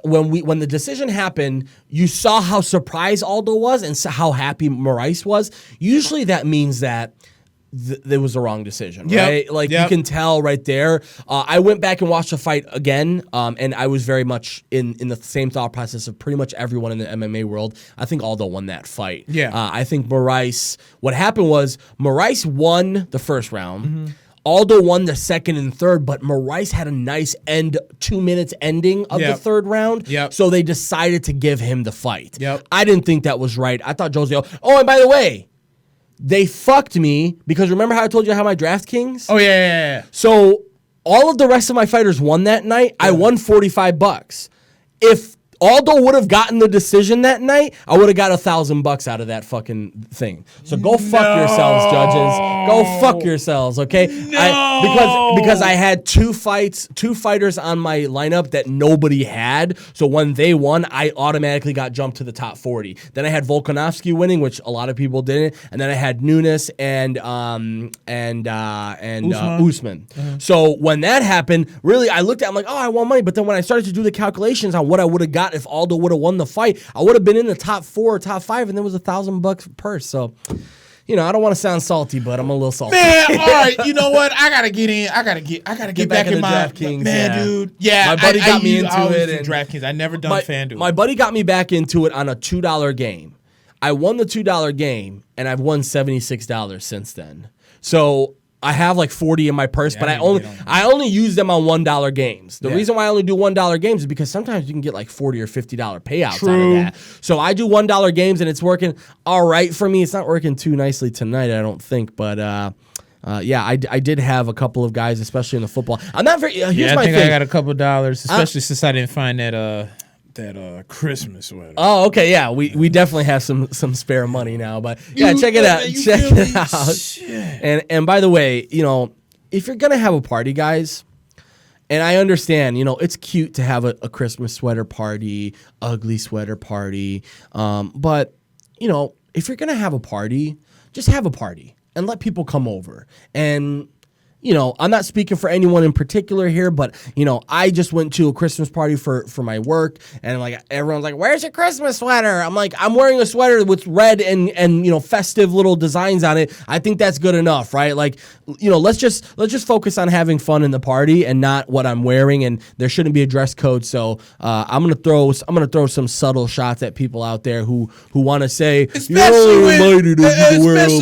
when the decision happened, you saw how surprised Aldo was and how happy Moraes was. Usually that means that there was the wrong decision, right? Like you can tell right there. I went back and watched the fight again, and I was very much in the same thought process of pretty much everyone in the MMA world. I think Aldo won that fight. Yeah. I think Moraes, what happened was Moraes won the first round. Mm-hmm. Aldo won the second and third, but Moraes had a nice 2 minutes ending of the third round. Yep. So they decided to give him the fight. Yep. I didn't think that was right. I thought Jose... Oh, and by the way, they fucked me because remember how I told you I had my DraftKings? Oh, yeah. So all of the rest of my fighters won that night. I won $45. If Aldo would have gotten the decision that night, I would have got $1,000 out of that fucking thing. So go fuck yourselves, judges. Go fuck yourselves, okay? Because I had two fighters on my lineup that nobody had. So when they won, I automatically got jumped to the top 40. Then I had Volkanovski winning, which a lot of people didn't, and then I had Nunes and Usman. Mm-hmm. So when that happened, really, I looked at it, I'm like, oh, I won money. But then when I started to do the calculations on what I would have got if Aldo would have won the fight, I would have been in the top 4 or top 5, and there was $1,000 purse. So, you know, I don't want to sound salty, but I'm a little salty. Man, all right, you know what? I gotta get in. I gotta get back in my DraftKings. Man, dude. Yeah, my buddy got me into it. DraftKings. I never done FanDuel. My buddy got me back into it on a $2 game. I won the $2 game, and I've won $76 since then. So I have like 40 in my purse, but I only use them on $1 games. The reason why I only do $1 games is because sometimes you can get like $40 or $50 payouts out of that. So I do $1 games, and it's working all right for me. It's not working too nicely tonight, I don't think, but I did have a couple of guys, especially in the football. I'm not very. Here's my thing. I got a couple of dollars, especially since I didn't find that Christmas sweater. Oh, okay, yeah, we definitely have some spare money now, but yeah, check it out. Check it out. Shit. And by the way, if you're gonna have a party, guys, and I understand, it's cute to have a Christmas sweater party, ugly sweater party, but if you're gonna have a party, just have a party and let people come over. And I'm not speaking for anyone in particular here, but, I just went to a Christmas party for my work, and like everyone's like, "Where's your Christmas sweater?" I'm like, "I'm wearing a sweater with red and festive little designs on it." I think that's good enough, right? Like, let's just focus on having fun in the party and not what I'm wearing, and there shouldn't be a dress code. So I'm gonna throw some subtle shots at people out there who want to say, especially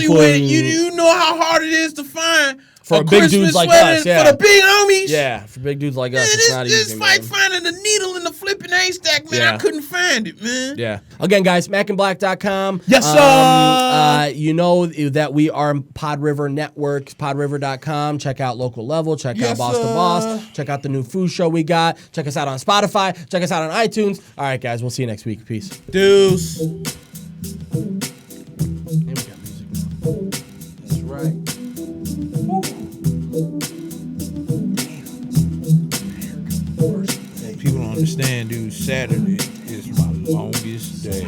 when you know how hard it is to find for big dudes like us, for the big homies. Yeah, for big dudes like us, it's not easy, man. It's like finding a needle in the flipping haystack, man. Yeah. I couldn't find it, man. Yeah. Again, guys, mackandblack.com. Yes, sir. You know that we are PodRiver Network, podriver.com. Check out Local Level. Check out Boss to Boss. Check out the new food show we got. Check us out on Spotify. Check us out on iTunes. All right, guys, we'll see you next week. Peace. Deuce. That's right. People don't understand, dude. Saturday is my longest day.